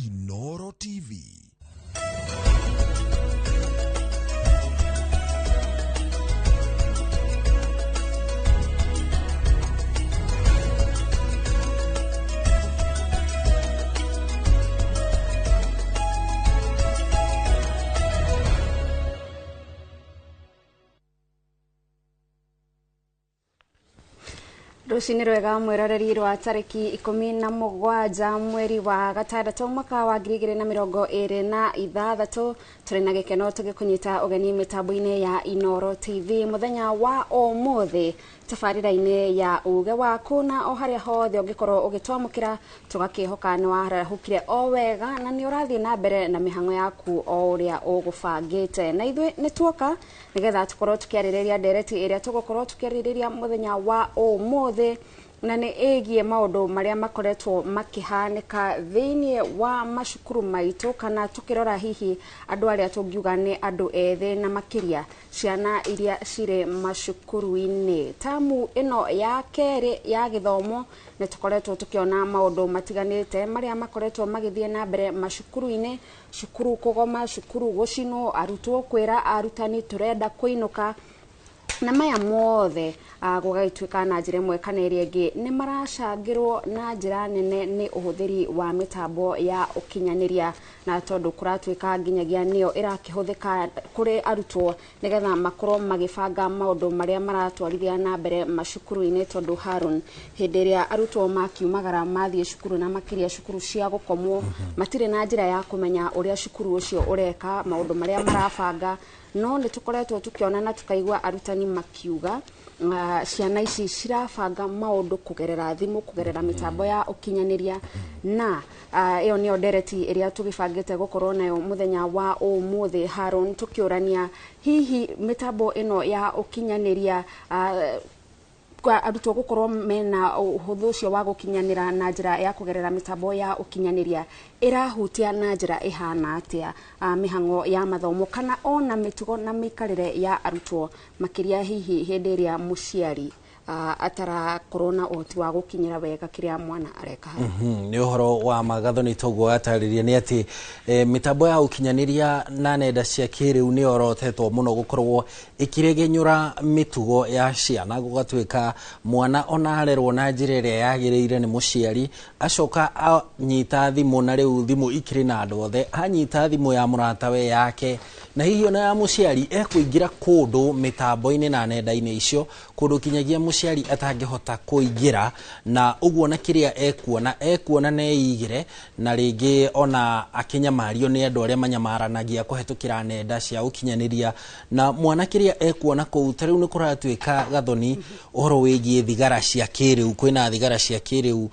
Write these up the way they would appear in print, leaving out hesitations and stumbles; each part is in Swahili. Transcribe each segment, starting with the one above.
Inooro TV. Rucini rwega mwiroreri rwa tariki 17 mweri wa gatandatu mwaka wa 2026 turi na gikeno tugikunyita ugeni mitambo-ini ya Inooro TV muthenya wa umuthi tabarira-ini ya uge waku na o haria hothe ungikorwo ugitwamukira tugakihoka ni warahukire o wega na ni urathie na mbere na mihango yaku o uria ugubangite na ithwe ni tuoka nigetha tukorwo tukiaririria ndereti iria tugukorwo tukiaririria muthenya wa umuthi na ni egie maundu maria makoretwo makihanika thiini wa mashukuru maitu kana tukirora hihi andu aria tungiuga ni andu ethe na makiria ciana iria cire mashukuru-ini tamu ino ya keri ya githomo ni tukoretwo tukiona maundu matiganite maria makoretwo magithie na mbere mashukuru-ini shukuru kugoma shukuru gucino arutwo kwira arutani turenda kuinuka na maya mothe gugagituika na njira imwe kana iria ingi ni maracangirwo na njira nene ni uhuthiri wa mitambo ya ukinyaniria na tondu kuratuika nginyagia niyo irakihuthika kuri arutwo nigetha makorwo magibanga maundu maria maratwarithia na mbere mashukuru-ini tondu Harun hindi iria arutwo makiumagara mathie cukuru na makiria cukuru cia gukomwo matire na njira ya kumenya uria cukuru ucio ureka maundu maria marabanga no ni tukoretwo tukiona na tukaigwa arutani makiuga ciana ici cirabanga maundu kugerera thimu kugerera mitambo ya ukinyaniria na iyo ni ndereti iria tugibangite gukorwo nayo muthenya wa umuthi Harun tukiurania hihi mitambo ino ya ukinyaniria kwa arutwo gukorwo mena uhuthu ucio wa gukinyanira na njira ya kugerera mitambo ya ukinyaniria irahutia na njira ihana atia mihango ya mathomo kana ona mitugo na mikarire ya arutwo makiria hihi hindi iria muciari atara corona oti wa gukinyira wega kiria mwana areka ni uhoro wa magatho ni togo atariria ni ati mitambo ya ukinyaniria na nenda cia kiriu ni orotetwo muno gukorwo ikiregenyura mitugo ya ciana gugatuika mwana onarerwo na njira iria yagiriire ni muciari acoka anyita thimu na riu thimu ikiri na andu othe anyita thimu ya muratawe yake na hihi ona ya muciari ekuingira kundu mitambo-ini na nenda-ini icio kundu kinyagia muciari atangihota kuingira na uguo na kiria ekuona neigire na ringi ona akinyamario ni andu aria manyamaranagia kuhetukira nenda cia ukinyaniria na mwana kiria ekuona kuu tariu ni kuratuika gathoni uhoro wigie thigara cia kiriu kwina thigara cia kiriu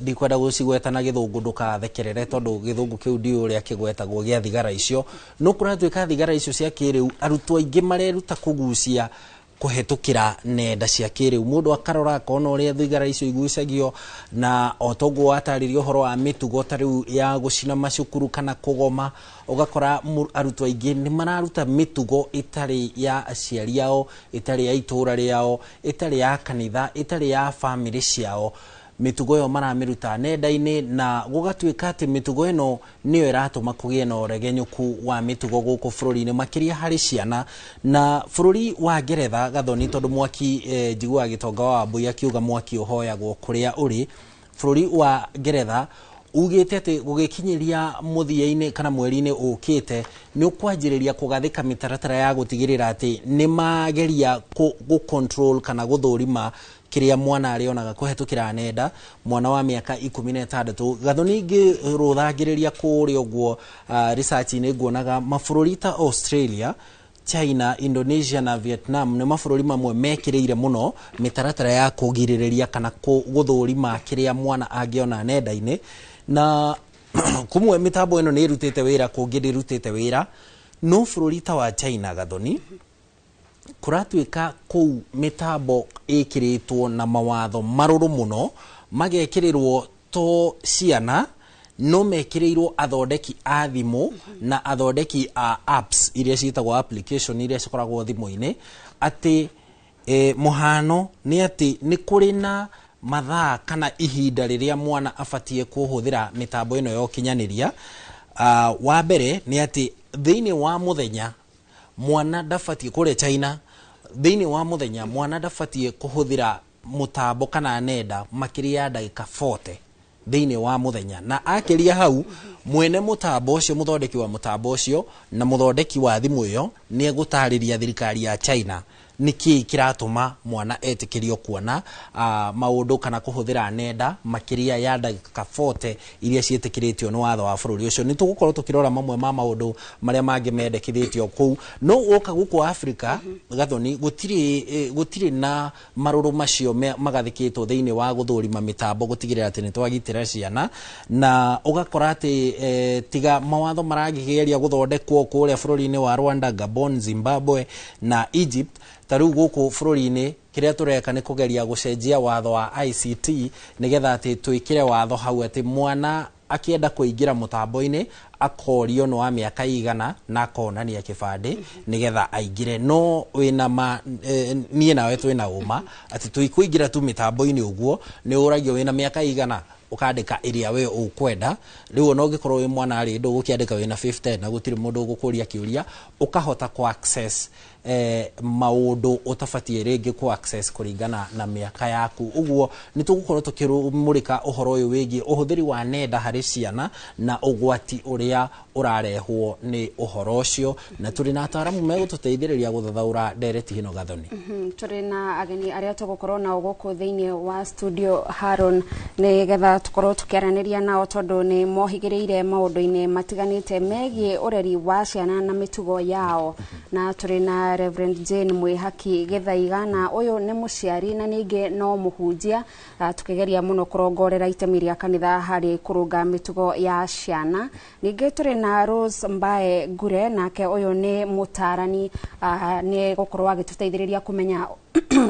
ndikwenda gucigweta na githungu ndukathekerere tondu githungu kiu ndi uria kigwetagwo gia thigara icio no kuratuika thigara icio cia kiriu arutwo aingi mareruta kugucia kuhetukira nenda cia kiriu mundu akarora akona uria thigara icio igucagio na otogo ataririo horo wa mitugo tariu ya gucina macukuru kana kugoma ugakora arutwo aingi ni mararuta mitugo itari ya aciari yao itari ya itura riao itari ya kanitha itari ya family ciao mitugo yo maramiruta nenda-ini na gugatuika ati mitugo ino niyo iratuma kugie na uregenyuku wa mitugo guku bururi-ini makiria hari ciana na bururi wa Ngeretha gathoni tondu mwaki njigua gitonga wa Wambui akiuga mwaki uhoyagwo kuria uri bururi wa Ngeretha ugite ati gugikinyiria muthia-ini kana mweri-ini ukite ni ukwanjiriria kugathika mitaratara ya gutigirira ati ni mageria gu control kana guthurima kiria mwana arionaga kuhetukira nenda mwana wa miaka 16 gathoni ingi ruthagiriria kuri ogwo research ni nguonaga mabururi ta Australia China Indonesia na Vietnam ni mabururi mamwe mekiriire muno mitaratara ya kugiririria kana guthurima kiria mwana angiona nenda-ini na kumwe mitambo ino ni irutite wira kungiri rutite wira no bururi ta wa China gathoni kuratuika kuu mitambo ikiritwo na mawatho maruru muno magekirirwo to ciana no mekirirwo athondeki a thimu na athondeki a apps iria ciitagwo application iria cikoragwo thimu-ini ati muhano ni ati ni kuri na mathaa kana ihinda riria mwana afatie kuhuthira mitambo ino yo kinyaniria. Wa mbere ni ati thiini wa muthenya mwana ndafatie kure China, thiini wa muthenya mwana ndafatie kuhuthira mutambo kana nenda makiria ya ndagika 40 thiini wa muthenya. Na akiria hau mwene mutambo ucio, muthondeki wa mutambo ucio na muthondeki wa thimu iyo ni egutariria thirikari ya China niki kiratuma mwana etikirio kuona maundu kana kuhuthira nenda makiria ya ndagika 40 iria cietikiritio ni watho wa bururi ucio. Ni tugukorwo tukirora mamwe ma maundu maria mangi mendekithitio kuu. No woka guku Africa gathoni gutiri na maruru macio magathikitwo thiini wa guthurima mitambo gutigirira ati ni twagitira ciana, na ugakora ati tiga mawatho maragigeria guthondekwo kuria bururi-ini wa Rwanda, Gabon, Zimbabwe na Egypt. Taru guku bururi-ini kiria tureka ni kugeria gucenjia watho wa ICT nigetha ati twikire watho hau ati mwana akienda kuingira mutambo-ini akorio no wa miaka igana na konania kibande nigetha aingire. No wina nie nawe twina uma ati tuikuingira tu mitambo-ini uguo ni uragio wina miaka igana ukandika iria we ukwenda. Riu no gikorwo wi mwana ari ndu gukiandika wina 50 na gutiri mundu gukuria kiuria ukahota ku access maundu utafatie ringi ku access kuringana na miaka yaku. Uguo ni tugukorwo tukirumurika uhoro uyu wigi uhuthiri wa nenda hari ciana na ugwati uria urarehwo ni uhoro ucio, na turi na ataramu megututeithiriria guthathaura ndereti hino gathoni. Turi na ageni aria tugukorwo na uguku thiini wa studio Haron ni getha tukorwo tukiaraniria nao tondu ni mohigiriire maundu-ini matiganite megie ureri wa ciana na mitugo yao. Na turi na Reverend Jane Mwihaki Githaiga, na uyu ni muciari na ninge no muhunjia, tukigeria muno kurongorera itemi ria kanitha hari kurunga mitugo ya ciana. Ninge turi na Rose Mbae Gure, nake uyu ni mutarani, ni gukorwo agituteithiriria kumenya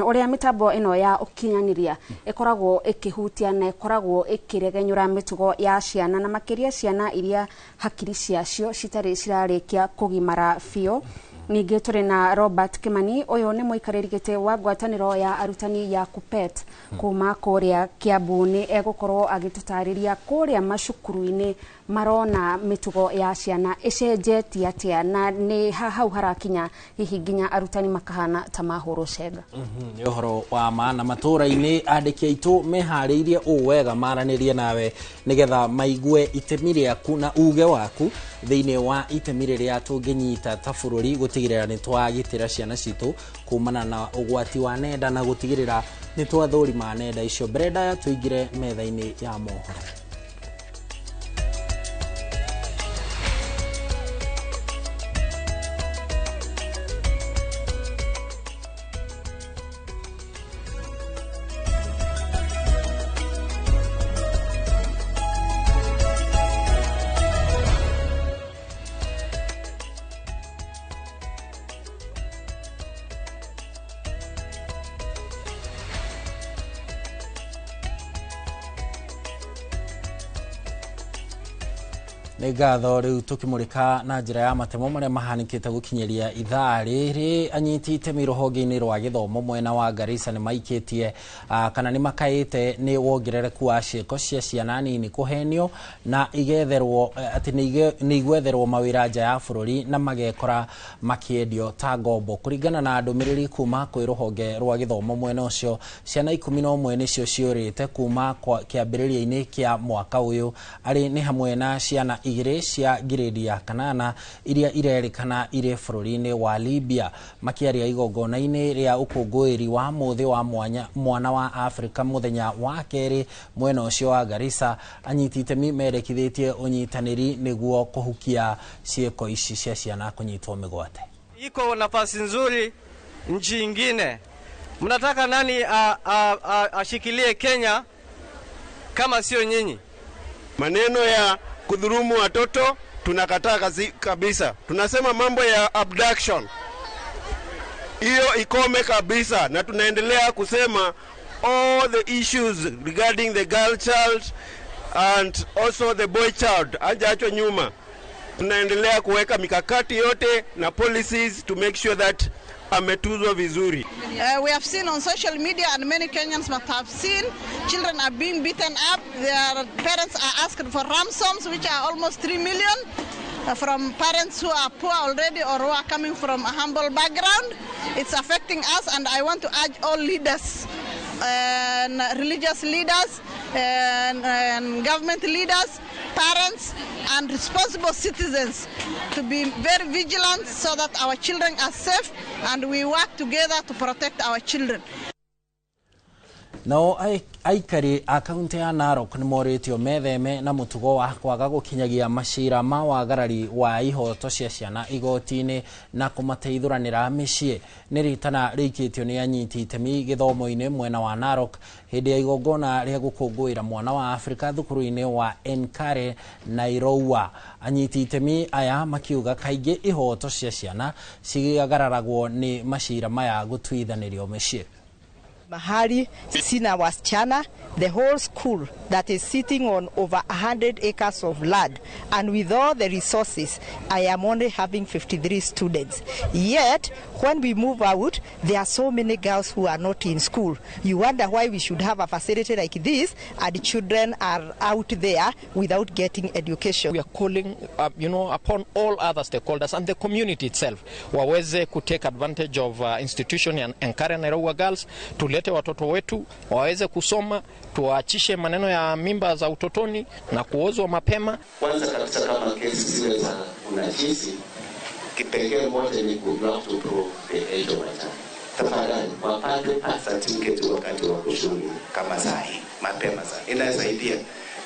uria mitambo ino ya ukinyaniria ikoragwo ikihutia na ikoragwo ikiregenyura mitugo ya ciana, na makiria ciana iria hakiri ciacio citari cirarikia kugimara fio. Ninge turi na Robert Kimani, uyu ni muikariri giti wa ngwataniro ya arutani ya KUPPET kuma kuria Kiambu. Ni egukorwo agitutariria kuria macukuru-ini marona mitugo ya ciana icenjetie atia na ni hau harakinya hihi nginya arutani makahana ta mahuru cenga. Ni uhoro wa maana matura-ini andiki aitu mehariirie uwega maranirie nawe nigetha maigue itemi riaku na uge waku thiini wa itemi riria tunginyita ta bururi gutigirira ni twagitira ciana citu kumana na ugwati wa nenda na gutigirira ni twathurima nenda icio. Brenda ya tuingire metha-ini ya mohoro. Nigatho riu tukimurika na njira ya matemo maria mahanikite gukinyeria ithaa riri. Anyiti itemi ruhonge-ini rwa githomo mwena wa Garissa ni maikitie kana ni makaite ni wongerereku wa ciiko cia ciana nini kuhenio na igetherwo ati ni igwetherwo mawira nja ya bururi na magekora makiendio ta ngombo. Kuringana na ndumiriri kuma kwi ruhonge rwa githomo mwena ucio, ciana 11 nicio ciurite kuma kiambiriria-ini kia mwaka uyu, ari ni hamwe na ciana igire cia grade ya kanana iria irerikana ire bururi-ini wa Libya. Makiaria igongona-ini ria ukungwiri wa muthi wa mwana wa Afrika muthenya wa keri mwena ucio wa Garissa, anyiti itemi merekithitie unyitaniri niguo kuhukia ciiko ici cia ciana kunyitwo migwate. Iko nafasi nzuri nchi nyingine. Mnataka nani ashikilie Kenya kama sio nyinyi? Maneno ya kudhulumu watoto tunakataa kabisa. Tunasema mambo ya abduction hiyo ikome kabisa, na tunaendelea kusema all the issues regarding the girl child and also the boy child hajaachwa nyuma. Tunaendelea kuweka mikakati yote na policies to make sure that ametuzwa vizuri. We have seen on social media and many Kenyans must have seen children are being beaten up. Their parents are asked for ransoms, which are almost 3 million from parents who are poor already or who are coming from a humble background. It's affecting us, and I want to urge all leaders and religious leaders and government leaders, parents and responsible citizens to be very vigilant so that our children are safe and we work together to protect our children. No aikari a kaunti ya Narok ni moritio metheme na mutugo wa kwaga gukinyagia mashira ma wagarari wa ihoto cia ciana igoti-ini na kumateithuranira micii ni ritana rikitio ni anyiti itemi githomo-ini mwena wa Narok hindi ya igongona ria gukungwira mwana wa Afrika thukuru-ini wa Enkare Nairobi. Anyiti itemi aya makiuga kaingi ihoto cia ciana cigagararagwo ni mashira maya gutwithanirio micii. Mahali sina wasichana, the whole school that is sitting on over 100 acres of land, and with all the resources, I am only having 53 students. Yet, when we move out, there are so many girls who are not in school. You wonder why we should have a facility like this, and children are out there without getting education. We are calling, upon all other stakeholders and the community itself, waweze to take advantage of institution and Enkare Nairobi girls to watoto wetu waweze kusoma, tuachishe maneno ya mimba za utotoni na kuozwa mapema. Kwanza kabisa kama kesi zile za unajisi, kipengele moja ni ku to prove the age of a child. Tafadhali wapate certificate wakati wa kushuni kama sahi, mapema sana. Inasaidia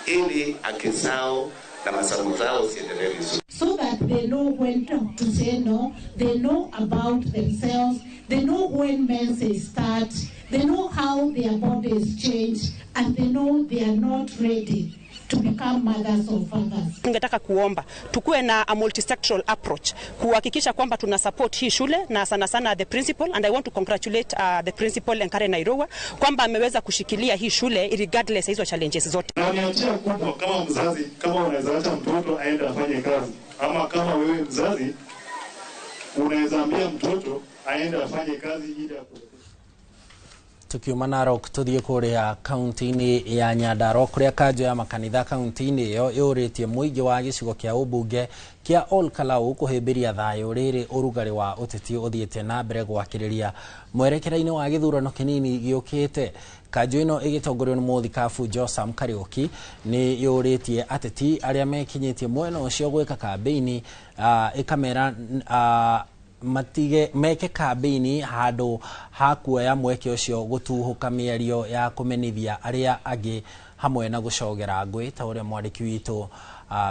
ili haki zao na masomo zao siendelee vizuri. So that they know when to say no, they know about themselves, they know when menses start, they know how their bodies change, and they know they are not ready to become mothers or fathers. Ningetaka kuomba tukue na a multi-sectoral approach kuhakikisha kwamba tuna support hii shule na sana sana the principal, and I want to congratulate the principal Enkare Nairobi kwamba ameweza kushikilia hii shule regardless hizo challenges zote. Na niachia kubwa kama mzazi, kama unaweza acha mtoto aende afanye kazi, ama kama wewe mzazi unaweza ambia mtoto aende afanye kazi ili tukiuma Narok tuthie kuria kaunti-ini ya Nyandarua kuria kanjo ya makanitha kaunti-ini iyo yuritie muingi wa gicigo kia ubunge kia Ol Kalou kuhimbiria thayo riri urugari wa uteti uthiete na mbere gwakiriria mwerekera-ini wa githurano kinini giukite. Kanjo ino igitongorio ni muthikabu Josam Kariuki ni yuritie ateti aria mekinyitie mwena ucio gwika kambeini ikamera matige meke kambeini handu hakuoya mweke ucio gutuhuka mĩario ya kumenithia aria angi hamwe na gucogera ngui ta uria mwandiki witu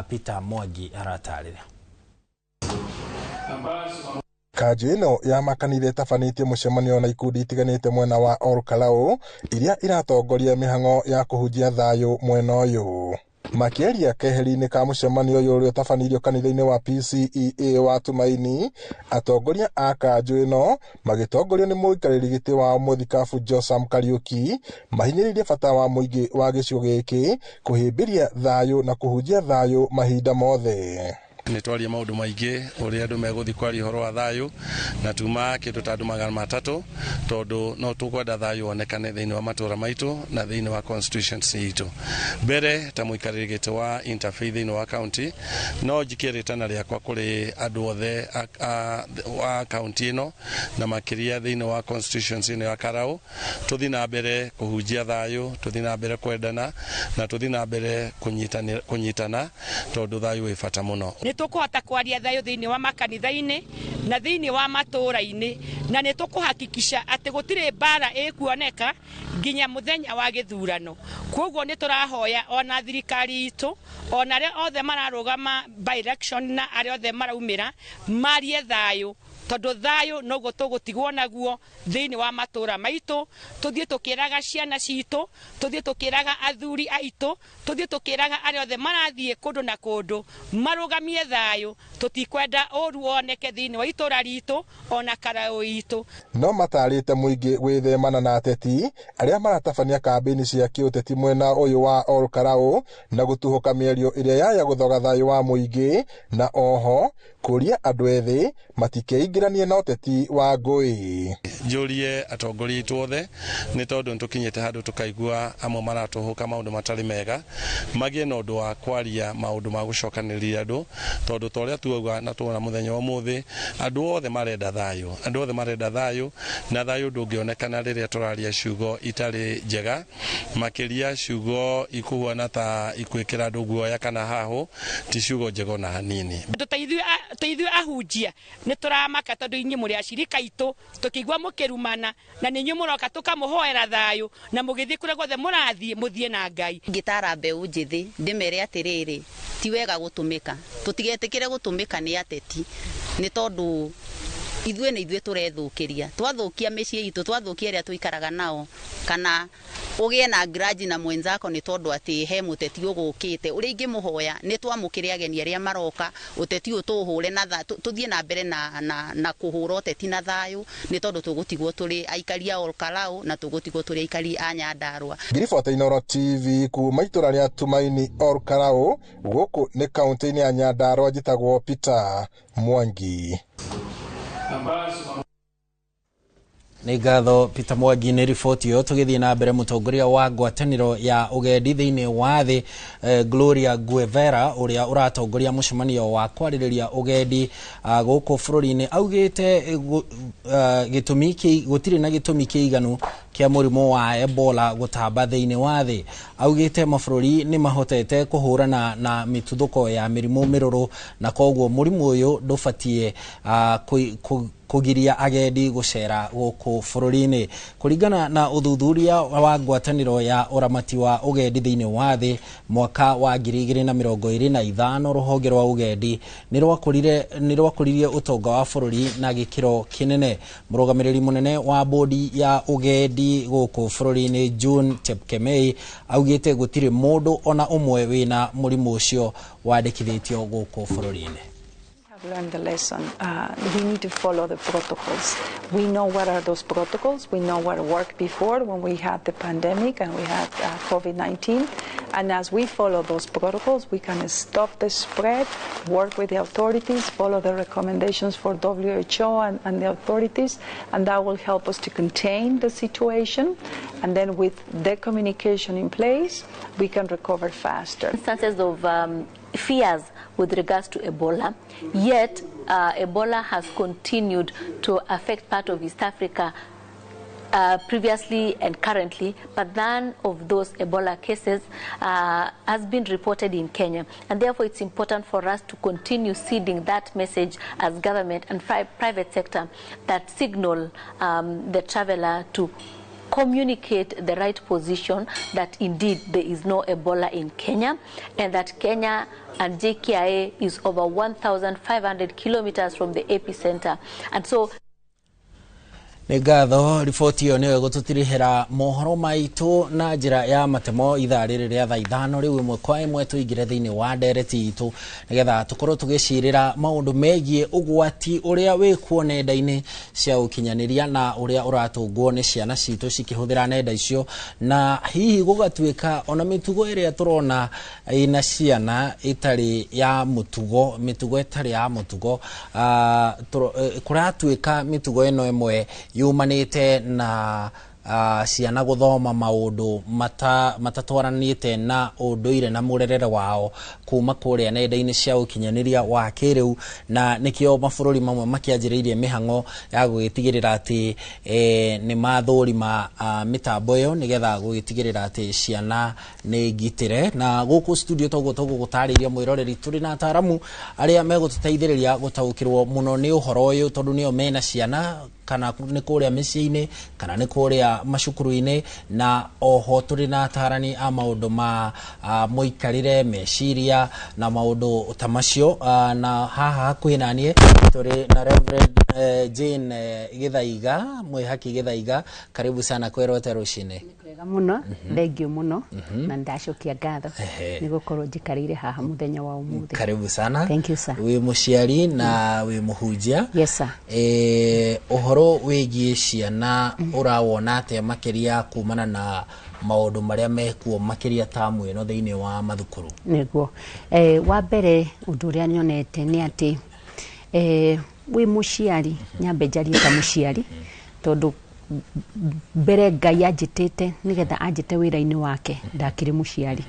Peter Mwangi aratarire. Kanjo ino ya makanitha tafanĩtie mũcemanio na ikundi itiganĩte mwena wa Ol Kalou iria iratongoria mĩhang'o ya kuhunjia thayo mwena ũyũ. Makiaria keheri-inĩ ka mũcemanio ũyũ ũrĩa ũtabanirio kanitha-inĩ wa PCEA wa Tumaini, atongoria a kanjo ĩno magĩtongorio nĩ mũikarĩri gĩtĩ wa mũthikabu Josam Kariuki mahinyĩrĩirie bata wa mũingĩ wa gĩcigo gĩkĩ kũhĩmbĩria thayo na kũhunjia thayo mahinda mothe. Nitwaria maundu maingi uria andu meguthi kwaria horo wa thayo na tuma kindu ta andu 300 tondu no tukwenda thayo onekane thiini wa matura maitu na thiini wa constituency itu. Mbere ta muikariri giti wa interfaith thiini wa county no jikiritana riakwa kuri andu othe wa county ino na makiria thiini wa constituency ino ya Karau tuthi na mbere kuhunjia thayo, tuthi na mbere kwendana na tuthi na mbere kunyitana tondu thayo wi bata muno. Nitukuhota kwaria thayo thiini wa makanitha-ini na thiini wa matura-ini na nitukuhakikisha ati gutire bara ikuoneka nginya muthenya wa githurano. Koguo niturahoya ona thirikari itu ona aria othe mararugama by election na aria othe maraumira marie thayo tondu thayo no gutugutigwo naguo thiini wa matura maitu. Tuthie tukiraga ciana citu, tuthie tukiraga athuri aitu, tuthie tukiraga aria othe marathie kundu na kundu marugamie thayo. Tutikwenda uru oneke thiini wa itura ritu ona Karau itu. No matarite muingi gwithemana na ateti aria maratabania kambeni cia kiuteti mwena uyu wa Ol Kalou na gutuhuka mĩario iria yaya guthoga thayo wa muingi na oho kuria andu ethi matikeingiranie na uteti wa ngui. Njurie atongoria itu othe ni tondu tukinyite handu tukaigua amwe maratuhuka maundu matari mega magie na undu wa kwaria maundu ma gucokaniria andu tondu toria tuuga na tuona muthenya wa muthi andu othe marenda thayu na thayu ndungionekana riria turaria ciugo itari njega makiria ciugo ikuhuana ta ikwikira andu guoya kana hahu ti ciugo njega na hanini. Tuteithio ahunjia ni turamaka tondu inyi muri acirika itu tukigwa mukirumana na ninyu muroka tukamuhoera thayu na mugithi kure gothe murathie muthie na Ngai. Ngitara mbeu njithi ndimere atiriri ti wega gutumika tutigetikire gutumika ni ateti ni tondu ithuĩ turethukiria twathukia mĩciĩ itu twathukia ria tuikaraga nao kana ugie na grudge na mwenzako ni tondu ati he muteti ugukite uri ingimuhoya ni twamukire ageni aria maroka uteti utuhure na tuthie na mbere na kuhura uteti na thayu ni tondu tugutigwo turi aikari a Olkalau na tugutigwo turi aikari a Nyandarua. Ngiribota Inoro TV kuma itura ria Tumaini Olkalau guku ni kaunti-ini ya Nyandarua njitagwo Peter Mwangi. Nĩ ngatho Peter Mwangi nĩ riboti yo tugithie na mbere mutongoria wa ngwatanĩro ya ugendi thĩinĩ wa thĩ Gloria Guevara uria uratongoria mucemanio wa kwarĩrĩria ugendi gũkũ bũrũri-inĩ augĩte gũtirĩ na gĩtũmi kĩiganu kia mũrimũ wa Ebola gũtamba thĩinĩ wa thĩ. Augĩte mabũrũri nĩ mahotete kũhũrana na mĩtuthũko ya mĩrimũ mĩrũrũ na koguo mũrimũ ũyũ ndũbatie kugiria agendi gucera gũkũ bũrũri-inĩ. Kũringana na uthuthuria wa ngwatanĩro ya uramati wa ugendi thĩinĩ wa thĩ mwaka wa 2025 rũhonge rwa ugendi nĩ rwakũririe ũtonga wa bũrũri na gĩkĩro kĩnene. Mũrũgamĩrĩri mũnene wa bodi ya ugendi gũkũ bũrũri-inĩ June Chepkemei augĩte gũtirĩ mũndũ ona ũmwe wĩna mũrimũ ũcio wandĩkithĩtio gũkũ bũrũri-inĩ. Learn the lesson. We need to follow the protocols. We know what are those protocols. We know what worked before when we had the pandemic and we had COVID-19. And as we follow those protocols, we can stop the spread, work with the authorities, follow the recommendations for WHO and the authorities, and that will help us to contain the situation. And then with the communication in place, we can recover faster. Instances of fears with regards to Ebola, yet Ebola has continued to affect part of East Africa previously and currently, but none of those Ebola cases has been reported in Kenya. And therefore it's important for us to continue seeding that message as government and private sector that signal the traveler to communicate the right position that indeed there is no Ebola in Kenya and that Kenya and JKIA is over 1,500 kilometers from the epicenter. And so nĩ ngatho riboti ĩyo nĩyo gũtũtirihĩra mohoro maitũ na njĩra ya matemo ithaa rĩrĩ rĩa thaa 5 rĩu ĩmwe kwa ĩmwe tũingĩre thĩinĩ wa ndereti itũ nĩgetha tũkorwo tũgĩcirĩra maũndũ megiĩ ũgwati ũrĩa wĩkuo nenda-inĩ cia ũkinyanĩria na ũrĩa ũratũngwo nĩ ciana citũ cikĩhũthĩra nenda icio na hihi gũgatuĩka ona mĩtugo ĩrĩa tũrona ĩna ciana ĩtarĩ ya mũtugo ĩtarĩ ya mũtugo kũratuĩka mĩtugo ĩno ĩmwe yumanite na ciana guthoma maundu matatwaranite na unduire na murerere wao kuma kuria nenda-ini cia ukinyaniria wa kiriu na nikio mabũrũri mamwe makianjĩrĩirie mĩhang'o ya gũgĩtigĩrĩra atĩ nĩ mathũrima mĩtambo ĩyo nĩgetha gũgĩtigĩrĩra atĩ ciana nĩ ngitĩre na gũkũ studio tũgũtarĩria mwĩroreri tũrĩ na ataramu arĩa megũtũteithĩrĩria gũtaũkĩrwo mũno nĩ ũhoro ũyũ tondũ nĩo mena ciana kana nĩ kũrĩa mĩciĩ-inĩ kana nĩ kũrĩa macukuru-inĩ na oho tũrĩ na atarani a maũndũ ma mũikarĩre meciria na maũndũ ta macio na haha hakuhĩ na niĩ tũrĩ na Reverend Jane Githaiga Mwĩhaki Githaiga karibu sana kwerote rũcinĩ kwega muno thengiũ muno na ndacokia ngatho nĩ gũkorwo njikarĩire haha mũthenya wa ũmũthĩ karibu sana thank you sir wĩ mũciari na wĩ mũhunjia yes sir ũhoro wĩgiĩ ciana ũrawona atĩa makĩria kumana na maũndũ marĩa mekuo makĩria tamu ĩno thĩinĩ wa mathukuru nĩguo wa mbere ũndũ ũrĩa nyonete nĩ atĩ wi muciari nyambe njarie ta muciari tondu mbere Ngai anjitite nigetha anjite wira-ini wake ndakiri muciari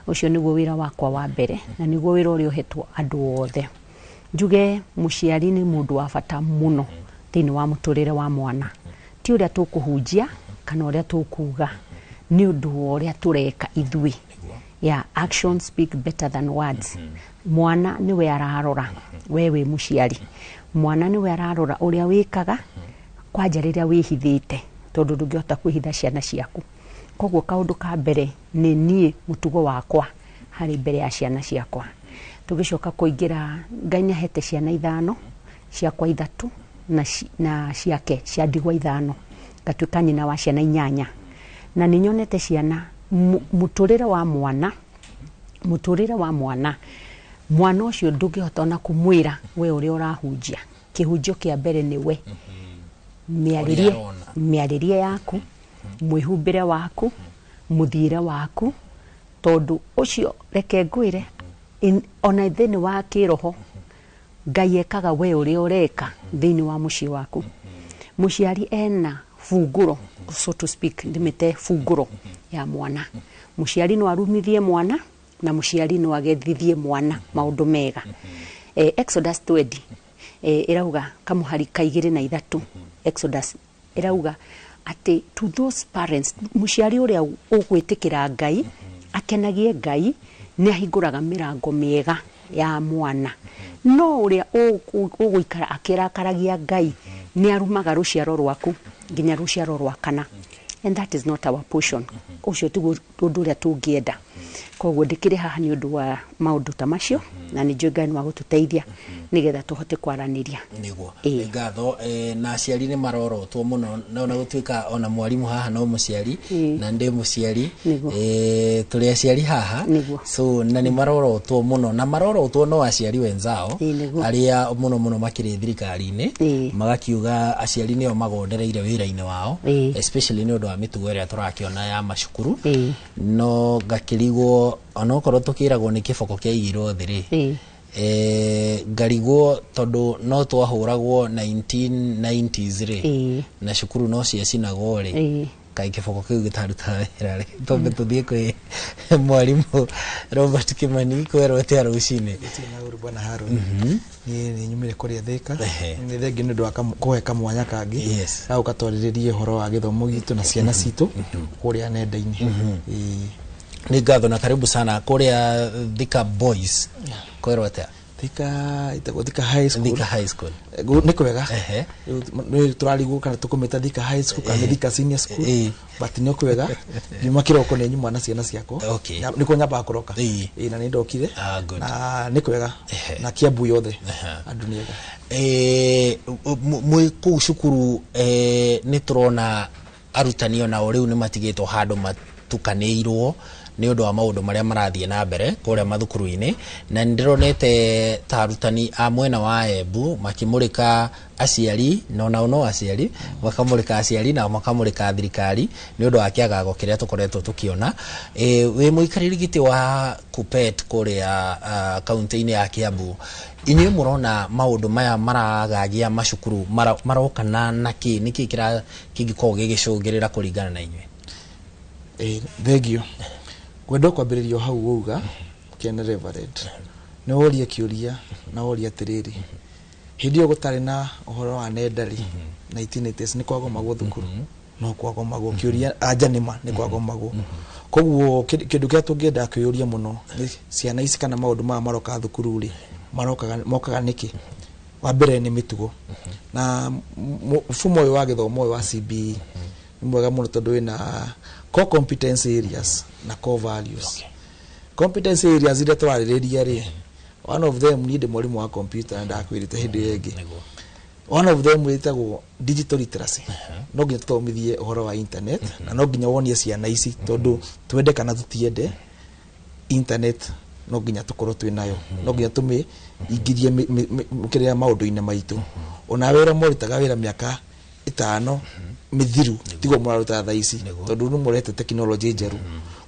ucio niguo wira wakwa wa mbere na niguo wira uria uhetwo andu othe njuge muciari ni mundu wa bata muno thiini wa muturire wa mwana ti uria tukuhunjia kana uria tukuga ni undu uria tureka ithui actions speak better than words mwana niwe ararora wewe muciari mwana niwe ararora uria wikaga kwanja riria wihithite tondu ndungihota kwihitha ciana ciaku koguo kaundu ka mbere ni nie mutugo wakwa hari mbere ya ciana ciakwa tugicoka kuingira Ngai nihete ciana 5 ciakwa 3 na ciake cia ndigwa 5 ngatuika nyina wa ciana 8 na ninyonete ciana muturire wa mwana ucio ndungihota na kumwira we uria urahunjia kihunjio kia mbere ni we miaririe yaku mwihumbire waku muthire waku tondu ucio reke ngwire ona thini wa kiroho Ngai ekaga we uria ureka thini wa mucii waku muciari ena funguro so to speak ndimete funguro ya mwana muciari no arumithie mwana na muciari no agethithie mwana maundu mega Exodus 20 irauga kamuhari kaigire na 3 Exodus irauga ati to those parents muciari uria ugwitikira Ngai akenagie Ngai ni ahinguraga mirango miega ya mwana no uria uguikara akirakaragia Ngai ni arumaga ruciaro rwaku nginya ruciaro rwa kana and that is not our portion ucio tu undu uria tungienda koguo ndikire haha ni undu wa maundu ta macio na ni Ngai ni wa gututeithia nigetha tuhote kwaraniria niguo ngatho na aciari ni marorotwo muno na gutuika ona mwarimu haha no muciari na ndi muciari tuli aciari haha so na ni marorotwo muno na marorotwo no aciari wenzao aria muno makiri thirikari-ini magakiuga aciari nio magondereire wira-ini wao especially ni undu wa mitugo iria turakiona ya macukuru no gakirigwo ona okorwo tukiragwo ni kiboko kia igiro thiri ngarigwo tondu no twahuragwo 1990s ri na cukuru no ciacinagwo ri kai kiboko kiu gitaruta wira ri tondu tuthie kwi mwarimu Robert Kimani kwero tia rucini na uru bwana Harun ni nyumire kuria Thika ni thengi ndu kuheka mwanya kangi na ukatwariririe horo wa githomo gitu na ciana citu kuria nenda-ini ni ngatho na karibu sana kuria Thika Boys kwero tia Thika High School ni kwega ni turarigwo kana tukumeta Thika High School kana Thika Senior School but ni kwega nyuma kiroko ni nyuma na ciana ciako niko nyamba kuroka na ni ndokire na ni kwega na Kiambu yothe andu niega mwe ku cukuru ni turona arutani ona riu ni matigitwo handu matukanirwo ni undu wa maundu maria marathie na mbere kuria mathukuru-ini na ndironete tarutani a mwena wa Embu makimurika aciari no aciari makamurika aciari na makamurika thirikari ni undu wa kiagago kiria tukoretwo tukiona wi muikariri giti wa Kupet kuria kaunti-ini ya Kiambu inyi murona maundu maya maragagia macukuru marokana naki niki kira kingiko gigicungirira kuringana na inywe thegio gwenda kwambiririo hau uga Ken Reverend ni woria kiuria na woria tiriri hindi yo gutari na uhoro wa nendari 1980s ni kwagomagwo thukuru no kwagomagwo kiuria ajanima ni kwagomagwo koguo kindu kia tungienda kwiuria muno ciana ici kana maundu ma maroka thukuru ri mokaga niki wa mbere ni mitugo na mfumo uyu wa githomo wa CBE ni mwega muno tondu wina core competence areas na core values competence areas ile twaririria ri one of them need mwalimu wa computer na ndakwirite hindi yengi one of them witagwo digital literacy no nginya tuthomithie uhoro wa internet na no nginya wonie ciana ici tondu twende kana tutiende internet no nginya tukorwo twinayo no nginya tumi ingirie kiria maundu-ini maitu ona wira moritaga wira miaka 5 mithiru tigo muraruta tha ici tondu ni murete technology njeru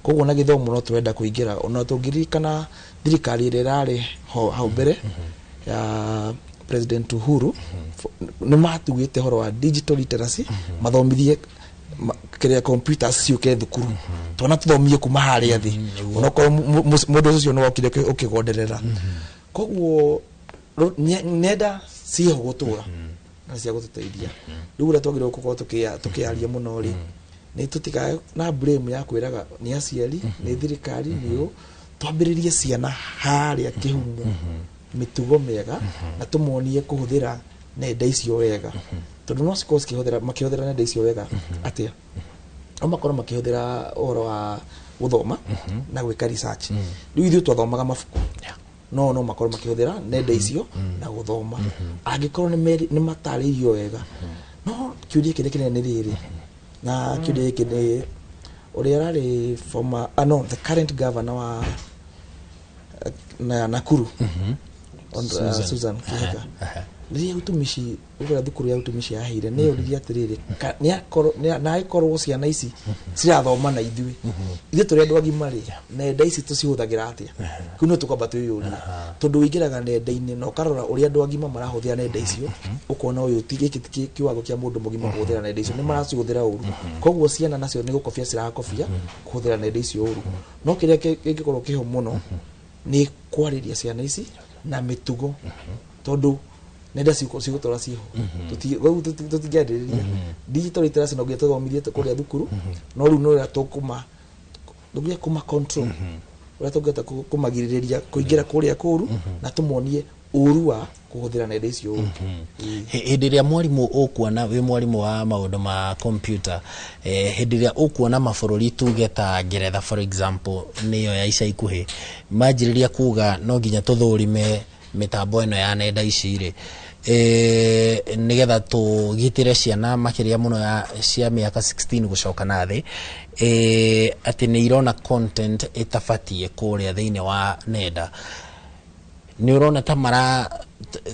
koguo na githomo no twenda kuingira ona tungiri kana thirikari ire rari hau mbere ya President Uhuru nĩ matugĩte horo wa digital literacy mathomithie kĩrĩa computers ciũke thukuru twana tũthomie kuma harĩa thĩ onokorwo mũndũ ũcio no okire ũkĩgonderera koguo nenda ciho gũtũra na cia gũtũteithia rĩu ũrĩa twagĩrĩirwo gũkorwo tũkĩaria mũno rĩ nĩ tũtikae na blame ya kwĩraga nĩ aciari nĩ thirikari nĩ twambĩrĩrie ciana harĩa kĩhumo mĩtugo mĩega na tũmonie kũhũthĩra nenda icio wega tondũ no cikorwo makĩhũthĩra nenda icio wega atĩa o makorwo makĩhũthĩra ũhoro wa gũthoma na gwĩka research rĩu ithuĩ twathomaga mabuku no makorwo makĩhũthĩra nenda icio na gũthoma angĩkorwo nĩ matarĩirio wega no kĩũria kĩnene nĩ rĩrĩ na kĩũria gĩkĩ nĩ ũrĩa ararĩ former the current governor wa Nakuru Susan Kihika rĩrĩa utumishi ũgũra thukuru ya utumishi yaheire nĩ ũrĩa atĩrĩrĩ na aikorwo ciana ici cirathoma na ithuĩ tũrĩ andũ agima rĩ nenda ici tũcihũthagĩra atĩa kĩu no tũkamba twĩyũria tondũ wĩingĩraga nenda-inĩ na ũkarora ũrĩa andũ agima marahũthĩra nenda icio ũkona ũyũ gĩkĩ kĩwango kĩa mũndũ mũgima kũhũthĩra nenda icio nĩ maracihũthĩra ũru koguo ciana nacio nĩ gũkobia cirakobia kũhũthĩra nenda icio ũru no kĩrĩa kĩngĩkorwo kĩho mũno nĩ kwarĩria ciana ici na mĩtugo tondũ nenda cigũtũra ciho tũtingĩarĩrĩria digital literacy no nginya tũthomithie kũrĩa thukuru no rĩu no ũrĩa tũkũma kuma control ũrĩa tũngĩhota kũmagirĩrĩria kũingĩra kũrĩa kũru na tũmonie ũru wa kũhũthĩra nenda icio ũru hĩndĩ ĩrĩa mwarimũ ũkuona wĩ mwarimũ wa maũndũ ma computer hĩndĩ ĩrĩa ũkuona mabũrũri tuge ta Ngeretha for example nĩyo ya ica ikuhĩ manjĩrĩria kuga no nginya tũthũrime mitambo ĩno ya nenda ici rĩ nigetha tũgitĩre ciana makĩria mũno cia mĩaka 16 gũcoka na thĩ atĩ nĩ irona content ĩtabatie kũrĩa thĩinĩ wa nenda nĩ ũrona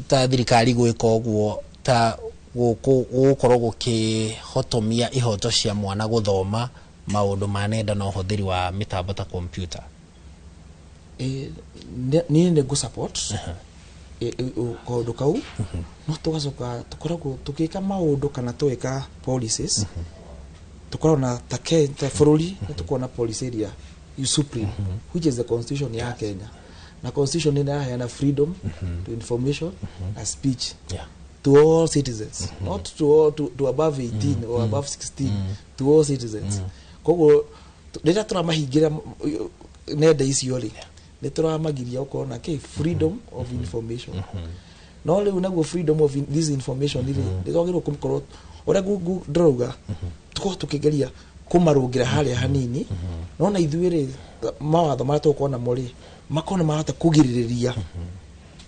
ta thirikari gwĩka ũguo ta gũkorwo gũkĩhotomia ihoto cia mwana gũthoma maũndũ ma nenda na ũhũthĩri wa mĩtambo ta computer niĩ nĩ support kaũndũ kau no tũgacoka tũkoragwo tũgĩka maũndũ kana tũgĩka policies tũkoragwo na ta bũrũri nĩ tũkoragwo na policy area supreme which is the constitution ya Kenya na constitution nĩ ĩraheana freedom to information and speech to all citizens not to above 18 or above 16 to all citizens koguo rĩrĩa tũramahingĩra nenda icio rĩ nĩ tũramagiria ũkorwo na freedom of information no rĩu naguo freedom of this information nĩ twagĩrĩirwo kũmkorwo ũrĩa Google ndĩrauga tũkorwo tũkĩgeria kũmarũngĩra harĩa hanini no na ithuĩ rĩ mawatho marĩa tũkorwo namo rĩ makorwo mahota kũgirĩrĩria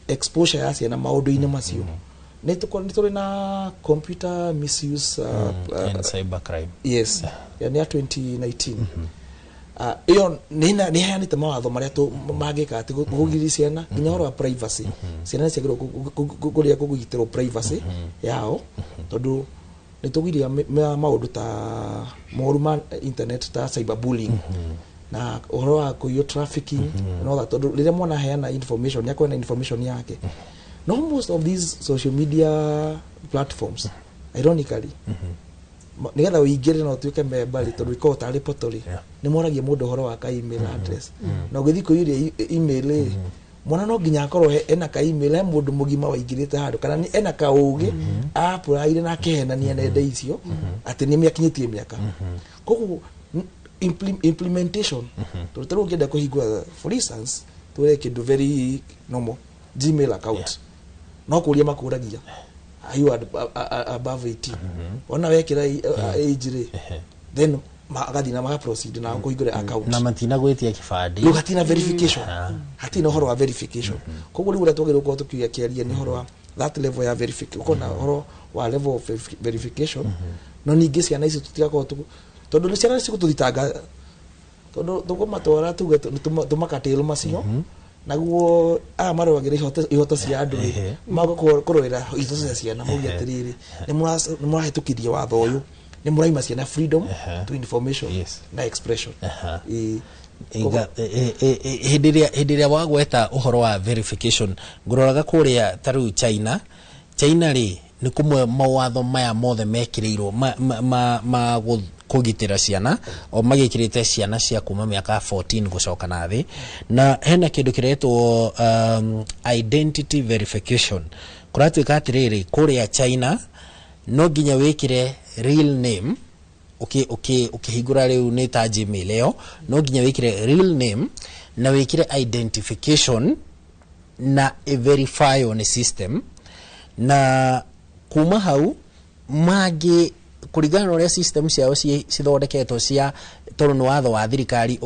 exposure ya ciana maũndũ-inĩ macio nĩ tũrĩ na computer misuse and cyber crime yes ya 2019 iyo nĩ heanĩte mawatho marĩa mangĩka atĩ kũgirĩrĩria ciana nginya ũhoro wa privacy ciana nĩciagĩrĩirwo kũgitĩrwo privacy yao tondũ nĩ tũgiria maũndũ ta moru ma internet ta cyber bullying na ũhoro wa kũiywo trafficking no that tondũ rĩrĩa mwana heana information yakwa na information yake no most of these social media platforms ironically nigetha ũingĩre na ũtuĩke member tondũ ikorwo tarĩ portal nĩ moragia mũndũ ũhoro wa ka email address na ũgĩthiĩ kũiyũria email mwana no nginya akorwo ena ka email he mũndũ mũgima waingĩrĩte handũ kana ena ka ũgĩ apply na kehenania nenda icio atĩ nĩ mĩakinyĩtie mĩaka koguo implementation tũrutĩrwo ũngĩenda kũhingũra for instance tũreke kĩndũ very normal Gmail account no kũria makũragia are you above 18 ona wekĩra age rĩ then magathina maga proceed na kũhingũra account na matina gwĩtia kĩbandĩ rĩu hatina verification hatina ũhoro wa verification koguo rĩu ũrĩa twagĩrĩirwo gũkorwo tũkĩaria nĩ ũhoro wa that level ya verification ũkona ũhoro wa level of verification no ningĩ ciana ici tũtigakorwo tondũ nĩ ciana cigũtũthitanga tondũ tũkũmatwara tuge tũmakatĩrwo macio naguo marũagĩra ihoto cia andũ magũkũrũĩra ihoto cia ciana mauge atĩrĩrĩ nĩ mũrahĩtũkĩria watho ũyũ nĩ mũraima ciana freedom to information na expression Hidiria wagweta uhoro wa verification nguroraga kuria taru China ri ni kumwe mawatho maya mothe mekirirwo ma kugitira ciana o magikirite ciana cia kuma miaka 14 gucoka na thi na hena kindu kiretwo identity verification kuratuika atiriri kuria China no ginya wikire real name ukihingura riu ni ta Gmail eo no ginya wikire real name na wikire identification na verify on system na kuma hau magi kurigana uria system ciao cithondeketwo cia toru no watho wa thirikari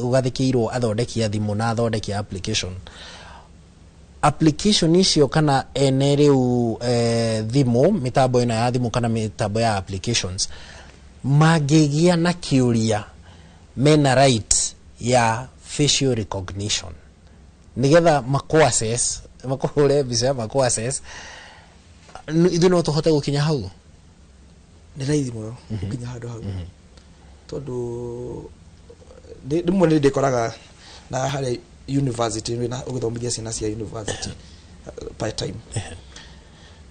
ugathikirwo athondekia thimu na athondekia application icio kana ene riu thimu mitambo ina ya thimu kana mitambo ya applications magigia na kiuria mena right ya facial recognition nigetha makoaccess makore bisa makoaccess ithu no tuhote gukinya hau ni raithi muno gukinya handu hau tondu ndimwe ni ndikoraga na hali university na ugithomithia ciana cia university by time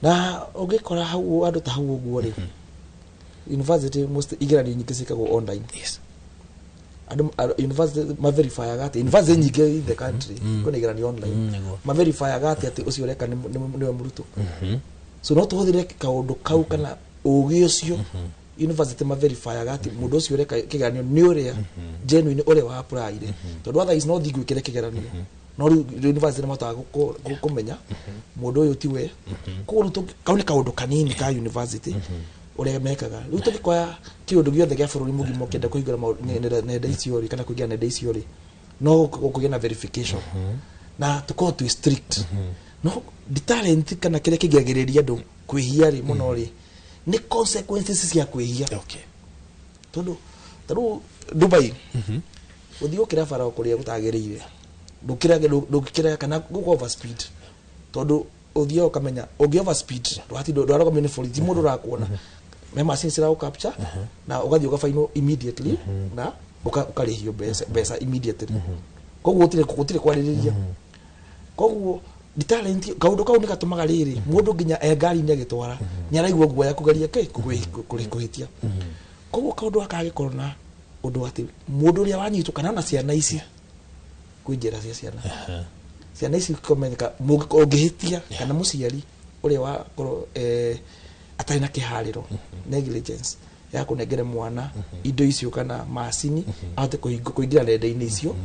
na ugikora hau andu ta hau uguo ri university most igerani nyingi cikagwo online yes university ma verify agati university nyingi in the country kuna igerani online ma verify agati ati ucio reka ni muruto so no tuhuthire kaundu kau kana ugi ucio university ma verify agati mundu ucio reka kigeranio ni uria genuine uria wa apply ire tondu other is not gwikire kigeranio no university mataga kumenya mundu uyu tiwe kundu kauni kaundu kanini ka university uria mekaga riu tukikoya kiundu giothe gia bururi mugimo kenda kuhingura nenda icio ri kana kugia nenda icio ri no kugia na verification na tuko tu strict no the talent kana kile kigagiriria ndu kwihia ri muno ri ni consequences cia kwihia okay tondu Dubai uthio kira fara kuria gutagiriire ndukira kana go over speed tondu uthio kamenya ugi over speed ndwaro kamenya foliti mundu rakuona me machine sira capture na ugathio ga final immediately na ukarihio besa immediately koguo gutire kwaririria koguo the talent kaundu kau nikatumaga riri mundu ginya ngari ni agitwara ni araigwa guoya kugaria kuhitia koguo kaundu akage korona undu ati mundu ria wanyitu kana na ciana ici kwinjira ciana ciana ici komenyeka ungihitia kana muciari uria wa koro atari na kihariro negligence ya kunengere mwana indo icio kana macini ate kuingira nenda-ini icio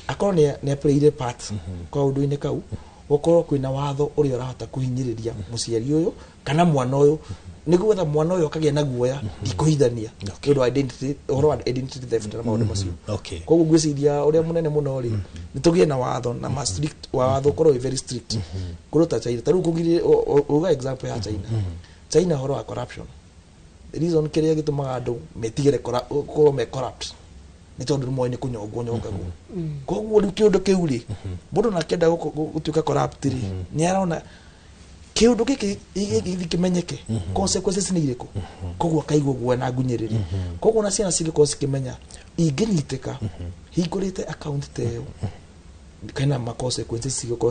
akorwo ni played part kwa undu-ini kau gukoro kwina watho uria urahota kuhinyiriria muciari uyu kana mwana uyu niguo tha mwana uyu akagia na guoya ikuhithania ndu identity oro identity theft na maundu macio koguo gwiciria uria munene muno ri nitugie na watho na ma strict watho korwo very strict kuruta China taru kugire uga example ya China horo wa corruption the reason kiria gitumaga andu metigere korwo me corrupt ni tondu mwe ni kunyongwo nyongagwo koguo ri kiundu kiu ri mundu na kenda gutuika corrupt ri ni arona kiundu giki kimenyeke consequences ni iriko koguo kaigwo gwa ngunyiriri koguo na ciana cigiko cikimenya inginyiteka hingurite account teo kana ma consequences cigiko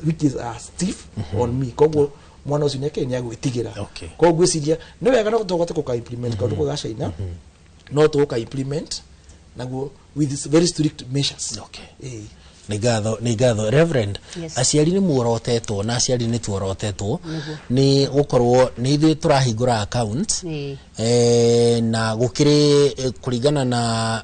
which is a stiff on me koguo mwana ucio nyake ni agwitigira koguo ciria ni wega no tugote ku implement kaundu kwa China no tugoka implement naguo with this very strict measures Nigatho Reverend aciari ni muorotetwo na aciari ni tuorotetwo ni gukorwo ni ithui turahingura account na gukiri kuringana na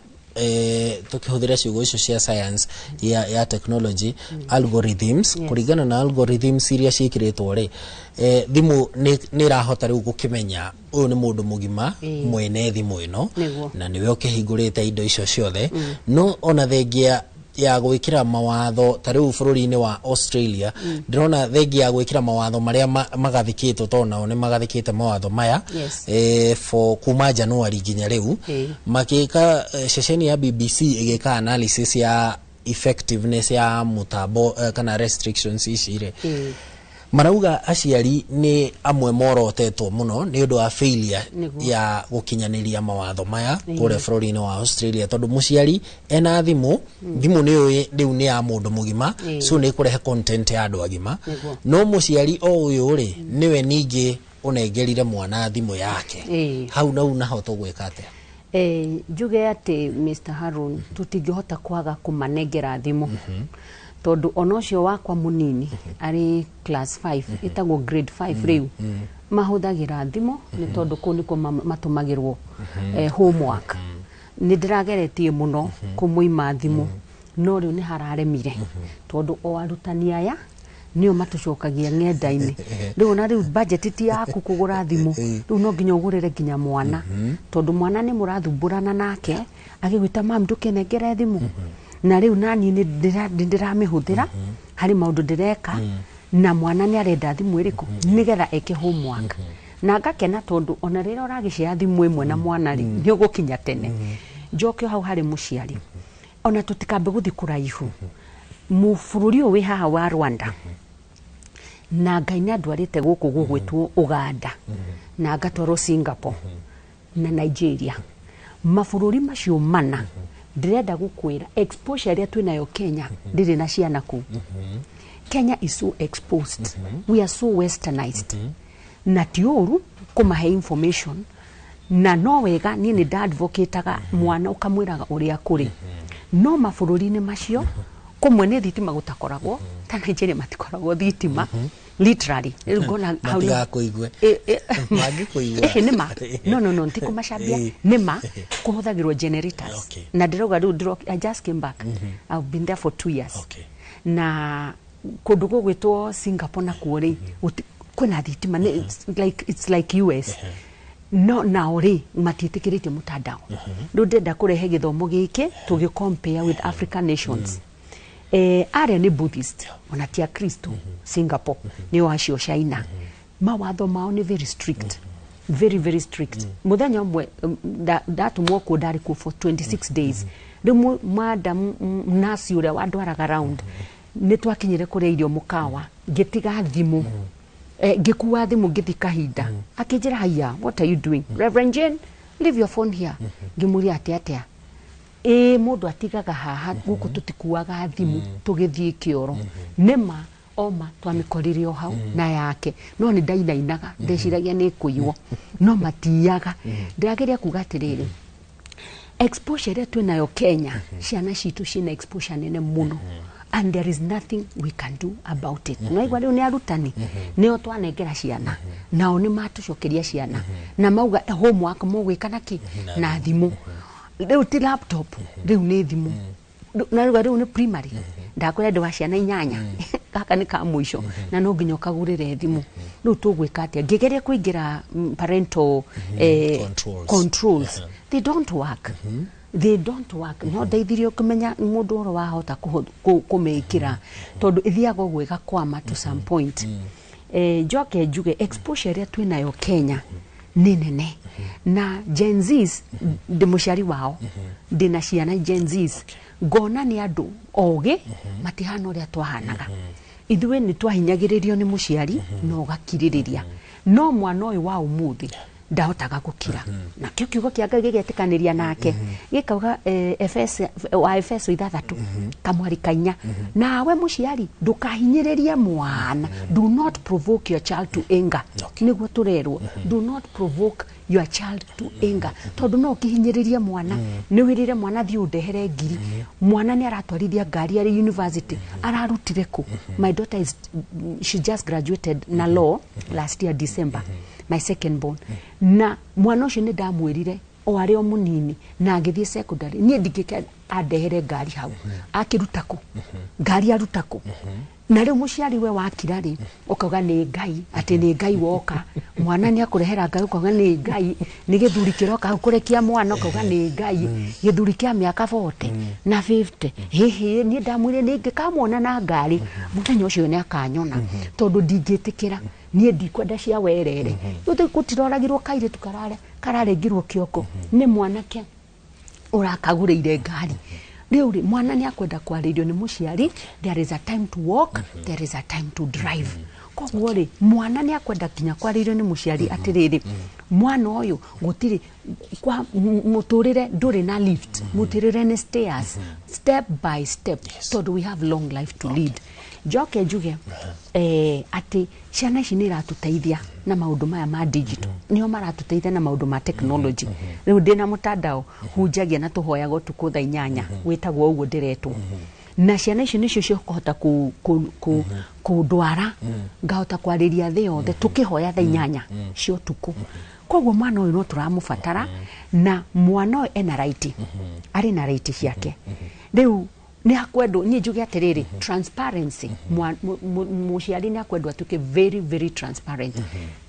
tukihuthira ciugo icio cia science ya technology algorithms kuringana na algorithms iria cikiritwo ri thimu ni rahota riu gukimenya uyu ni mundu mugima mwene thimu ino na niwe ukihingurite indo icio ciothe no ona thengia ya gwikira mawatho tariu bururi-ini wa Australia ndirona thengia ya gwikira mawatho maria magathikitwo tona one magathikite mawatho maya for kuma January ginya riu makika ceceni ya BBC igika analysis ya effectiveness ya mutambo kana restrictions icire marauga aciari ni amwe morotetwo muno ni undu wa failure ya gukinyaniria mawatho maya kure bururi-ini wa Australia tondu muciari ena thimu ni riu ni ya mundu mugima so ni kurehe content ya andu agima no muciari o uyu ri niwe ningi unengerire mwana thimu yake hau nau naho tugwika atia njuge ati Mr. Harun tutingihota kwaga kumanengera thimu tondu onocio wakwa munini ari class 5 itagwo grade 5 riu mahuthagira thimu ni tondu ku niko matumagirwo homework ni ndirageretie muno kumuima thimu no riu ni hararemire tondu o arutani aya nio matucokagia ng'enda-ini riu na riu budget ti yaku kugura thimu riu no nginya ugurire nginya mwana tondu mwana ni murathumburana nake agigwita mam ndukenengere thimu na riu nani ni ndiramihũthĩra hari maundu ndireka na mwana ni arenda thimu iriku nigetha eke homework na ngakena tondu ona rira uragicea thimu imwe na mwana ri ni ugukinya tene njokio hau hari muciari ona tutikambe guthi kuraihu mubururi wi haha wa Rwanda na Ngai ni andwarite guku gugwitwo Uganda na ngatwaro Singapore na Nigeria mabururi macio mana ndirenda gukwira exposure ria twinayo Kenya ndiri na ciana ku Kenya is so exposed we are so westernized na tiuru kumahe information na no wega ni advocateaga mwana ukamwiraga uria kuri no mabururi-ini macio kumwe ni thitima gutakoragwo ta Nigeria matikoragwo thitima literally ngona how ya kuigwe magi kuigwa nima no ntikumacambia nima kuhuthagirwo generators na ndiroga riu I just came back I've been there for 2 years na kundu gugwitwo Singapore na kuori kwina thitima it's like US no now ri matitikirite mutandao riu ndenda kurehe githomo giki tugi compare with African nations are ni Buddhist ona tia Kristo Singapore ni wacio China mawatho mao ni very strict very strict muthenya mwe datumwo ku ndari ku for 26 days rimu madam nasi uria wandwaraga round ni twakinyire kuria irio mukawa ngitiga thimu ngikuwa thimu ngithi kahinda akinjira haya what are you doing Reverend Jane leave your phone here ngimuria atia mundu atigaga haha guku tutikuaga thimu tugithie kioro nima oma twamikoririo hau na yake no ni ndainainaga ndeciragia ni kuiwo no matiaga ndageria kuga atiriri exposure twinayo Kenya ciana citu cina exposure nene muno and there is nothing we can do about it no igwa riu ni arutani nio twanengera ciana nao ni matucokeria ciana na mauga homework mugwika naki na thimu riu ti laptop riu ni thimu na riu ni primary ndakwira ndu wa ciana 8 kaka ni ka mwisho na no nginya kagurire thimu riu tugwika atia ngigeria kuingira parental controls they don't work no ndaithirio kumenya mundu oro wahota kumekira tondu ithiaga gwika kwama to some point njoke njuge exposure ria twinayo Kenya ni nene na Gen Zs ndi muciari wao ndi na ciana Gen Zs ngona ni andu oge matihana uria twahanaga ithuĩ ni twahinyagiririo ni muciari no gakiririria no mwana uyu wa umuthi ndahotaga gukira na kio kiugo kia Ngai gigetikaniria nake gikauga Efeso 6 kamwari kainya nawe muciari ndukahinyiririe mwana do not provoke your child to anger niguo turerwo do not provoke your child to anger tondu no kihinyiririe mwana ni wirire mwana thii undehere ngiri mwana ni aratwarithia ngari ari university ararutire ku my daughter she just graduated na law last year December my second born na mwana ucio ni ndamwirire o ari o munini na agithie secondary ni ndingike andehere ngari hau akirutako ngari arutako na riu muciari we wakira ri ukauga ni Ngai ati ni Ngai woka mwana ni akurehera Ngai ukauga ni Ngai ni githuri kiroka kurekia mwana ukauga ni Ngai githuri kia miaka 40 na 50 hihi ni ndamwire ni ngikamwona na ngari muthenya ucio ni akanyona tondu ndingitikira ni ndikwenda cia werere uthe kutiroragirwo kaire kararengirwo kioko ni mwanake urakagurire ngari riu ri mwana ni akwenda kwaririo ni muciari there is a time to walk there is a time to drive koguo ri mwana ni akwenda kinya kwaririo ni muciari atiriri mwana uyu gutiri kwa muturire nduri na lift muturire ni stairs step by step so we have long life to lead joke juge ati ciana ici ni iratuteithia na maundu maya ma digital nio maratuteithia na maundu ma technology riu ndina mutandao hunjagia na tuhoyaga tuku thaa 8 witagwo uguo ndiretwo na ciana ici nicio ciokuhota kundwara ngahota kwariria thi yothe tukihoya thaa 8 cio tuku koguo mwana uyu no turamubatara na mwana uyu ena right ari na right ciake riu ni akwendo ni njuge atiriri transparency muciari ni akwendo atuke very very transparent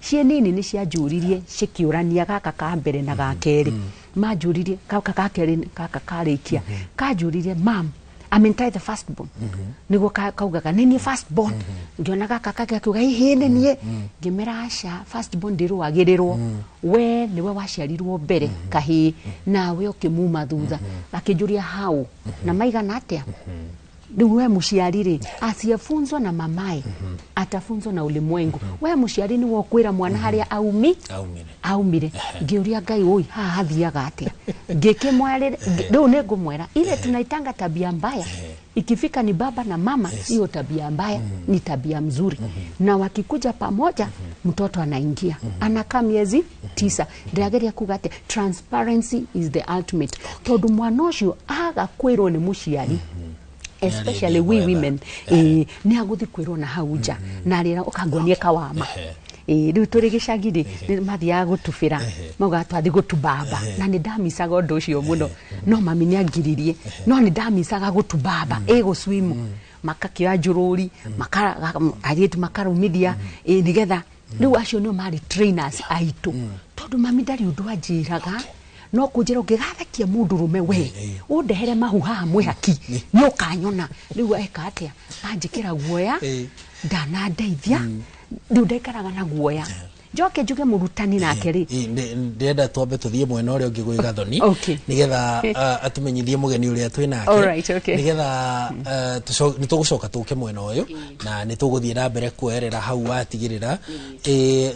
cie nini ni cianjuririe cikiurania gaka ka mbere na gakeri manjuririe gaka ka keri gaka karikia kanjuririe mam amintai the firstborn nigo kaugaga nini firstborn ngiona gaka kakiuga ihene nie ngimeraca firstborn ndiruagirirwo we niwe waciarirwo mbere kahi nawe ukimuma thutha akijuria hau na maigana atia Ndugu we muciari asiyefunzwa na mamae atafunzwa na ulimwengu. We muciari ni wokwira mwana haria aumire ngiuria Ngai oi haha thiaga atia ngikimware ndu ne ngumwera ile tunaitanga tabia mbaya ikifika ni baba na mama hiyo tabia mbaya ni tabia mzuri na wakikuja pamoja mtoto anaingia anakaa miezi 9 ndageria kugate transparency is the ultimate tondu mwana ucio aga kwirwo ni muciari especially we women ni aguthi kwirwo na hauja na rira ukangonie kawama riu turi gicagiri mathia gutubira mauga twathi gutubaba na ni ndamisaga undu ucio muno no mami ni angiririe no ni ndamisaga gutubaba guswimu makakioya njururi arieti makarumithia nigetha riu acio no mari trainers aitu tondu mami ndari undu anjiraga no kunjira ngigathakia mundu rume we undehere mahu haha mwihaki ni ukanyona riu eka atia anjikira guoya ndana ndeithia riu ndekaraga na guoya njoke njuge murutani nake ri ndenda twambe tuthie mwena uria ungi gwiga thoni nigetha atumenyithie mugeni uria twi nake nigetha nitugucoka tuke mwena uyu na nituguthie na mbere kuerera hau watigirira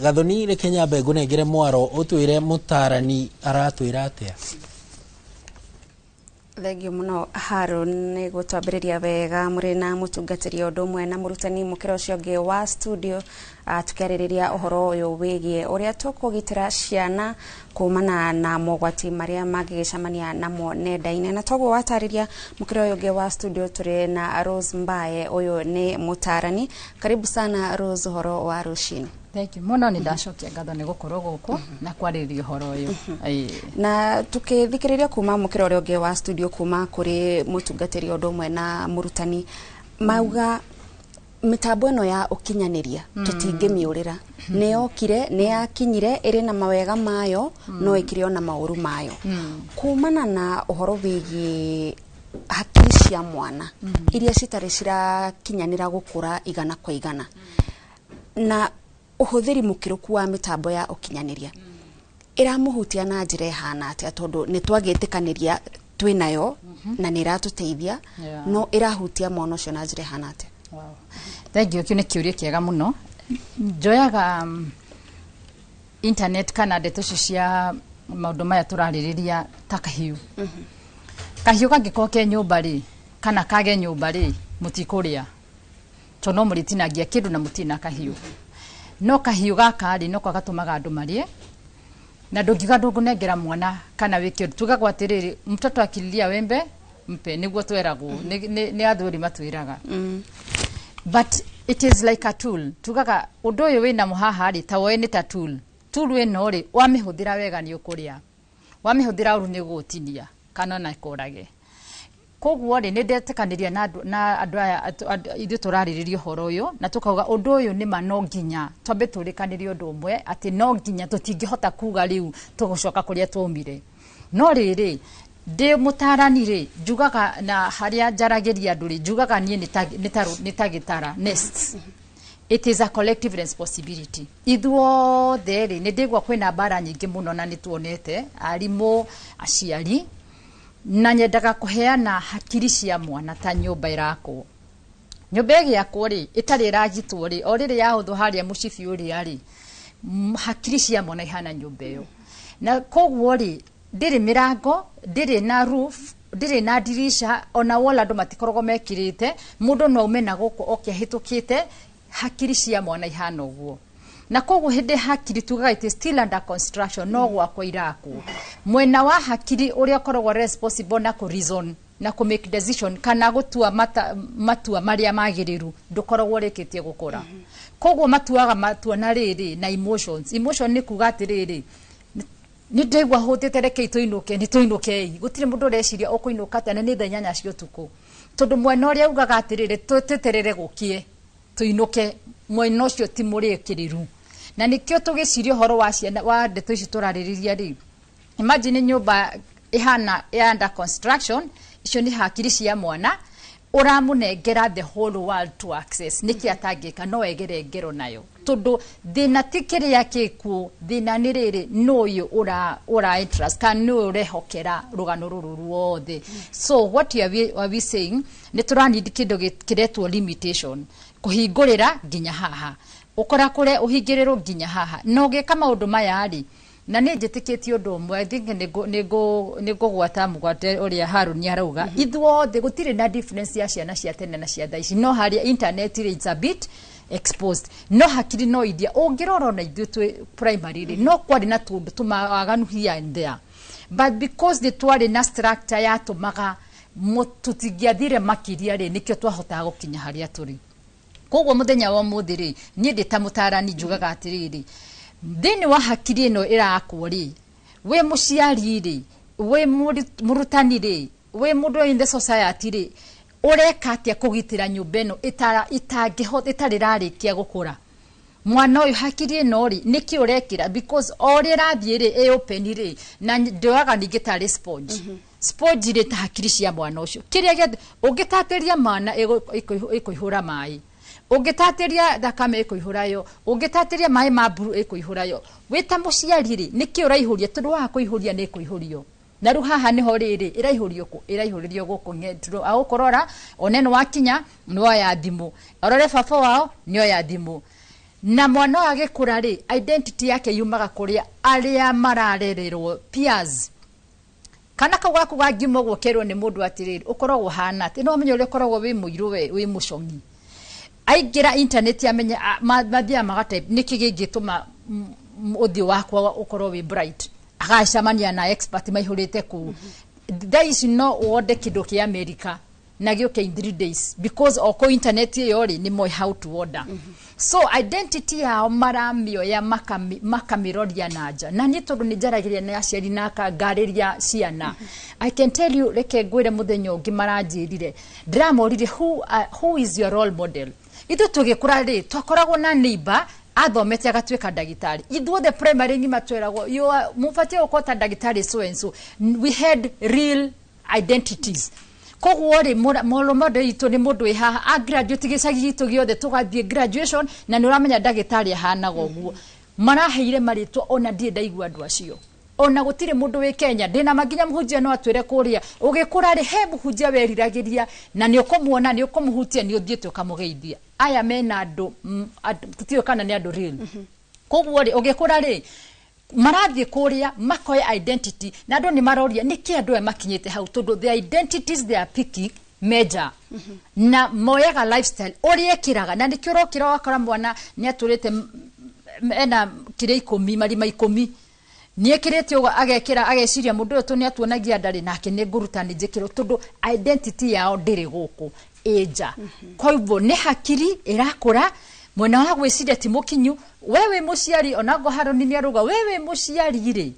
gathoni ri Kenya mbe ngunengere mwaro utwire mutarani aratwira atia Thengio muno Harun ni gutwambiriria wega muri na mutungatiri undu mwe na murutani mukira ucio ngi wa studio tukariria uhoro uyu wigie uria tukugitira ciana kumana na mogwati maria magicamania namo nenda-ini na togo watariria mukira uyu ngi wa studio turi na Rose Mbae uyu ni mutarani karibu sana Rose uhoro wa rushini Thank you. Muno ni ndacokia ngatho ni gukorwo guku na kwariria uhoro uyu. Na tukithikiriria kuma mukira uria ungi wa studio kuma kuri mutungatiri undu mwe na murutani mauga mitambo ino ya ukinyaniria tutingimiurira ni yokire ni yakinyire iri na mawega mayo no ikire na mauru mayo kumana na uhoro wigi hakiri cia mwana iria citari cirakinyanira gukura igana kwa igana na uhuthiri mukiruku wa mitambo ya ukinyaniria iramuhutia na njira hana atia tondu ni twagetikaniria twinayo na ni iratuteithia no irahutia mwana ucio na njira hana atia Thank you kine kiuria kiega muno njoyaga internet kana ndeto cia maundu maya turaririria ta kahiu kahiu kangiko ke nyumba ri kana kage nyumba ri mutikuria tono muritinagia kindu na mutina kahiu no kahiu gaka ri no kwagatumaga andu marie na ndungiga ndungunengera mwana kana wiki tuga gwatiriri mtoto akililia wembe mpe niguo tweragwo ni athuri matwiraga but it is like a tool tugaga undu uyu wina muhaha ri tawoe ni ta tool wino ri wamihuthira wega ni ukuria wamihuthira uru ni gutinia kana na ikurage koguo ri ni ndetekaniria na andu aya ithu turariririo horo uyu na tukauga undu uyu ni mano nginya twambe turikanirio undu umwe ati no nginya tutingihota kuga riu tugucoka kuria twomire no riri de mutarani ri njugaga na haria njaragiria andu ri njugaga nie nitagitara nests it is a collective responsibility ithuo theri ni ndigwa kwina bara nyingi muno na nituonete arimu aciari na nyendaga kuheana hakiri cia mwana ta nyumba irako nyumba yakwa ri itari ragitwo ri o riri yahutho haria mucibi uria ri hakiri cia mwana ihana nyumba iyo na koguo ri ndiri mirango ndiri na roof ndiri na dirisha ona wala andu matikoragwo mekirite mundu no umena guku okiahitukite hakiri cia mwana ihana uguo na koguo hindi hakiri tugaga it is still under construction no gwakwa iraku mwena wa hakiri uria koragwo responsible na ku reason na ku make decision kana gutua matua maria magiriru ndukoragwo rikitie gukura koguo matuaga matua na riri na emotion ni kuga atiriri ni ndegwa hotete reke tuinuke gutire mundu reciria ukuinuka tena ni thenya cio tuku tondu mwena uria ugaga atiriri tuteterere gukie tuinuke mwena ucio ti murikiriru na nikio tugiciria horo wa ciana wa ndeto ici turaririria ri imagine nyumba ihana under construction icio ni hakiri cia mwana uramunengera the whole world to access niki atangika no egere ngero nayo tondu thina tikiri yakiku thina ni riri no yu ura interest kan no rehokera rugano ruru ruothe so what are we saying ni turanidi kindu kiretwo limitation kuhingurira nginya haha ukora kure uhingiriro nginya haha no gika maundu maya ri na ni njitikitie undu umwe I think nego gwata mugwate uria Haruni arauga ithuothe gutire na difference ya ciana cia tene na cia thaici no haria internet is a bit exposed no hakiri no idia ungirora na ithu twi primary no kwari na tundu tumaganu here and there but because the twari na structure ya tumaga mututigiathire makiria ri nikio twahota gukinya haria turi koguo muthenya wa muthiri ni ndita mutarani njugaga atiriri thini wa hakiri ino irakwo ri we muciari ri we murutani ri we mundu in the society ri ureka atia kugitira nyumba ino itangihota itaririkia gukura mwana uyu hakiri ino ri niki urekira because ori rathie ri e open ri na ndoaga ningitari sponge ri ta hakiri cia mwana ucio kiria ungitatiria mana ikuihura mai ungitatiria thakame ikuihurayo ungitatiria mai ma buru ikuihurayo wita muciari ri niki uraihuria tondu wa kuihuria ni kuihurio na ru haha niho riri iraihuririo guku ngetro agukorora oneno wakinya no ya thimu orore baba wao nio ya thimu na mwana wage kura ri identity yake yumaga kuria aria mararererwo peers kana kagwaku gagimo gwokerwo ni mundu atiriri ukoragwo hana ati no menye uri ukoragwo wi muiru wi mucongi aigira internet yamenya mathia magatype niki gigituma uthi wakwa ukorwo wi bright agacamania na expert maihurite ku there is no order kido ki America na gioke in 3 days because oko internet yori ni moi how to order so identity ya maramio ya makamiroria naja na ni tondu ni jaragiria na aciari na kangariria ciana I can tell you reke ngwire muthenya ungi maranjirire ndramorire who is your role model ithu tugikura ri twakoragwo na neighbor athomete agatwika ndagitari ithuothe primary ngima tweragwo you mufatie ukota ndagitari so and so we had real identities koguo ri molomodo itu ni mundu ihaha a graduate gicagi gitu giothe tugathie graduation na ni uramenya ndagitari ahana goguo maraheire maritwa ona ndie ndaigua andu acio ona gutire mundu wi Kenya ndina maginya muhunjia no atwire kuria ugikura ri he muhunjia weriragiria na ni ukumuona ni ukumuhutia ni uthiete ukamugeithia aya mena andu tutio kana ni andu real koguo ri ugikura ri marathie kuria makoe identity na andu ni maroria niki andu makinyite hau tondu the identities they are picking major na moyaga lifestyle oriekiraga na nikio rokira wakora mwana ni aturite ena kire 10 marima 10 niekirete uga agekira ageciria mundu uyu ni atuonagia ndari nake ni ngurutani njikiro tondu identity yao ndiri guku eja koivo ni hakiri irakura mwena wa gwiciria ti mukinyu wewe muciari onago Haruni ni aruga wewe muciari ri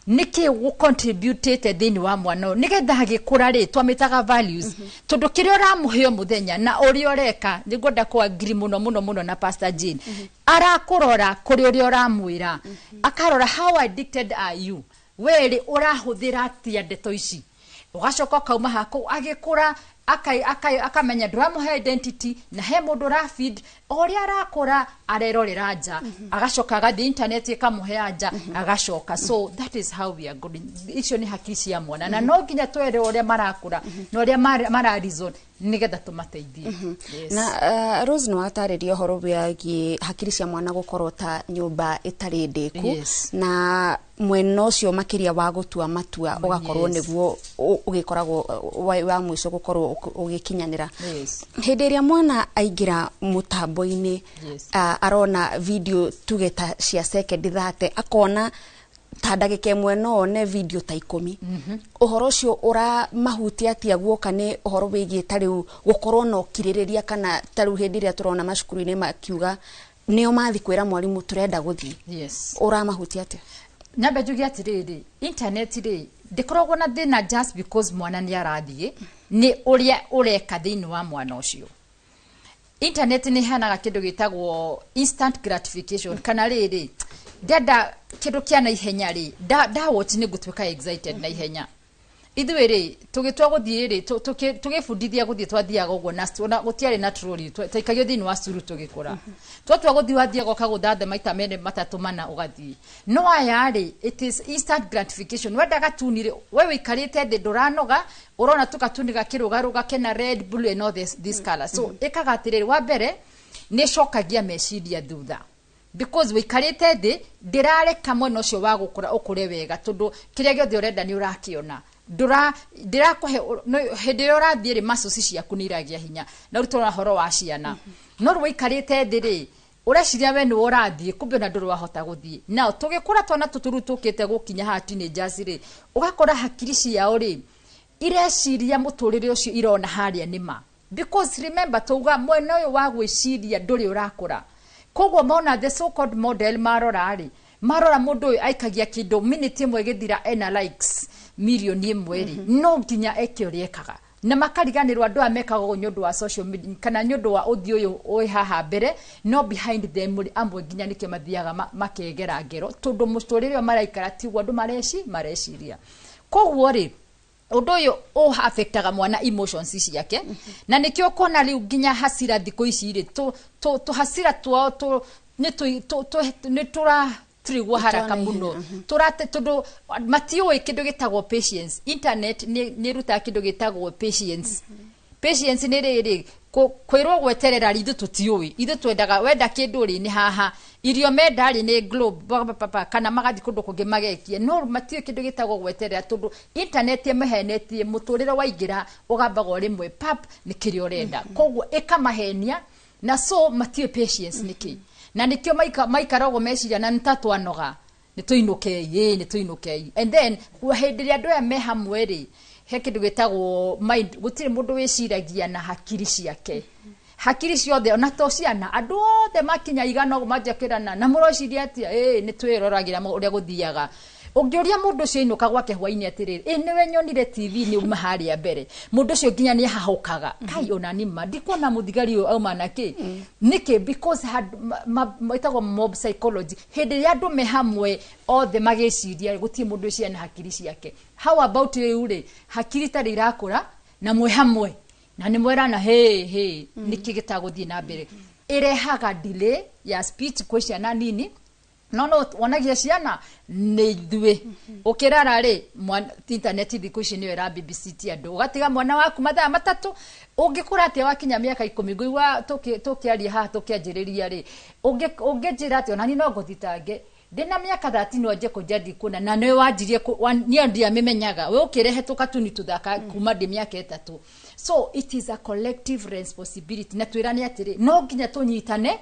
niki gu contributed thini wa mwana nigetha hagikura ri twamitaga values tondu kiri uramuheo muthenya na uri oreka nigwenda kwa agree muno na Pastor Jane arakurora kuri uri uramwira akarora how addicted are you weri urahuthira atia ndeto ici ugacoka kauma hako agikura akamenya nduramuhe identity na he mundu rafid oria arakora arerorera nja agacoka agathi internet ikamuhe anja agacoka. So that is how we are going. Icio ni hakiri cia mwana na no nginya twere oria marakura na oria mara reason nigetha tumateithie. Na Rose no ataririo horo wiagi hakiri cia mwana gukorwo ta nyumba itari ndiku na mweno cio makiria wa gutua matua ugakorwo niguo ugikoragwo wa mwico gukorwo ugikinyanira. Hindi ria mwana aingira mutambo-ini arona video tugeta cia second 30 akona ta ndagika imwe no one video ta 10 uhoro cio ura mahuti atia guoka ni uhoro wigie tariu gukorwo no kiririria kana tariu hindi ria turona macukuru-ini makiuga nio mathi kwira mwarimu turenda guthi ura mahuti atia nyambe njugi atiriri internet ri ndikoragwo na thina just because mwana ni arathie ni uria ureka thini wa mwana ucio. Internet ni hanaga kindu gitagwo instant gratification kana riri ndenda kindu kia na ihenya ri da watch ni gutwika excited na ihenya. Ithuiri tugitwa guthie ri tugifundithia guthie twathiaga uguo na gutiari natural twaikagio thini wa curu tugikura twatwa guthie wathia goka guthathe maita mene matatu mana ugathie no aya ri it is instant gratification wendaga tunire wewe ikarite thi nduranoga urona tukatuniga kirugaruga kena red blue and all this color so ikagatiriri wa mbere ni shokagia meciria thutha because wikarite thi ndirare kamwe no cio wa gukura ukure wega tondu kiria giothe urenda ni urakiona ndira kuhe hindi urathire masosi ciaku niragia hinya na rutora horo wa ciana no rwikarite thiri ureciria we ni urathie kumbe na nduru wahota guthie na tugikura twana tuturu tukite gukinya ha teenagers ri ugakora hakiri ciao ri ireciria muturire ucio irona haria nima because remember tuga mwena uyu wa gwiciria nduri urakura koguo mona the so called model marora mundu uyu aikagia kindu minute imwe githira ena likes milioni imwe ri no nginya ekioriekaga na makariganirwo andu amekaga nyundu wa social media kana nyundu wa uthi uyu oi haha mbere no behind them amwe nginya nikio mathiaga makegera ngero tondu musturire maraikara ti andu mareciria koguo ri undu uyu affectaga mwana emotions ciake na nikio kona riu nginya hasira thiko ici ri to hasira twao ni tura trigwa haraka muno turate tondu matioi kindu gitagwo patience. Internet ni ruta kindu gitagwo patience ni riri kwirwo gweterera rithu tutioi ithu twendaga wenda kindu ri ni haha irio menda ri ni globe papa kana magathi kundu kungi magekie no matioi kindu gitagwo gweterera tondu internet yemehenetie muturire waingira ugambaga rimwe pap ni kirio urenda koguo ikamahenia na so matioi patience niki na nikio maikarago meciria na ntatwanoga nituinukei and then hendiria andu aya me hamwe ri he kindu gitagwo mind gutire mundu wiciragia na hakiri ciake hakiri ciothe ona to ciana andu othe makinya igano majakirana na murociria atia nitwiroragira uria guthiaga ungiuria mundu cio inuka gwake hwaini atiriri niwe nyonire TV ni uma haria mbere mundu cio nginya ni hahukaga kai ona ni ndikuona muthigari uyu auma naki niki because had maitagwo mob psychology hindi ya andu me hamwe othe magiciria gutie mundu cio na hakiri ciake. How about you ri hakiri tari irakura na mwe hamwe na ni mwerana niki gitaguthie na mbere irehaga delay ya speech question na nini no wanagia ciana ni thwe ukirara ri internet thiko ici ni era BBC ti andu ugatiga mwana waku mathaa matatu ungikura ati wakinya miaka 10 ngui tukiaria ha tukianjiriria ri ungijira ati ona ni no nguthitange ndina miaka 30 oje kujadi kuna na niwe wanjirie ni ndia memenyaga we ukirehe tukatuni tuthaka kuma ndi miaka 3 so it is a collective responsibility na twirani atiri no nginya tunyitane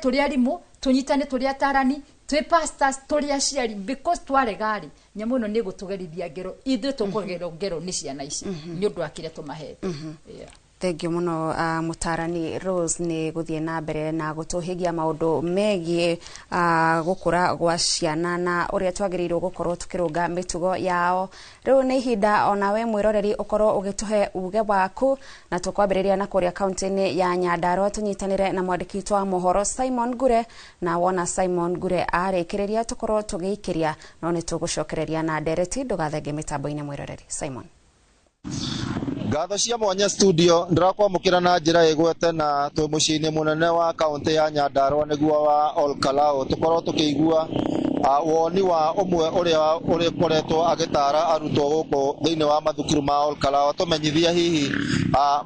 turi arimu tunyitane turi atarani twi pastors turi aciari because twaregari nyamu no ni gutugerithia ngero ithu tukugero ngero ni ciana ici ni undu akire tumahe. Thank you muno mutarani Rose ni guthie na mbere na gutuhigia maundu megie gukura gwa ciana na uria twagirirwo gukorwo tukirunga mitugo yao. Riu ni ihinda ona we mwiroreri ukorwo ugituhe uge waku na tukwambiriria na kuria kaunti-ini ya Nyandarua tunyitanire na mwandiki wa mohoro Simon Gure na wona Simon Gure arikiriria tukorwo tugiikiria no ni tugucokereria na ndereti ndugathenge mitambo-ini mwiroreri Simon. Ngatho cia mwanya studio ndirakwamukira na njira igwete na twi muciini munene wa kaunti ya Nyandarua niguo wa Olkalao tukorwo tukigua woni wa umwe uria koretwo agitara arutwo guku thiini wa mathukuru ma Olkalao tumenyithia hihi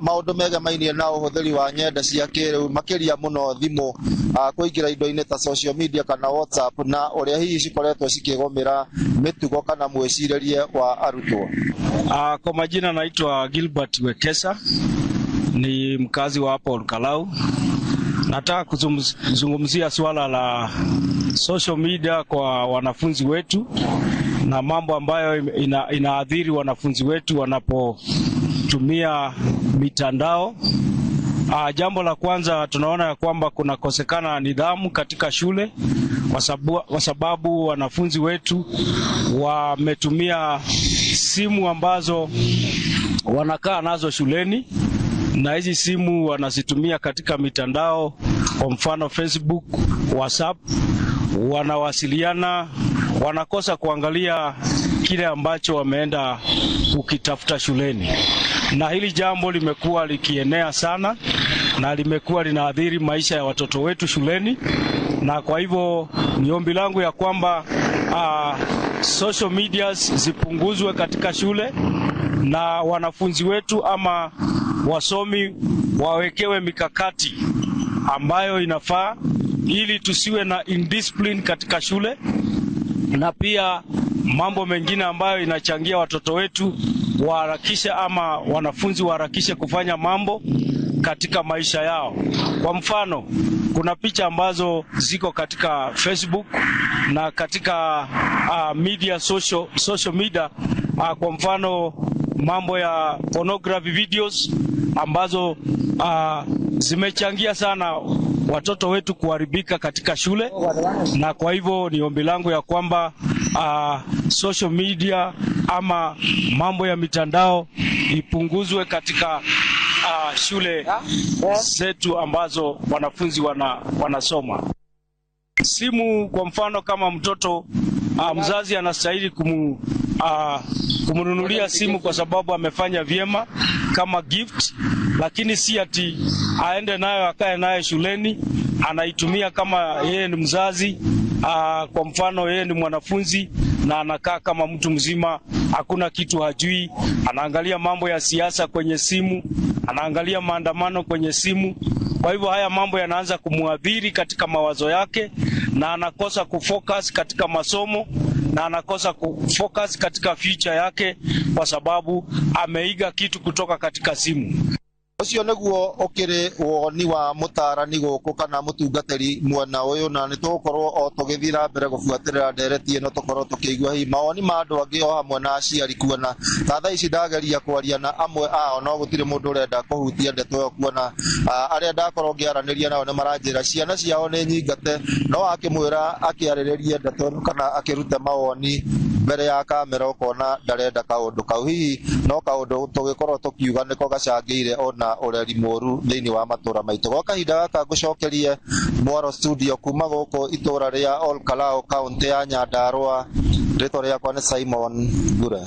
maundu megemainie na uhuthiri wa nyenda cia kiriu makiria muno thimu kuingira indo-ini ta social media kana WhatsApp na uria hihi cikoretwo cikigomira mitugo kana mwiciririe wa arutwo. Kwa majina naitwa Gilbert Wekesa, ni mkazi wa hapo Olkalao. Nataka kuzungumzia swala la social media kwa wanafunzi wetu na mambo ambayo inaadhiri wanafunzi wetu wanapotumia mitandao. Jambo la kwanza tunaona ya kwamba kuna kosekana nidhamu katika shule kwa sababu wanafunzi wetu wametumia simu ambazo wanakaa nazo shuleni, na hizi simu wanazitumia katika mitandao, kwa mfano Facebook, WhatsApp, wanawasiliana, wanakosa kuangalia kile ambacho wameenda kukitafuta shuleni. Na hili jambo limekuwa likienea sana na limekuwa linaathiri maisha ya watoto wetu shuleni, na kwa hivyo ni ombi langu ya kwamba social medias zipunguzwe katika shule na wanafunzi wetu ama wasomi wawekewe mikakati ambayo inafaa ili tusiwe na indiscipline katika shule, na pia mambo mengine ambayo inachangia watoto wetu waharakishe ama wanafunzi waharakishe kufanya mambo katika maisha yao. Kwa mfano, kuna picha ambazo ziko katika Facebook na katika social media, kwa mfano mambo ya pornography videos ambazo zimechangia sana watoto wetu kuharibika katika shule, na kwa hivyo ni ombi langu ya kwamba social media ama mambo ya mitandao ipunguzwe katika shule zetu ambazo wanafunzi wanasoma. Simu kwa mfano, kama mtoto mzazi anastahili kumnunulia simu kwa sababu amefanya vyema kama gift, lakini si ati aende nayo akae nayo shuleni, anaitumia kama yeye ni mzazi. Kwa mfano yeye ni mwanafunzi na anakaa kama mtu mzima, hakuna kitu hajui, anaangalia mambo ya siasa kwenye simu, anaangalia maandamano kwenye simu. Kwa hivyo haya mambo yanaanza kumuadhiri katika mawazo yake, na anakosa kufocus katika masomo, na anakosa kufocus katika future yake kwa sababu ameiga kitu kutoka katika simu. Ucio niguo ukiri woni wa mutarani guku kana mutungatiri mwena uyu, na nitukorwo o tugithira mbere gubuatirira ndereti ino tukorwo tukigua hi mawoni ma andu angi o hamwe na aciari kuona tatha ici ndageria kwaria na amwe ao no gutire mundu urenda kuhutia ndeto yo kuona aria ndakorwo ngiaraniria nao ni maranjira ciana ciao ni nyingate, no akimwira akiariririe ndeto kana akirute mawoni mbere ya kamera ukona ndarenda kaundu kau hihi no kaundu tugikorwo tukiuga niko gacangire ona ureri moru thiini wa matura maitu. Gwa kahinda gaka ngucokerie Mwaro studio kuma guku itura ria Olkalao kaunti ya Nyandarua. Rĩtwa rĩakwa nĩ Simon Gure.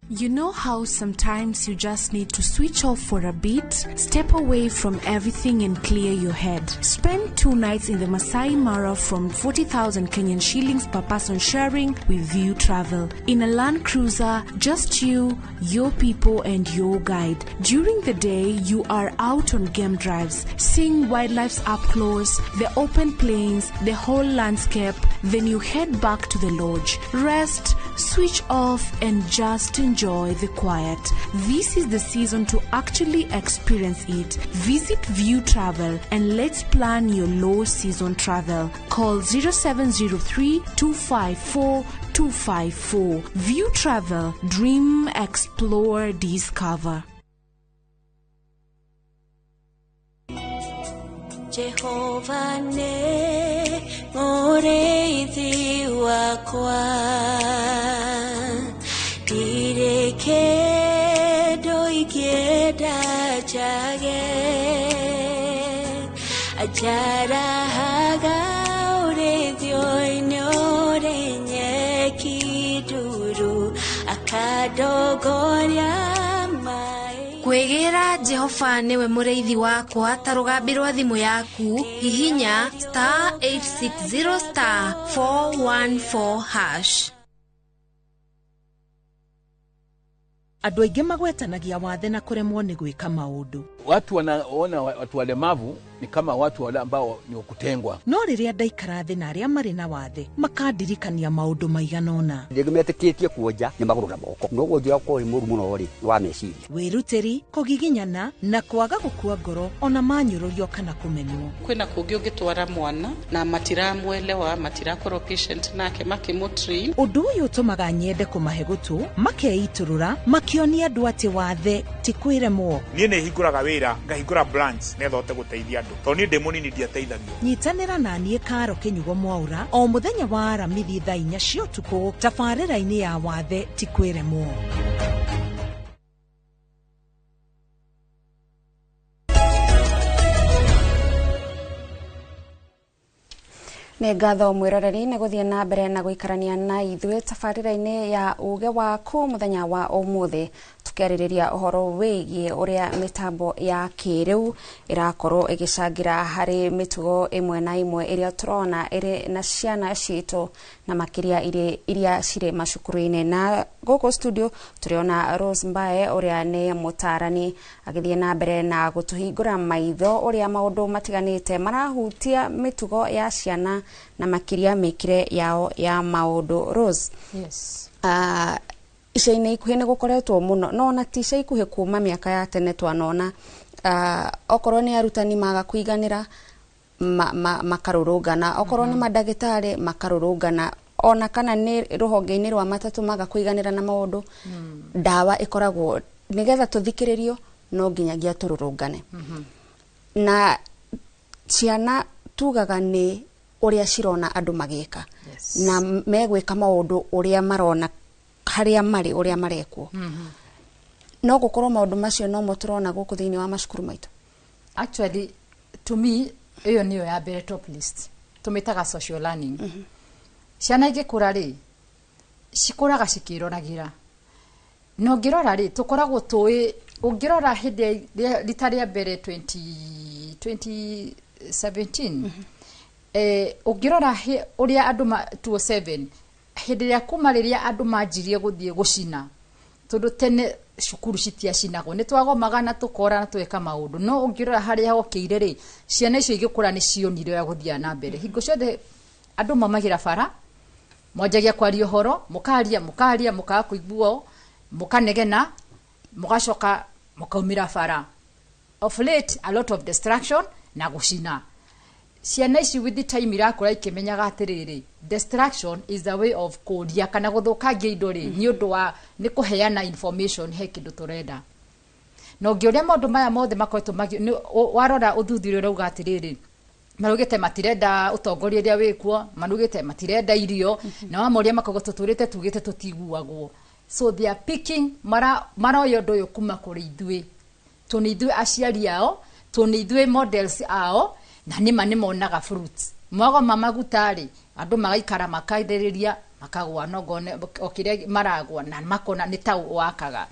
You know how sometimes you just need to switch off for a bit, step away from everything and clear your head. Spend 2 nights in the Masai Mara from 40,000 Kenyan shillings per person sharing with View Travel. In a Land Cruiser, just you, your people and your guide. During the day, you are out on game drives, seeing wildlife up close, the open plains, the whole landscape. Then you head back to the lodge. Rest, switch off and just enjoy the quiet. This is the season to actually experience it. Visit View Travel and let's plan your low season travel. Call 0703 254 254. View Travel. Dream, explore, discover. Jehovah ne moreithi wakwa direke doikeda jage ajara haga ureithio kadogoria mai. Kwegera Jehova niwe mureithi wakwa ta rugambirwa thimu yaku hihinya *860*414#. Andũ aingĩ magwetanagia wathe na kuremwo ni gwika maundu. Watu wanaona watu walemavu ni kama watu wale ambao ni kutengwa. No riria ndaikara thi na aria mari na wathe makandirikania maundu maiganona. Ndigimetikitie kuoja ni magurura moko. No gojira ko imuru muno ri wa meciria. Wiruteri, kugiginyana na kwaga gukua ngoro ona manyururio kana kumenwo. Kwina kungi ungitwara mwana na matiramwelewa matirakoro patient nake makimutri. Undu uyu utumaga nyende kumahe gutu makeiturura makionia andu ati wathe ti kwiremwo. Nie ne hinguraga wira ngahingura branch nethote guteithia andu to ni ndemoni ni ndiateithagio. Nyitanira na nie Karo Kinyugo Mwaura o muthenya wa Aramithi thaa 4 cia utuku tabarĩra-inĩ ya wathe ti kwiremwo. Nĩ ngatho mwĩroreri nĩ gũthiĩ na mbere na gũikarania na ithuĩ tabarĩra-inĩ ya uge waku mũthenya wa ũmũthĩ tukiarĩrĩria ũhoro wĩgiĩ ũrĩa mĩtambo ya kĩrĩu ĩrakorwo ĩgĩcangira harĩ mĩtugo ĩmwe na ĩmwe ĩrĩa tũrona ĩrĩ na ciana citũ na makĩria iria cirĩ macukuru-inĩ. Na gũkũ studio tũrĩona Rose Mbae ũrĩa nĩ mũtarani agĩthiĩ na mbere na gũtũhingũra maitho ũrĩa maũndũ matiganĩte marahutia mĩtugo ya ciana na makiria mĩkire yao ya maũndũ. Rose, yes. Ica-inĩ ikuhĩ nĩ gũkoretwo mũno no na ti ica ikuhĩ kuma mĩaka ya tene twanona okorwo nĩ arutani maga kũiganĩra makarũrũngana, okorwo nĩ mandagĩtarĩ makarũrũngana, ona kana nĩ rũhonge-inĩ rwa matatũ maga kũiganĩra na maũndũ. Ndawa ĩkoragwo nĩgetha tũthikĩrĩrio no nginyagia tũrũrũngane. Na ciana tugaga nĩ ũrĩa cirona andũ magĩka na megwĩka maũndũ ũrĩa marona harĩa marĩ ũrĩa marekwo. No gũkorwo maũndũ macio no mo tũrona gũkũ thĩinĩ wa macukuru maitũ. Actually, to me, iyo niyo ya mbere top list. Tumitaga social learning. Ciana igĩkũra rĩ, cikũraga cikĩroragira. No ngĩrora rĩ, tũkoragwo tũĩ, ũngĩrora hĩndĩ rita rĩa mbere 2017, ũngĩrora ũrĩa andũ 207 hĩndĩ ya kuma rĩrĩa andũ manjirie gũthiĩ gũcina tondũ tene cukuru citiacinagwo nĩ twagomaga na tũkora na tweka maũndũ. No ũngĩrora harĩa hokĩire rĩ, ciana icio igĩkũra nĩ cionire ya gũthiĩ na mbere. Hingo ciothe andũ mamagira bara mwanjagia kwaria ũhoro, mũkaria mũkaga kũiguo, mũkanegena, mũgacoka mũkaumĩra bara. Of late a lot of distraction na gũcina. Ciana ici with the time irakũra ikĩmenyaga atĩrĩrĩ, distraction is a way of kũria kana gũthũkangia indo rĩ nĩ ũndũ wa nĩ kũheana information he kĩndũ tũrenda. Na ũngĩũria maũndũ maya mothe makoretwo warora ũthuthuria ũrauga atĩrĩrĩ, marugĩte matirenda ũtongoria ũrĩa wĩkuo, marugĩte matirenda irio, na wamoria makauga tũtũrĩte tugĩte tũtiguagwo. So they are picking maroya ũndũ ũyũ kuma kũrĩ ithuĩ. Tũnĩ ithuĩ aciari ao, tũnĩ ithuĩ models ao, na nĩ monaga fruits. Mwago mamagutari andũ magaikara makaithĩrĩria makagwa nogone okire maragwa na makona nĩ tau wakaga.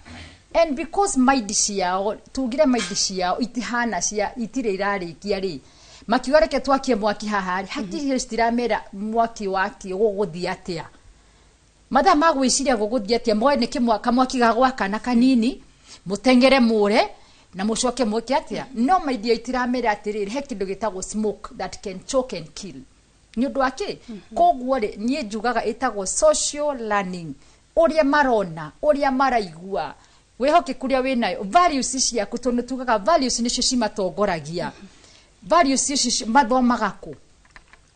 And because mind ciao tugire mind ciao itihana cia itire irarĩkia rĩ, makiuga reke twakie mwaki haha hatirĩ citiramera mwaki waki gũgũthia atĩa. Mathaa magwĩciria gũgũthia atĩa, moe nĩ kĩmwaka mwaki gagwaka na kanini mũtengere mũre na mũcoke mweke atĩa. No mind itiramera atĩrĩrĩ he kĩndũ gĩtagwo smoke that can choke and kill. Nĩ ũndũ wake koguo rĩ niĩ njugaga ĩtagwo social learning, ũrĩa marona ũrĩa maraigua wĩhoke kũrĩa wĩnayo values ciaku tondũ tugaga values nĩcio cimatongoragia. Values icio mathomaga kũ?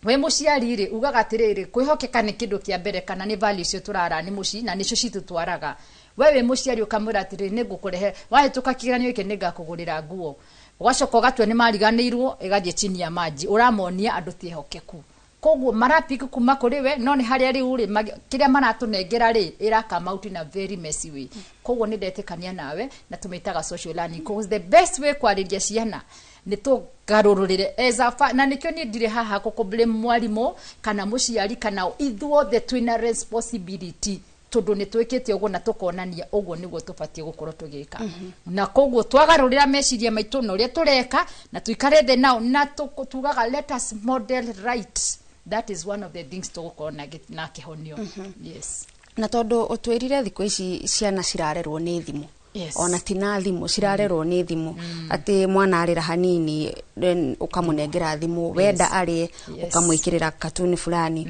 We mũciari rĩ ugaga atĩrĩrĩ kwĩhokeka nĩ kĩndũ kĩa mbere kana nĩ values tũrara nĩ mũci na nĩcio citutwaraga. Wewe mũciari ũkamwĩra atĩrĩrĩ nĩ ngũkũrehe wahĩtũka kĩgeranio gĩkĩ nĩ ngakũgũrĩra nguo, ũgacoka ũgatua nĩ mariganĩirwo ĩgathiĩ chini ya maji, ũramonia andũ tĩhokeku. Koguo marapika kuma kũrĩ we no nĩ harĩa rĩu rĩ kĩrĩa maratũnengera rĩ ĩrakama out in a very messy way. Koguo nĩ ndetĩkania nawe na tũmĩtaga social learning because the best way kwarĩria ciana nĩ tũgarũrĩre na nĩkĩo niĩ ndirĩ haha gũkũ blame mwarimũ kana mũciari kana ithuothe twĩna responsibility tondu ni twikite uguo na tukonania uguo niguo tubatie gukorwo tugika na koguo twagarurira meciria maitu na uria tureka na tuikare the now na tugaga let us model right. That is one of the things tugukorwo na kihonio. Yes. Na tondu utwirire thikũ ici ciana cirarerwo ni thimu. Yes. Ona tina thimu cirarerwo ni thimu ati mwana arira hanini then ukamunengera thimu wenda ari ukamwikirira katuni fulani.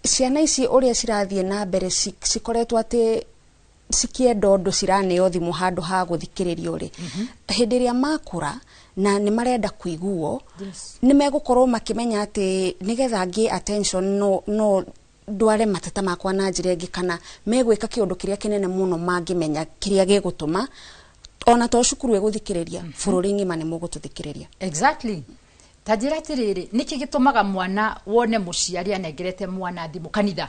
Ciana ici uria cirathie na mbere cikoretwo ati cikienda undu ciraneo thimu handu ha guthikiririo ri hindi ria makura na ni marenda kuiguo ni megukorwo makimenya ati nigetha ngi attention no ndware matata makwa na njira ingi kana megwika kiundu kiria kinene muno mangimenya kiria gigutuma ona to cukuru eguthikiriria bururi ngima ni mugututhikiriria. Exactly. Tajira tiriri niki gitumaga mwana wone muciari anengerete mwana thimu kanitha.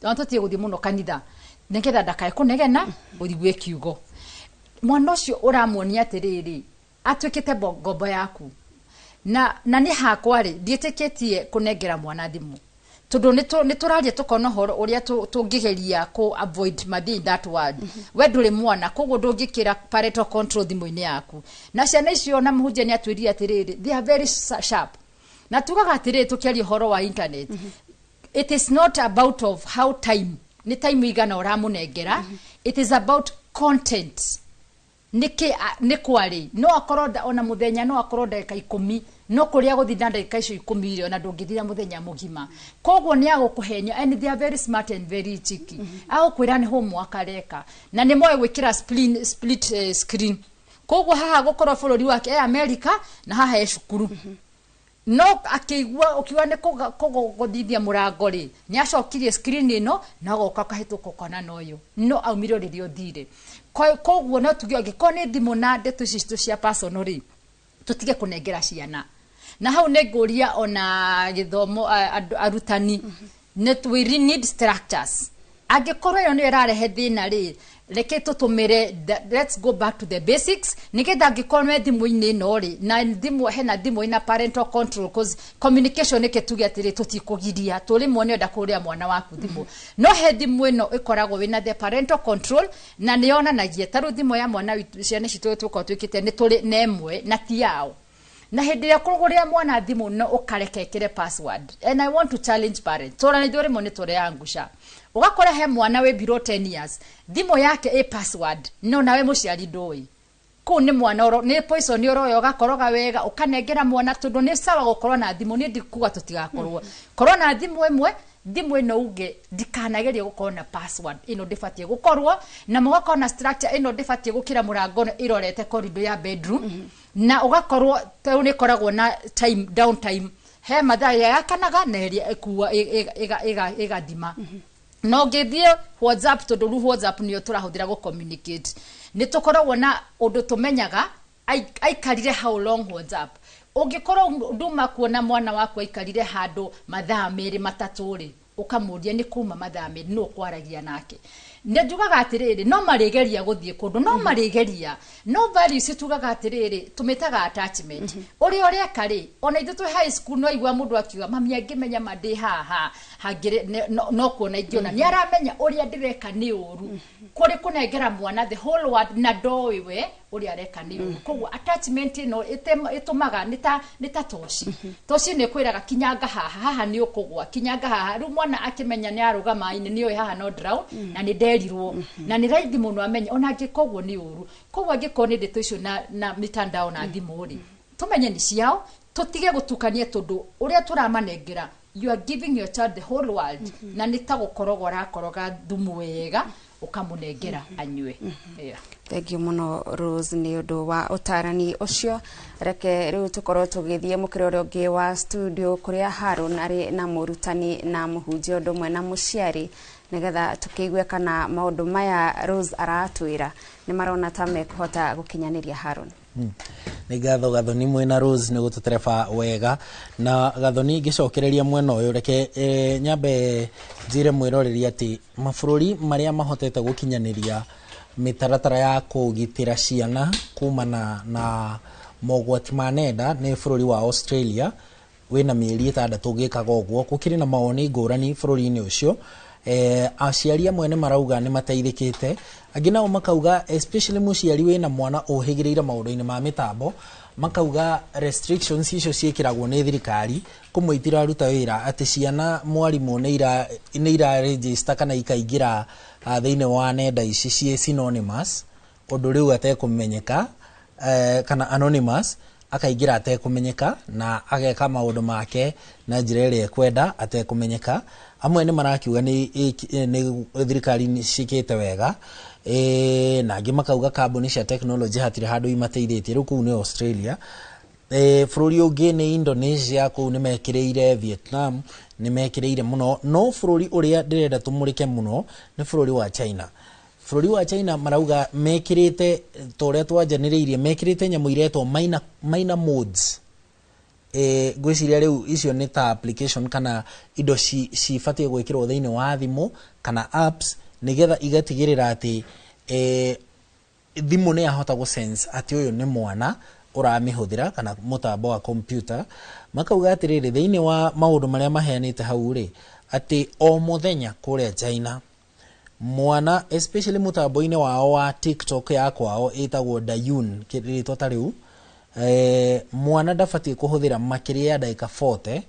Tonto tie guthi muno kanitha nigetha ndakae kunegena uthigwe kiugo. Mwana ucio uramuonia atiriri atwikite gombo yaku na ni hakwa ri ndietikitie kunengera mwana thimu tondu ni turaria tukona horo uria tungigeria ku avoid mathi that word we nduri mwana koguo ndungikira parental control thimu-ini yaku na ciana icio na muhunjia ni atwirire atiriri they are very sharp na tugaga atiriri tukiaria horo wa internet it is not about of how time ni time igana uramunengera it is about content ni kwari no akoroda ona muthenya no akoroda ka 10 no kuria guthinda ndagika icio 10 ile ona ndungithira muthenya mugima koguo ni agukuhenya and they are very smart and very cheeky au kwira ni homework areka na ni moyo gwikira split screen koguo haha gukorwo bururi wake America na haha eshukuru no akigwa ukiwa ne kugothithia murango ri ni acokirie screen ino na goka kahituko kana noyo no aumiro ririo thire koguo no tugio gikone thimu na ndeto citu cia personal ri tutige kunengera ciana na hau neguria ona githomo arutani net we need structures agikorwo yo ni irarehe thina ri reke tutumire let's go back to the basics nigetha ngikorwo thimu-ini no ri na thimu hena thimu ina parental control cause communication niketuge atiri tutikugiria turi muone nda kuria mwana waku thimu no he thimu ino ikoragwo wina the parental control na nionanagia taru thimu ya mwana ciana citu tuko twikite ni turi nemwe na ti yao na hindi ya kuguria mwana thimu no ukarekekere password and I want to challenge parents tora ni dore monitor yangusha ugakora he mwana we below 10 years thimu yake a password no nawe muciari ndoi ku ni mwana oro ni poison ni oro ugakoroga wega ukanengera mwana tondu ni sawa gukorwo na thimu ni ndikuga tutigakorwo korwo na thimu imwe thimu ino uge ndikanageria gukorwo na password ino ndifatie gukorwo na mugakora na structure ino ndifatie gukira murango irorete corridor ya bedroom na ugakorwo teu ni koragwo na time down time he mathaa yakanaga na eria ekuwa ega dima no ngithie WhatsApp tondu ru WhatsApp niyo turahuthira go communicate ni tukoragwo na undu tumenyaga aikarire how long WhatsApp ungikorwo nduma kuona mwana wako aikarire handu mathaa meri matatu ri ukamuria ni kuma mathaa meri no kwaragia nake njugaga atiriri no marigeria guthie kundu no marigeria no values tugaga atiriri tumitaga attachment uri kari ona ithu tu high school no igwa mundu akiuga mami angimenya mandi haha hagire no kuona ingiona ni aramenya uri ndireka ni uru kuri kunengera mwana the whole world na doiwe uri areka ni uru koguo attachment no itumaga nita toshi ni kwiraga kinyanga haha ni ukugwa kinyanga haha ru mwana akimenya ni aruga maini ni oi haha no drown na ni derirwo na ni raithi muno amenye ona ngikogwo ni uru koguo ngikoni ndeto icio na mitandao na thimu ri tumenye ni ciao tutige gutukania tondu uria turamanengera you are giving your child the whole world na nitagukorogora koroga thumu wega ukamunengera anywe. Thank you muno Rose ni undu wa utarani ucio reke riu tukorwo tugithie mukire uri ungi wa studio kuria Harun ari na murutani na muhunjia ndumwe na muciari nigetha tukiigwe kana maundu maya Rose aratwira ni marona ta mekuhota gukinyaniria Harun. Ni gatho ni mwena Rose ni gututereba wega na gathoni ngicokereria mwena uyu reke nyambe njire mwiroreri ati mabururi maria mahotete gukinyaniria mitaratara ya kugitira ciana kumana na mogwati manenda ni bururi wa Australia wina mieri 6 gikaga uguo gukiri na maoni ngurani bururi-ini ucio aciari amwe nĩ marauga nĩ mateithĩkĩte, angĩ nao makauga especially mũciari wĩna mwana ũhĩgĩrĩire maũndũ-inĩ ma mĩtambo, makauga restrictions icio ciĩkĩragwo nĩ thirikari kũmwe itiraruta wĩra, atĩ ciana mwarimũ nĩ ira register kana ikaingĩra thĩinĩ wa nenda ici ciĩ synonymous, ũndũ rĩu atekũmenyeka kana anonymous, akaingĩra atekũmenyeka na ageka maũndũ make na njĩra ĩrĩa ekwenda atekũmenyeka. Amwe nĩ marakiuga nĩ thirikari cikĩte wega, na angĩ makauga kambuni cia technology hatirĩ handũ imateithĩtie. Rĩu kũu nĩ Australia. Bũrũri ũngĩ nĩ Indonesia, kũu nĩ mekĩrĩire, Vietnam nĩ mekĩrĩire mũno, no bũrũri ũrĩa ndĩrenda tũmũrĩke mũno nĩ bũrũri wa China. Bũrũri wa China marauga mekĩrĩte ta ũrĩa twanjanĩrĩirie, mekĩrĩte nyamũ iretwo minor modes. Ngwĩciria rĩu icio nĩ ta application kana indo cibatiĩ gwĩkĩrwo thĩinĩ wa thimũ kana apps, nĩgetha igatigĩrĩra atĩ thimũ nĩ yahota gũsense atĩ ũyũ nĩ mwana ũramĩhũthĩra kana mũtambo wa computer. Makauga atĩrĩrĩ, thĩinĩ wa maũndũ marĩa maheanĩte hau rĩ, atĩ o mũthenya kũrĩa China mwana especially mũtambo-inĩ wao wa TikTok ya kwao ĩtagwo Douyin rĩtwa ta rĩu, mwana ndabatiĩ kũhũthĩra makĩria ya ndagĩka 40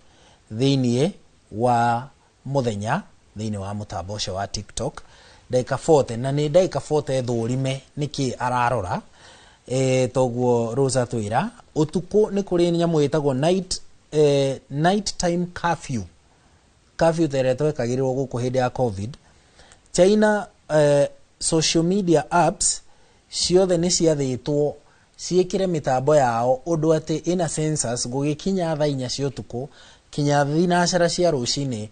thĩinĩ wa mũthenya thĩinĩ wa mũtambo ũcio wa TikTok, ndagĩka 40, na nĩ ndagĩka 40 thũrime nĩkĩ ararora. Toguo Rosa twĩra ũtukũ nĩ kũrĩ nyamũ ĩtagwo night time curfew ĩrĩa twekagĩrĩrwo gũkũ hĩndĩ ya COVID. China social media apps ciothe nĩ ciathĩtwo ciĩkĩre mĩtambo yao ũndũ atĩ ĩna sensors gũgĩkinya thaa 4 cia ũtukũ kinya thinacara cia rũcinĩ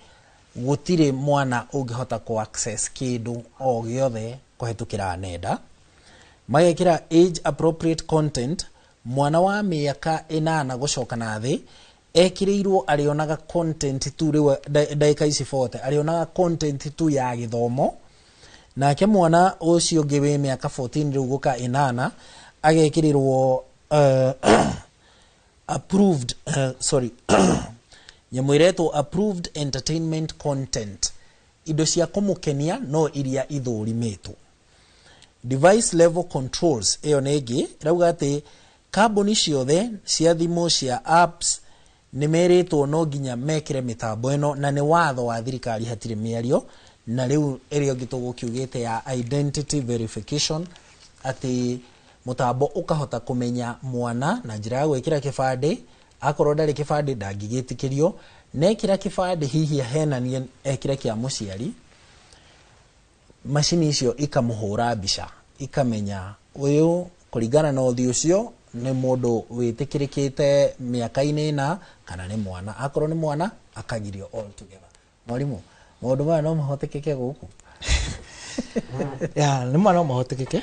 gũtirĩ mwana ũngĩhota ku access kĩndũ o gĩothe kũhetũkĩra nenda. Magekĩra age appropriate content, mwana wa mĩaka 8 gũcoka na thĩ ekĩrĩirwo arĩonaga content tu rĩu ndagĩka ici 40 arĩonaga content tu ya gĩthomo, nake mwana ũcio ũngĩ wĩ mĩaka 14 rĩu gũka 8 agekĩrĩrwo approved nyamũ iretwo approved entertainment content, indo cia kũmũkenia no iria ithũrimĩtwo. Device level controls ĩyo nĩ ĩngĩ rauga atĩ kambuni ciothe cia thimũ cia apps nĩ merĩtwo no nginya mekĩre mĩtambo ĩno, na nĩ watho wa thirikari hatirĩ mĩario. Na rĩu ĩrĩa ũngĩ tũgũkiugĩte ya identity verification, atĩ mũtambo ũkahota kũmenya mwana na njĩra ya gwĩkĩra kĩbandĩ, akorwo ndarĩ kĩbandĩ ndangĩgĩtĩkĩrio, nekĩra kĩbandĩ hihi ahenanie ekĩre kĩa mũciari, macini icio ikamũhũra mbica ikamenya ũyũ kũringana na ũthiũ ũcio nĩ mũndũ wĩtĩkĩrĩkĩte mĩaka-inĩ na kana nĩ mwana. Akorwo nĩ mwana akagirio all together. Mwarimũ, maũndũ maya no mahotekeke gũkũ? Nĩ mwana no mahotekeke,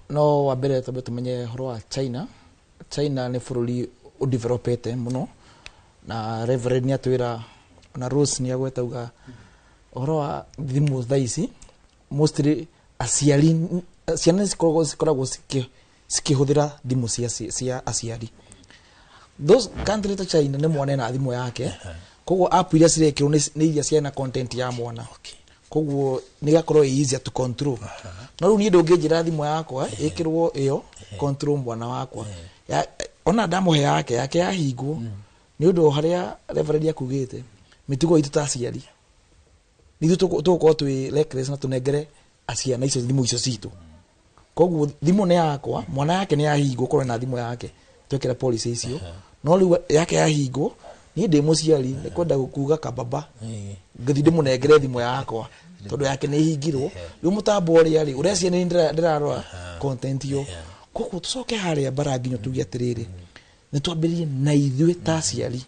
no wa mbere tumenye ũhoro wa China. China nĩ bũrũri ũdevelopete mũno, na Reverend nĩ atwĩra na Rose nĩ agweta uga ũhoro wa thimũ thaa ici mostly ciana cikoragwo cikĩhũthĩra thimũ cia aciari. Those country ta China nĩ mwana na thimũ yake, koguo app iria cirekĩrwo nĩ iria ciana content ya mwana, koguo nĩ gakorwo easy to control. No rĩu niĩ ndũngĩnjĩra thimũ yakwa ĩkĩrwo ĩyo control mwana wakwa, ona ndamũhe yake yahingwo nĩ ũndũ harĩa Reverend akugĩte mĩtugo itũ ta aciari nithu tũkorwo twĩ reckless na tũnengere aciana icio thimũ icio citũ. Koguo thimũ nĩ yakwa, mwana yake nĩ yahingwo korwo na thimũ yake twekera policy icio, no rĩu yake yahingwo niĩ ndĩ mũciari nĩ kwenda kuga kababa ngĩthi ndĩmũnengere thimũ yakwa tondũ yake nĩ ihingirwo. Rĩu mũtambo ũrĩa rĩ ũrĩa ciana ndĩrarora content yo, koguo tũcoke harĩa bara nginya tuge atĩrĩrĩ nĩ twambĩrĩrie na ithuĩ ta aciari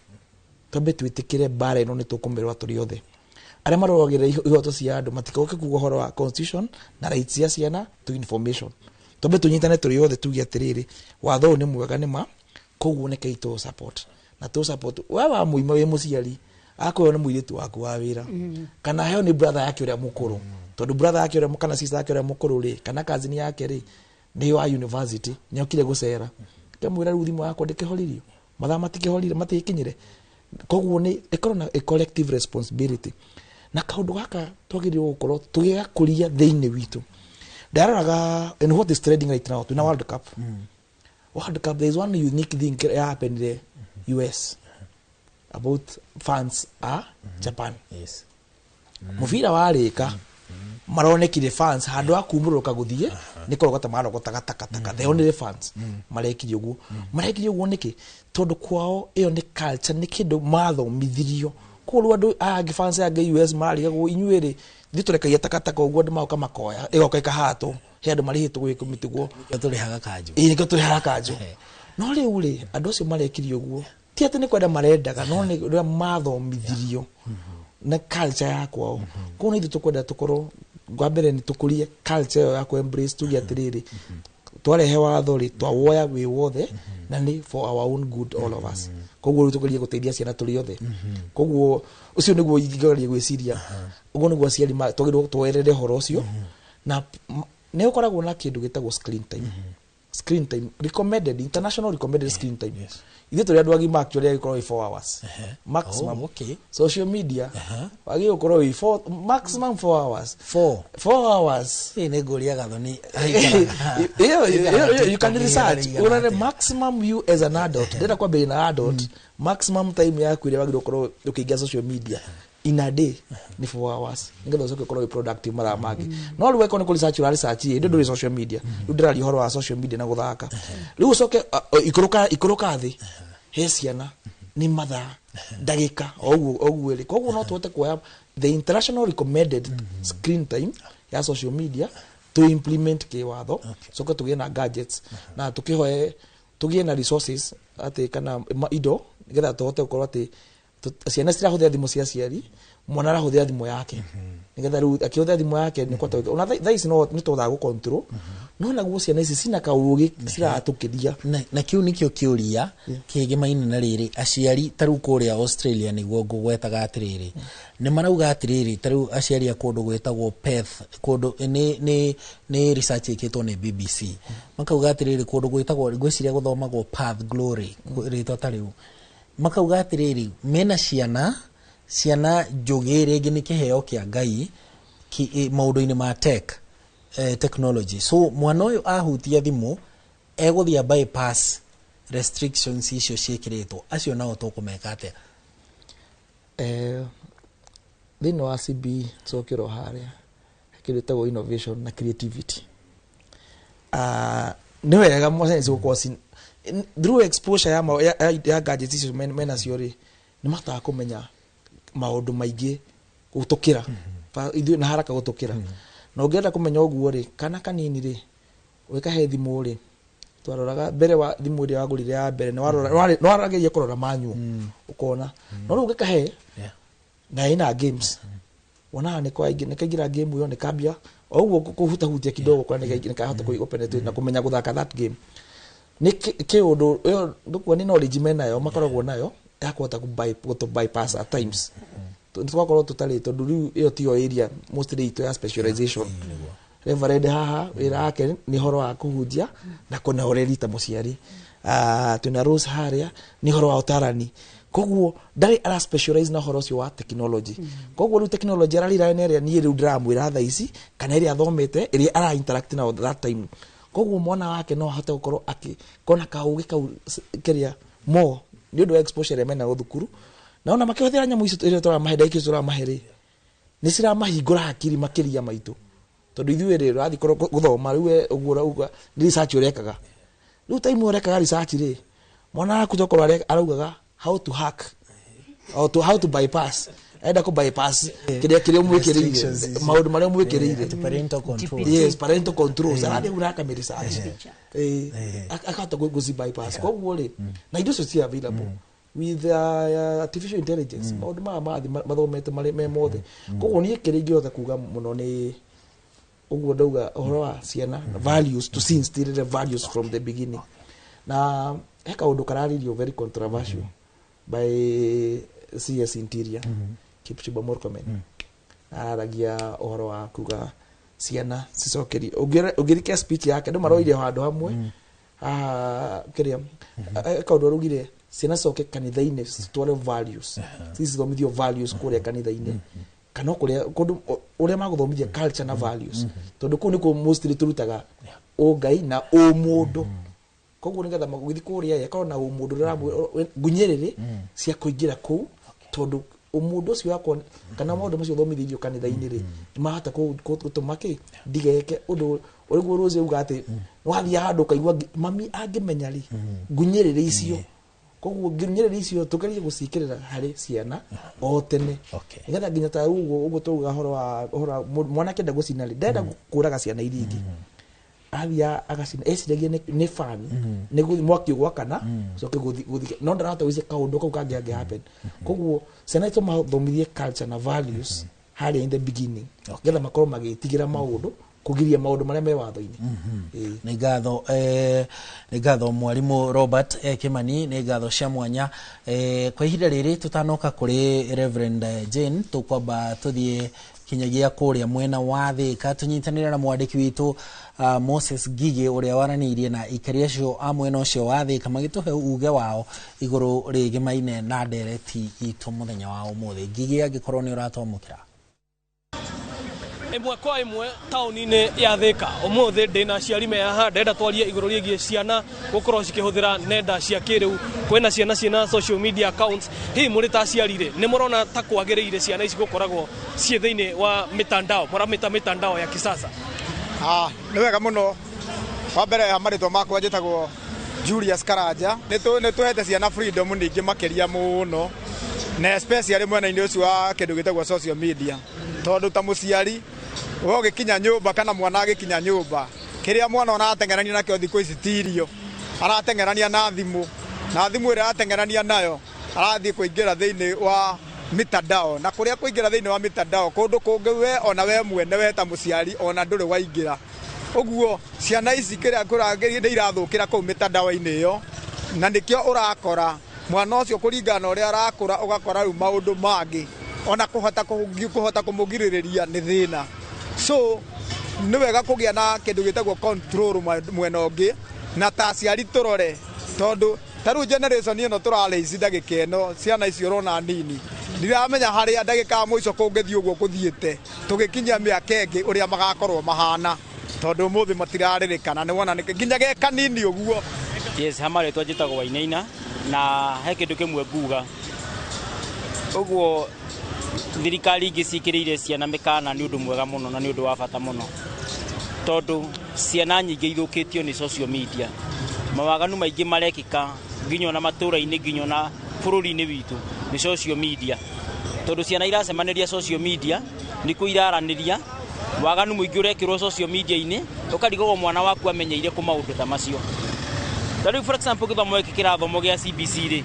twambe twĩtĩkĩre bara ĩno nĩ tũkũmĩrora tũrĩ othe. Arĩa maroragĩra ihoto cia andũ matikoke kuga ũhoro wa constitution na rights cia ciana to information. Twambe tũnyitane tũrĩ othe tuge atĩrĩrĩ watho nĩ mwega nĩ ma, koguo nĩ kaitũ support na tu support wewe wa muima wĩ mũciari akoyo nĩ mũirĩtu waku wa wĩra kana heo nĩ brother yake ũrĩa mũkũrũ, tondũ brother yake ũrĩa kana sister yake ũrĩa mũkũrũ rĩ kana cousin yake rĩ nĩ wa university nĩ okire gũcera kemwĩra rĩu thimũ yakwa ndĩkĩhoririo mathaa matikĩhorire matikinyire. Koguo nĩ ĩkorwo na a collective responsibility, na kaundu gaka twagiriirwo gukorwo tugigakuria thiini witu ndaroraga and what is trending right now to World Cup. World Cup, there is one unique thing that happened in the US about fans Japan. Yes. Muvira warika maronekire fans handu akumuruka guthie nikorogota marogota gatakataka the only fans marekire uguo niki tondu kwao iyo ni culture ni kindu mathomithirio kuru andu agi fans ya US mari go inyuire thiturekagia takataka uguo ndimauka makoya igoka ikahato he andu marihitwo gwika mitugo tuli haga kanju tuli haga kanju no riu ri andu acio marekire uguo ti ati ni kwenda marendaga no ni ria mathomithirio na culture yakwa ko ni tukwenda tukorwo ngwa mbere ni tukurie culture ya ku embrace tugia tiriri twarehe watho ri twawoya wi wothe na ni for our own good all of us koguo tukurie guteithia ciana turi othe koguo ucio niguo ingigeria gwiciria uguo niguo aciari twagirwo twerere horo ucio na ne ukoragwo na kindu gitagwo screen time recommended international recommended screen time ithe turi andu agima actually ikorwo 4 hours maximum. Okay. Social media wagi ukorwo 4 maximum 4 hours 4 hours ne goria gathoni you can research the maximum you as an adult ndenda kwa being an adult maximum time yaku ile wagi ukorwo ukiingia social media in a day ni 4 hours ngetho soke ukorwo productive mara magi no riwe ko ni research ndio social media ndio horo wa social media na guthaka riu soke ikuruka thi he ciana ni mathaa ndagika oguo ri koguo no tuote kuoya the international recommended screen time ya social media to implement ke watho soke tugie na gadgets na tukihoe tugie na resources ati kana ido nigetha tuhote gukorwo ati ciana cirahuthia thimu cia ciari mwana arahuthia thimu yake nigetha riu akihuthia thimu yake ni kwata ona thais no ni tutha gu control no naguo ciana ici cina kaugi ciratukiria na kiu nikio kiuria kige maini na riri aciari taru kuria Australia niguo ngugwetaga atiriri ni marauga atiriri taru aciari akundu gwetagwo Perth kundu ni research ikitwo ni BBC makauga atiriri kundu gwetagwo gwiciria guthomagwo Perth Glory rito tariu makauga atiriri mena ciana njugire ngi ni kiheo kia Ngai maundu-ini ma technology so mwana uyu ahutia thimu eguthia bypass restrictions icio cikiritwo acio nao tukumeka atia thino wa CB cokiro haria kiritagwo innovation na creativity ni wega mwacenzi gukosi through exposure ya gadgets icio mena ciori ni mataga kumenya maundu maingi gutukira ithu na haraka gutukira no ngenda kumenya uguo ri kana kanini ri weka he thimu ri twaroraga mbere wa thimu ri wagurire ya mbere no warageria kurora manyu ukona no ru ngeka he na ina games wana ni kwa ingi nikagira game yo nikambia uguo kuhuta hutia kidogo kwa nikahota kuipenetrate na kumenya guthaka that game ni kiundu yo ndukwa ni knowledge mena yo makoragwo nayo yakwota ku bypass at times twakorwo tutari tondu riu iyo tio area mostly ito ya specialization reverend haha wira yake ni horo wa kuhunjia na kunahoreri ta muciari tuna Rose haria ni horo wa utarani koguo ndari ara specialize na horo cio wa technology koguo riu technology ararira ne area ni riu ndiramwira tha ici kana area athomete area ara interact na that time koguo mwana wake no ahote gukorwo akikona kaugi kau keria mo ni undu exposure mena guthukuru na ona makihũthĩra nyamũ icio iria tũramahenda ikĩ tũramaheri nĩ ciramahingũra hakiri makĩria maitũ tondũ ithuĩ rĩ rathiĩ gũthoma rĩu ũguo ũrauga nĩ research ũrekaga rĩu time ũrekaga research rĩ mwana waku tokorwo araugaga how to hack or how to bypass enda ku bypass kĩrĩa mwĩkĩrĩire maũndũ marĩa mwĩkĩrĩire parental control sarathi uraka me research akahota gũzi bypass koguo rĩ na indo icio cia available with artificial intelligence maundu mathomete me mothe koguo nie kiringihota kuga muno ni uguo ndauga uhoro wa ciana values to instill the values from the beginning na heka undu kararirio very controversial by CS Interior Kipchumba Murkomen aragia uhoro wa kuga ciana cicokeri ugirikia speech yake ndo maroire handu hamwe kiria kaundu rugire ciana coke kanitha-inĩ citware values cithomithio values kuria kanitha-inĩ kana kundu uria maguthomithia culture na values tondu ku niko mostly turutaga ngai na mundu koguo nigetha maguthi kuria yakorwo na mundu ngunyerere cia kuingira ku tondu umundu ucio wako kana maundu macio thomithio kanitha-ini ri mahata gutuma ki ndigeke undu uriguo Rose uga ati wathia handu kaigua mami angimenya ri ngunyerere icio koguo ngunyerere icio tugerie gucikirira hari ciana o tene nigetha nginya ta uguo tuga horo wa mwana kenda gucina ri ndenda kuraga ciana iringi athia agacina eciragia ni fan ni mwaki gwakana soke guthi no ndarata wice kaundu kau kangi happen koguo ciana ito mathomithie culture na values hari in the beginning getha makorwo magitigira maundu kugiria maundu maria me watho-ini ni ngatho mwarimu Robert Kimani ni ngatho cia mwanya kwa ihinda riri tutanoka kuri Reverend Jane tukwamba tuthie kinyagia kuria mwena wa Thika tunyitanira na mwandiki witu Moses Gige uria waraniirie na ikaria cio a mwena ucio wa Thika magituhe uge wao iguru rigi maine na ndereti itu muthenya wa umuthi. Gige agikorwo ni uratomukira imwe kwa imwe tauni-ini ya Thika umuthi ndina ciari me haha ndenda twarie iguru riegie ciana gukorwo cikihuthira nenda cia kiriu kwena ciana ciana social media accounts hi muri ta ciarire ni murona ta kwagiriire ciana ici gukoragwo cie thiini wa mitandao mitandao ya kisasa. Ni wega muno wa mbere amaritwa makwa njitagwo Julius Karanja ni tuhete ciana freedom ningi makiria muno na especially mwena-ini ucio wa kindu gitagwo social media tondu ta muciari ugikinya nyumba kana mwana agikinya nyumba kiria mwana aratengerania nakio thikũ ici tirio aratengerania na thimu ĩrĩa aratengerania nayo arathie kuingira thiini wa mitandao na kuria kuingira thiini wa mitandao kundu kungi we ona we mwene we ta muciari ona nduri waingira uguo ciana ici kiria kurageria ni irathukira kuu mitandao-ini iyo na nikio urakora mwana ucio kuringana uria arakura ugakora riu maundu mangi ona kuhota kumugiririria ni thina so ni wega kugia na kindu gitagwo control mwena ungi na ta ciari turore tondu taru generation ino turaraici ndagika ino ciana icio rona nini ndiramenya haria ndagika mwico kungithii uguo kuthiite tugikinyia miaka ingi uria magakorwo mahana tondu muthi matiraririkana ni wona nginya ge kanini uguo. Yes, hamaretwa njitagwo Wainaina na he kindu kimwe nguga uguo thirikari ingicikiriire ciana mikana ni undu mwega muno na ni undu wa bata muno tondu ciana nyingi ithukitio ni social media mawaganu maingi marekika nginya na matura-ini nginya na bururi-ini witu ni social media tondu ciana iracemaniria social media ni ku iraraniria waganu muingi urekirwo social media-ini ukarigwo mwana waku amenyeire ku maundu ta macio tari for example githomo giki kirathomo gia CBC ri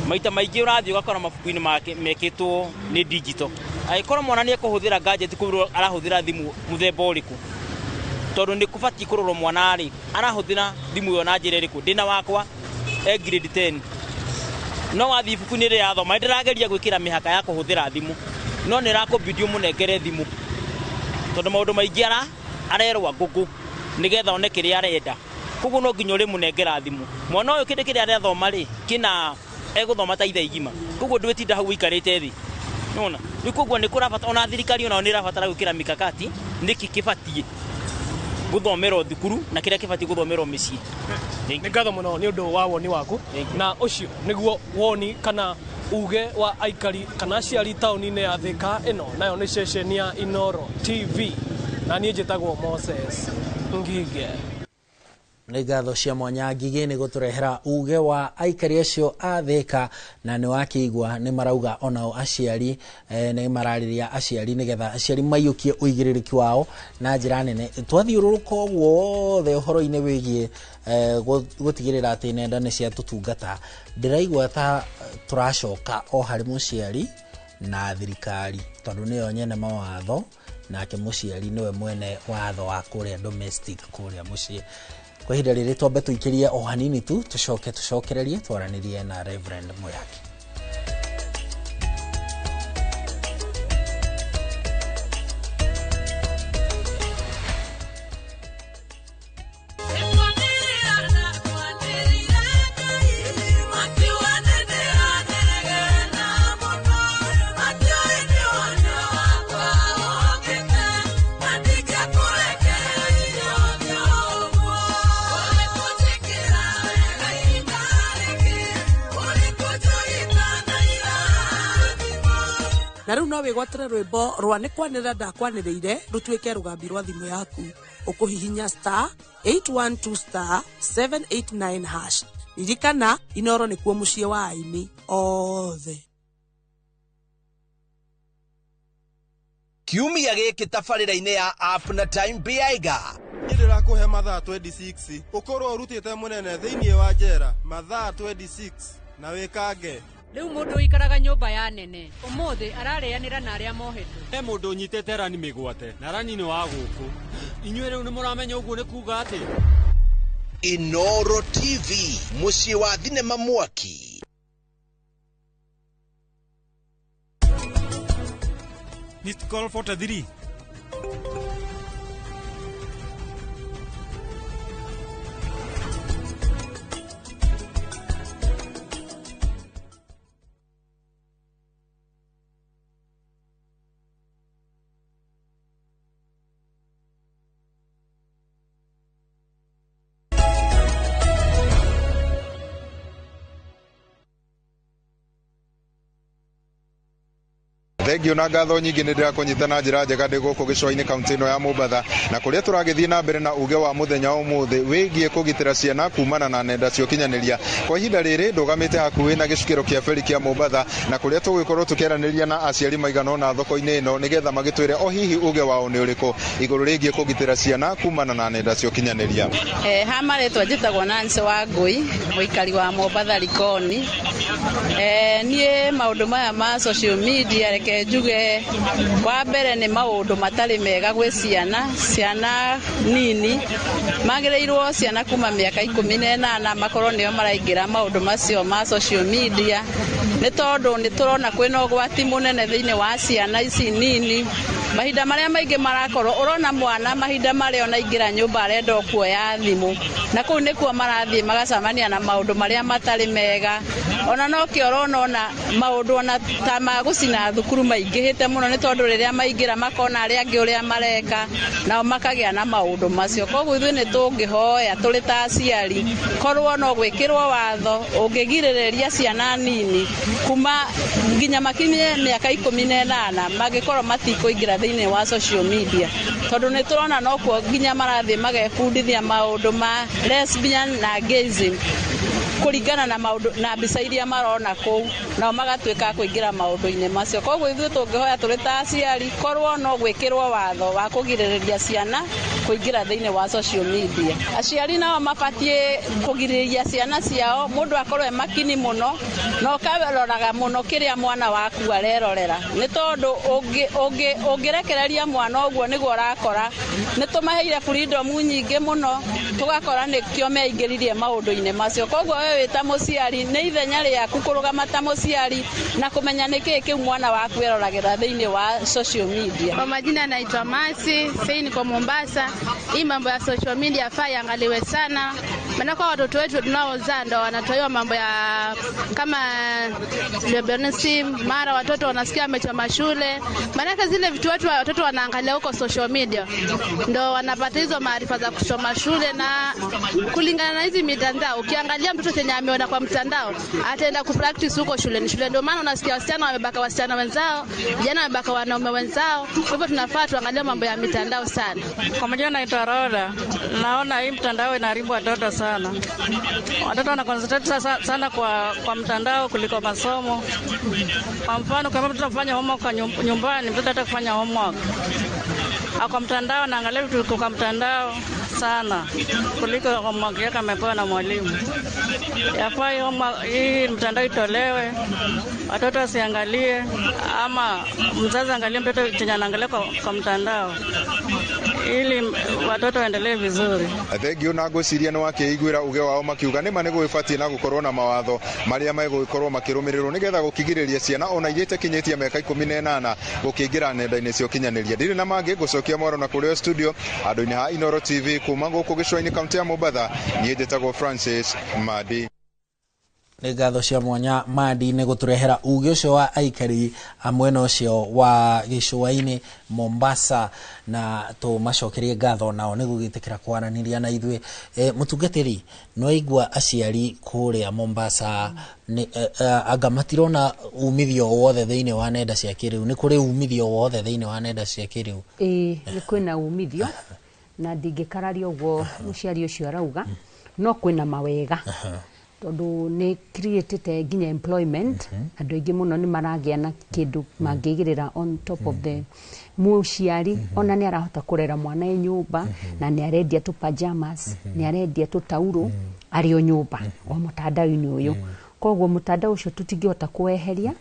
maita maingi urathie ugakora mabuku-ini make mekitwo ni digital aikora mwana ni ekuhuthira gadget kubiro arahuthira thimu muthemba uriku tondu ni kubati kurorwo mwana ri arahuthira thimu yo na njira iriku ndina wakwa grade 10 no wathi ibuku-ini ri yathoma ndirageria gwikira mihaka ya kuhuthira thimu no ni rakobidio munengere thimu tondu maundu maingi arerwa ngugu nigetha one kiria arenda kuguo no nginya uri munengera thimu mwana uyu kindi kiria arathoma ri kina eguthoma ta itha igima kuguo ndwitinda hau ikarite thi nona ni kuguo ni kurabata ona thirikari ona ni rabatara gwikira mikakati niki kibatie guthomero thukuru na kiria kibatie guthomero micii. Ni ngatho muno ni undu wa woni waku na ucio niguo woni kana uge wa aikari kana aciari tauni-ini ya Thika ino nayo ni ceceni ya Inoro TV na ni njitagwo Moses Ngige. Ni ngatho cia mwanya Ngige ni guturehera uge wa aikari acio a Thika na ni wakigwa ni marauga onao aciari ni marariria aciari nigetha aciari maiyukie uigiririki wao na njira nene twathiururuka wothe uhoro-ini wigie gutigirira ati nenda ni cia tutungata ndiraigua ta turacoka o hari muciari na thirikari tondu niyo nyene mawatho nake muciari niwe mwene watho wa kuria domestic kuria mucii. Kwa ihinda riri twambe tuikirie o hanini tu tucokererie twaranirie na Reverend Muyaki. na riu no wigwatire rwimbo rwa ni kwanira ndakwaniriire rutwike rugambi rwa thimu yaku ukuhihinya star 812 star 789 hash. Ririkana Inoro nikuo mucie wa aini othe. Kiumia giki tabarĩra-inĩ ya app na time biaiga ndĩrakũhe mathaa 26 ukorwo urutite munene thĩinĩ wa njera mathaa 26 na wĩkange. Riu mundu ikaraga nyumba ya nene umuthi ararĩanĩra na arĩa mohetwo. He mundu nyitete rani mĩgwate na rani nĩ wa gũkũ. Inyuĩ rĩu nĩ mũramenya ũguo nĩ kuga atĩ Inoro TV muciĩ wa thinema mwaki. Missed call 43. Thengio na ngatho nyingĩ nĩ ndĩrakũnyitana njĩra njega ndĩ gũkũ gĩcũa-inĩ kaunti ĩno ya Mombatha, na kũrĩa tũragĩthiĩ na mbere na uge wa mũthenya ũmũthĩ wĩgiĩ kũgitĩra ciana kumana na nenda cia ũkinyanĩria. Kwa ihinda rĩrĩ ndũgamĩte hakuhĩ na gĩcukĩro kĩa feri kĩa Mombatha, na kũrĩa tũgũkorwo tũkĩaranĩria na aciari maigana ũna thoko-inĩ ĩno nĩgetha magĩtwĩre o hihi uge wao nĩ ũrĩkũ igũrũ rĩgiĩ kũgitĩra ciana kumana na nenda cia ũkinyanĩria. Ha marĩtwa njĩtagwo Nancy Wangui, mũikari wa Mombatha Likoni. Niĩ maũndũ maya ma social media reke njuge wa mbere nĩ maũndũ matarĩ mega gwĩ ciana nini. Magĩrĩirwo ciana kuma mĩaka 18 makorwo nĩo maraingĩra maũndũ macio ma social media, nĩ tondũ nĩ tũrona kwĩna ũgwati mũnene thĩinĩ wa ciana ici nini. Mahinda marĩa maingĩ marakorwo ũrona mwana mahinda marĩa onaingĩra nyũmba arenda kuoya thimũ, na kũu nĩkuo marathiĩ magacamania na maũndũ marĩa matarĩ mega. Ona no kĩorona ona maũndũ ona ta ma gũcina thukuru maingĩhĩte mũno, nĩ tondũ rĩrĩa maingĩra makona arĩa angĩ ũrĩa mareka nao makagĩa na maũndũ macio. Koguo ithuĩ nĩ tũngĩhoya tũrĩ ta aciari korwo no gwĩkĩrwo watho ũngĩgirĩrĩria ciana nini kuma nginya makinyie mĩaka 18 mangĩkorwo matikũingĩra thĩinĩ wa social media, tondũ nĩ tũrona no kuo nginya marathiĩ magebundithia maũndũ ma lesbian na gayism kũringana na maũndũ na mbica iria marona kũu, nao magatuĩka kũingĩra maũndũ-inĩ macio. Koguo ithuĩ tũngĩhoya tũrĩ ta aciari korwo no gwĩkĩrwo watho wa kũgirĩrĩria ciana kũingĩra thĩinĩ wa social media. Aciari nao mabatiĩ kũgirĩrĩria ciana ciao, mũndũ akorwo makini mũno na ũkaroraga mũno kĩrĩa mwana waku arerorera, nĩ tondũ ũngĩrekereria mwana ũguo nĩguo ũrakora nĩ tũmaheire freedom nyingĩ mũno, tũgakora nĩkĩo meingĩririe maũndũ-inĩ macio. Koguo wewe ta mũciari nĩ ithenya rĩaku kũrũgama ta mũciari na kũmenya nĩkĩĩ kĩu mwana waku eroragĩra thĩinĩ wa social media. Kwa majina naitwa Masi, sasa niko Mombasa. Hii mambo ya social media yafaa iangaliwe sana, maana kwa watoto wetu tunaozaa ndo wanatoa mambo ya kama lesbianism, mara watoto wanasikia wamechoma shule, maana zile vitu watoto wanaangalia huko social media ndo wanapata hizo maarifa za kuchoma shule. Na kulingana na hizi mitandao, ukiangalia mtoto chenye ameona kwa mtandao ataenda kupractice huko shule. Ndio maana unasikia wasichana wamebaka wasichana wenzao, vijana wamebaka wanaume wenzao. Kwa hivyo tunafaa tuangalie mambo ya mitandao sana. Kwa majina naitwa Roda. Naona hii mtandao inaharibu watoto sana. Watoto wana concentrate sana kwa mtandao kuliko masomo. Kwa mfano kama mtoto afanya homework kwa nyumbani, mtoto hata kufanya homework kwa mtandao, naangalia vitu kwa mtandao sana kuliko homework yake amepewa na mwalimu. Yafaa hii mtandao itolewe, watoto wasiangalie, ama mzazi angalie mtoto chenye anaangalia kwa mtandao ili watoto waendelee vizuri. Thengio na ngwĩciria nĩ wakĩiguĩra uge wao makiuga nĩ ma nĩ gwĩbatiĩ na gũkorwo na mawatho marĩa megũkorwo makĩrũmĩrĩrwo nĩgetha gũkigĩrĩria ciana ona iria itakinyĩtie mĩaka 18 gũkĩingĩra nenda-inĩ cia ũkinyanĩria. Ndirĩ na mangĩ ngũcokia mwaro na kũrĩa studio andũ-inĩ ha Inoro TV kuma gũkũ gĩcũa-inĩ kaunti ya Mombatha. Niĩ njĩtagwo Francis Madi. nĩ ngatho cia mwanya Madi nĩ gũtũrehera uge ũcio wa aikari a mwena ũcio wa gĩcũa-inĩ Mombasa, na tũmacokerie ngatho nao nĩ gũgĩtĩkĩra kwaranĩria na ithuĩ. Mũtungatĩri, no igua aciari kũrĩa Mombasa anga matirona umithio wothe thĩinĩ wa nenda cia kĩrĩu? Nĩ kũrĩ umithio wothe thĩinĩ wa nenda cia kĩrĩu? Nĩ kwĩna umithio na ndingĩkararia ũguo mũciari ũcio arauga, no kwĩna mawega tondu nĩ create nginya employment. Andũ aingĩ mũno nĩ maragĩa na kĩndũ mangĩigĩrĩra on top of the mũciari. Ona nĩ arahota kũrera mwana e nyũmba na nĩ arendia tu pajamas, nĩ arendia tu tauro arĩ o nyũmba o mũtandao-inĩ ũyũ. Koguo mũtandao ũcio tũtingĩhota kũweheria.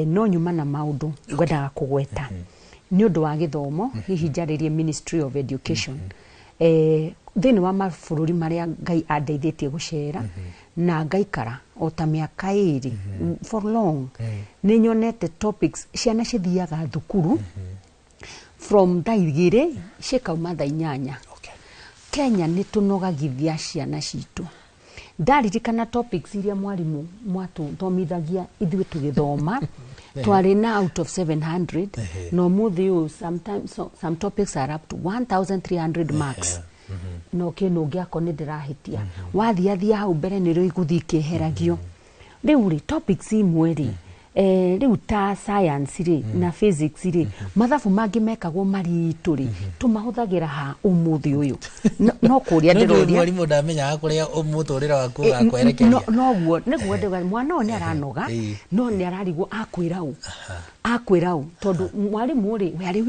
No nyuma na maũndũ ngwendaga kũgweta nĩ ũndũ wa gĩthomo, hihi njarĩrie Ministry of Education. Thĩinĩ wa mabũrũri marĩa Ngai andeithĩtie gũcera na ngaikara o ta mĩaka 2 for long, nĩ nyonete topics ciana cithiaga thukuru from thaa 2 cikauma thaa 8. Kenya nĩ tũnogagithia ciana citũ. Ndaririkana topics iria mwarimũ mwatũthomithagia ithuĩ tũgĩthoma twarĩ na out of 700, no mũthĩ ũyũ some topics are up to 1300 marks. No kĩno gĩako nĩ ndĩrahĩtia. Wathiathia hau mbere nĩ rĩo igũthiĩ kĩeheragio. Rĩu rĩ topics imwe rĩ, rĩu ta science rĩ na physics rĩ, mathabu mangĩ mekagwo maritũ rĩ, tũmahũthagĩra ha ũmũthĩ ũyũ. No kũrĩa ndĩroria mwarimũ ndamenyaga kũrĩa mũtũrĩre waku ũgakwerekeria. Noguo nĩguo ndĩroria mwana ũyũ nĩ aranoga, no nĩ ararigwo akwĩra ũ tondũ mwarimũ rĩ arĩ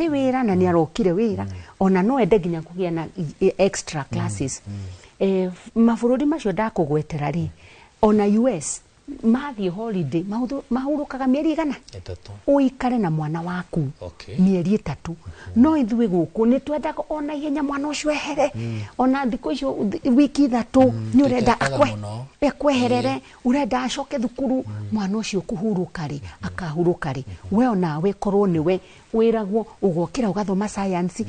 wĩra na nĩ arokire wĩra, ona no ende nginya kũgĩa na extra classes. Mabũrũri macio ndakũgwetera rĩ, ona US mathiĩ holiday mahurũkaga mĩeri 3 ũikare na mwana waku mĩeri 3. No ithuĩ gũkũ nĩ twendaga ona ihenya mwana ũcio ehere, ona thikũ icio wiki 3 nĩ ũrenda akweherere, ũrenda acoke thukuru. Mwana ũcio kũhurũka rĩ akahurũka rĩ, we onawe korwo nĩwe wĩragwo ũgokĩra ũgathoma science,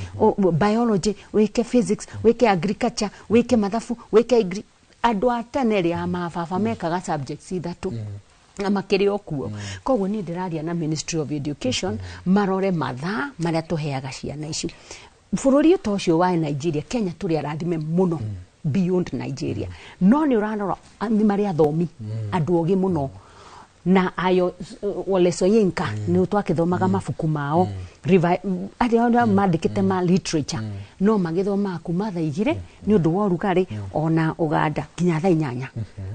biology, wĩke physics, wĩke agriculture, wĩke mathabu, wĩke andũ a tene rĩ mababa mekaga subjects 3 na makĩrĩ okuo. Koguo niĩ ndĩraria na Ministry of Education marore mathaa marĩa tũheaga ciana ici. Bũrũri ũcio wa Nigeria, Kenya tũrĩ arathime mũno beyond Nigeria, no nĩ ũranora nĩ marĩ athomi andũ ogĩ mũno na ayo Wole Soyinka nĩ twakĩthomaga mabuku mao arĩa mandĩkĩte ma literature, no magĩthoma kuma thaa 2 nĩ ũndũ wa ũrugarĩ, ona Uganda nginya thaa 8,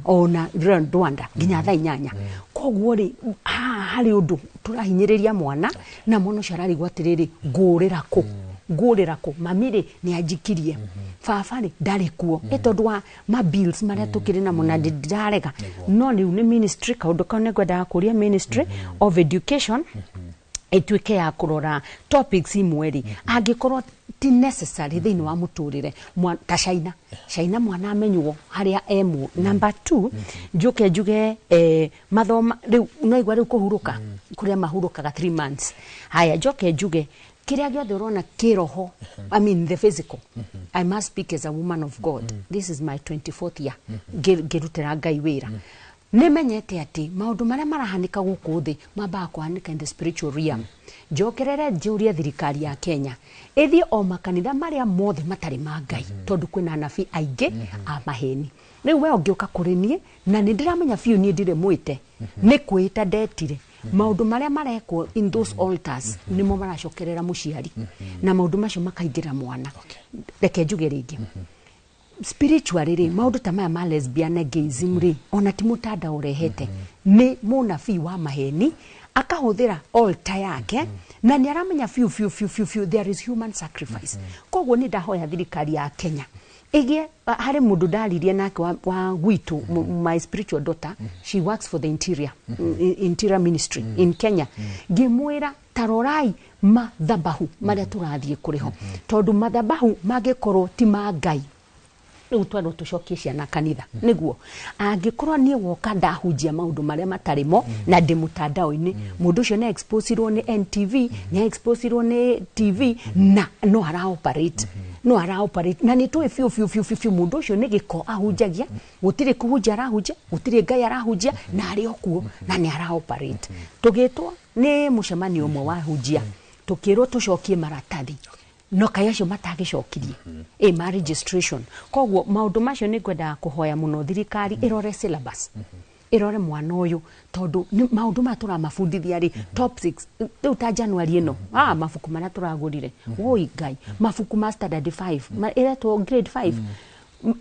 ona Rwanda nginya thaa 8. Koguo rĩ harĩ ũndũ tũrahinyĩrĩria mwana na mwana ũcio ararigwo atĩrĩrĩ ngũrĩra kũ mami rĩ nĩ anjikirie, baba rĩ ndarĩ kuo, tondũ wa ma bills marĩa tũkĩrĩ namo na ndarega. No rĩu nĩ ministry, kaũndũ kau nĩ ngwendaga kũria Ministry of Education ĩtuĩke ya kũrora topics imwe rĩ angĩkorwo ti necessary thĩinĩ wa mũtũrĩre. Ta China mwana amenywo harĩa emu. Number 2 njuke njuge mathoma rĩu naigua rĩu kũhurũka kũrĩa mahurũkaga 3 months. Haya njoke njuge kĩrĩa gĩothe ũrona kĩroho, I mean the physical. I must speak as a woman of God. This is my 24th year ngĩrutĩra Ngai wĩra. Nĩmenyete atĩ maũndũ marĩa marahanĩka gũkũ thĩ mambaga kũhanĩka in the spiritual realm. Njokerere njũrie thirikari ya Kenya ĩthiĩ o makanitha marĩa mothe matarĩ ma Ngai, tondũ kwĩna anabii aingĩ a maheni. Rĩu we ũngĩũka kũrĩ niĩ na nĩ ndĩramenya biũ niĩ ndirĩ mwĩte, nĩ kwĩta ndetire maũndũ marĩa marekwo in those altars nĩmo maracokerera mũciari na maũndũ macio makaingĩra mwana. Reke njuge rĩngĩ spiritually rĩ maũndũ ta maya ma lesbian gayism rĩ ona ti mũtandao ũrehete, nĩ mũnabii wa maheni akahũthĩra altar yake na nĩ aramenya biũ there is human sacrifice. Koguo nĩ ndahoya thirikari ya Kenya ĩgĩe harĩ mũndũ ndaririe nake wa gwitũ, my spiritual daughter, she works for the interior ministry in Kenya. Ngĩmwĩra tarorai mathabahu marĩa tũrathiĩ kũrĩho, tondũ mathabahu mangĩkorwo ti ma Ngai riu twendo tucokie ciana kanitha niguo angikorwo nie woka ndahunjia maundu maria matarimo na ndi mutandao-ini mundu ucio na exposerwo ni NTV na exposerwo ni TV na no ara operate no ara operate na ni tu fiu mundu ucio ni giko ahunjagia gutire kuhunjia arahunjia gutire ngai arahunjia na ari okuo na ni ara operate tugitwo ni mucemanio umwe wa hunjia tukirwo tucokie maratathi no kaya cio matagicokirie ma registration koguo maundu macio ni ngwenda kuhoya muno thirikari irore syllabus irore mwana uyu tondu maundu matura mafundithia ri top 6 riu ta January ino mafuku maria turagurire woi ngai mafuku ma standard 5 iretwo grade 5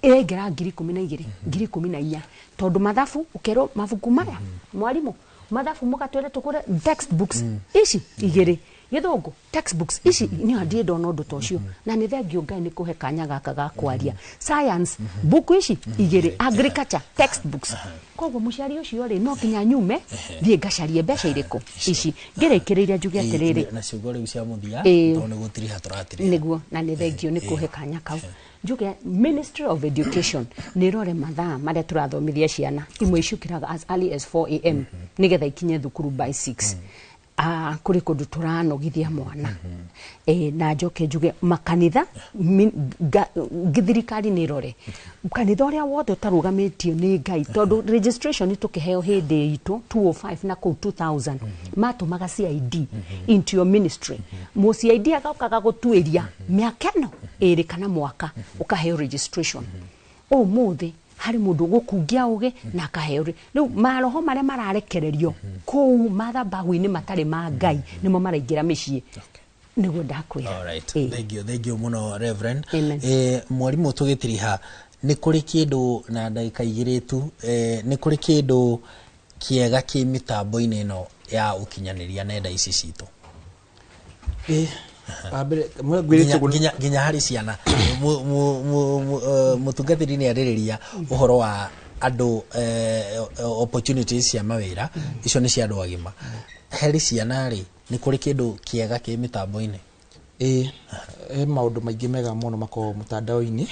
irengera 12,014 tondu mathabu ukero mafuku maya mwalimu mathabu mukatwire tukure textbooks ici igiri githungu textbooks ici ni andie ndono ndu tocio na ni thengio ngai ni kuhe kanya gaka ga kwaria science book ici igiri agriculture textbooks koguo muciari ucio ri no kinya nyume thie ngacarie mbeca iriku ici ngirekireire njuge atiriri na ciugo riu cia muthia tondu gutiri haturatiri niguo na ni thengio ni kuhe kanya kau njuge Ministry of Education ni rore mathaa maria turathomithia ciana imwe icukiraga as early as 4 am nigetha ikinye thukuru by 6 kuri kundu turanogithia mwana na njoke njuge makanitha githirikari ni rore kanitha uria wothe utarugamitio ni ngai tondu registration tukiheo hindi itu 205 na ku 2000 matumaga CID into your ministry mo CID agaukaga gutwiria miaka no iri kana mwaka ukaheo registration muthi hari mundu gukungia uge na kaheri riu maroho maria mararekererio kuu mathabahu-ini matari ma ngai nimo maraingira micii niguo ndakwira. Alright, thank you muno Reverend. Mwalimu tugitiriha ni kuri kindu na ndagika igiri tu ni kuri kindu kiega ki mitambo-ini no ya ukinyaniria nenda ici citu ginya hari ciana mutungatiri ni aririria uhoro wa andu opportunities cia mawira icio ni cia andu agima heri ciana ri ni kuri kindu kiega ki mitambo-ini maundu maingi mega muno mako mutandao-ini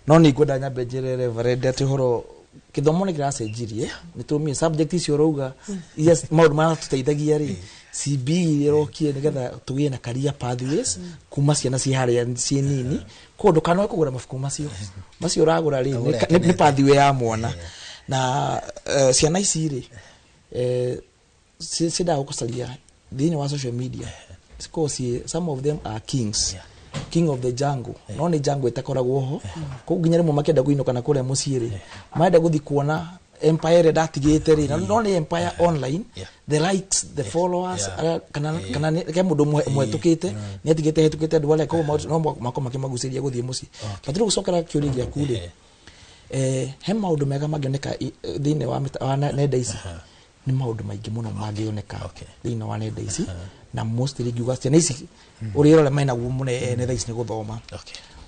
no ni ngwenda nyambe njire Reverend ati horo kithomo ni kiracenjirie ni tumie subject icio rouga yes maundu mara tuteithagia ri CB irokie nigetha tugie na career pathways kuma ciana ci haria ci nini kundu kana kugura mafuku macio uragura ri ni pathway ya mwana na ciana ici ri sida gukucaria thini wa social media because some of them are kings king of the jungle no ni jungle itakoragwo ho ko ginya rimwe makenda kuinuka na kuria muciiri maenda guthi kuona empire datigite ri no ni empire online the likes the followers kana ke mundu mwetukite ni atigite hetukite andu wale ko no mako makimaguciria guthie muci patru gucokera kiuri gia kuri he maundu mega magioneka thini wa nenda ici ni maundu maingi muno magioneka thini wa nenda ici na mostly giugastia nisi uriora maina gumune ne thais ni guthoma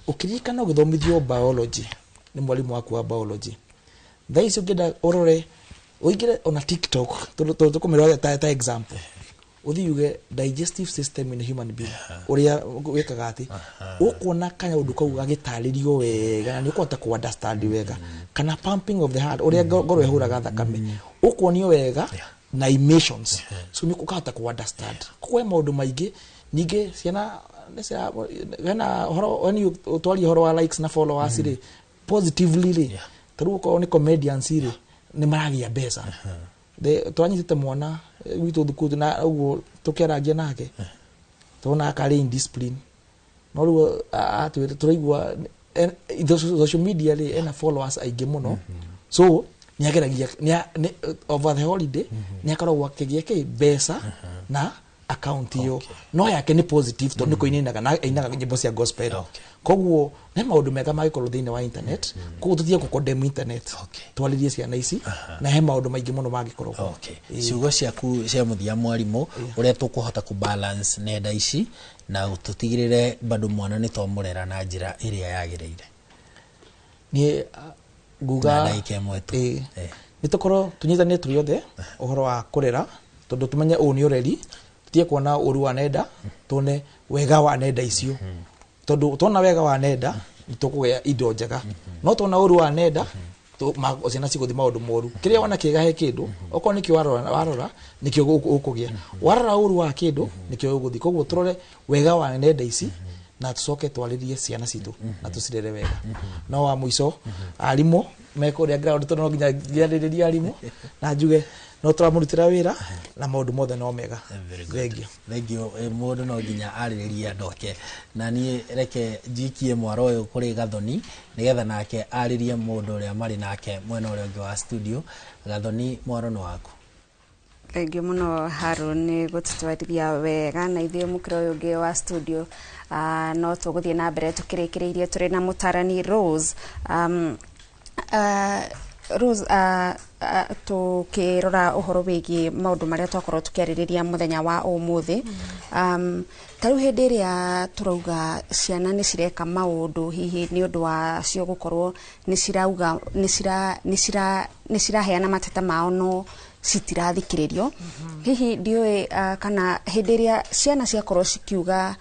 ukirikana guthomithio biology ni mwalimu waku wa biology thais ugenda orore uigire ona TikTok tukumira ta example uthiuge digestive system in a human being uria wekaga ati ukuona kanya undu kau gagitaririo wega na ni ukota ku understand wega kana pumping of the heart uria ngoro ehuraga thakame ukuonio wega na emotions so ni kukata ku understand kwa maundu maingi ninge ciana na horo when you twali horo wa likes na followers ri positively ri taru ko ni comedians ri ni maragia mbeca twanyitite mwana witu thukuru na uguo tukeragia nake tona akari indiscipline no ru atwire turaigua social media ri ena followers aige muno so niageragia ni over the holiday niakarogwa kigia ki mbeca na account yo no yake ni positive to niko ininaga na inaga nyimbo cia gospel koguo ne maundu mega magikoro thini wa internet koguo tuthie ku condemn internet twalirie ciana ici na he maundu maingi muno magikoro ciugo ciaku cia muthia mwalimu uria tukuhota ku balance nenda ici na tutigirire bado mwana ni tomurera na njira iria yagireire ni guga nitukoro tunyitane tuyothe uhoro wa kurera tondu tumenye uni ureri tutie kuona uru wa nenda tune wega wa nenda icio tondu tona wega wa nenda nitũkũgĩa indo njega no tona ũru wa nenda ciana cigũthi maũndũ moru kĩrĩa wana kĩega he kĩndũ okorwo nĩkĩo warora nĩkĩo ũkũgĩa warora ũru wa kĩndũ nĩkĩo ũgũthi koguo tũrore wega wa nenda ici na tucoke twarĩrie ciana citũ na tũcirere wega no wa mũico arimũ meko ũrĩa ground tondũ no nginya gĩarĩrĩria arimũ na njuge no tũramũrutĩra wĩra na maũndũ mothe no mega thengio mũndũ no nginya arĩrĩria ndoke na niĩ reke njikie mwaro ũyũ kũrĩ Gathoni nĩgetha nake arĩrie mũndũ ũrĩa marĩ nake mwena ũrĩa ũngĩ wa studio. Gathoni, mwaro nĩ waku. Thengio mũno Harun gũtũtwarithia wega na ithuĩ mũkĩra ũyũ ũngĩ wa studio no tũgũthiĩ na mbere tũkĩrĩkĩrĩirie tũrĩ na mũtarani Rose Rose tukirora uhoro wigi maundu maria twakorwo tukiaririria muthenya wa umuthi taru hindi ria turauga ciana ni cireka maundu hihi ni undu wa cio gukorwo ni cirauga ni ciraheana mateta mao no citirathikiririo hihi ndiwe kana hindi ria ciana ciakorwo cikiuga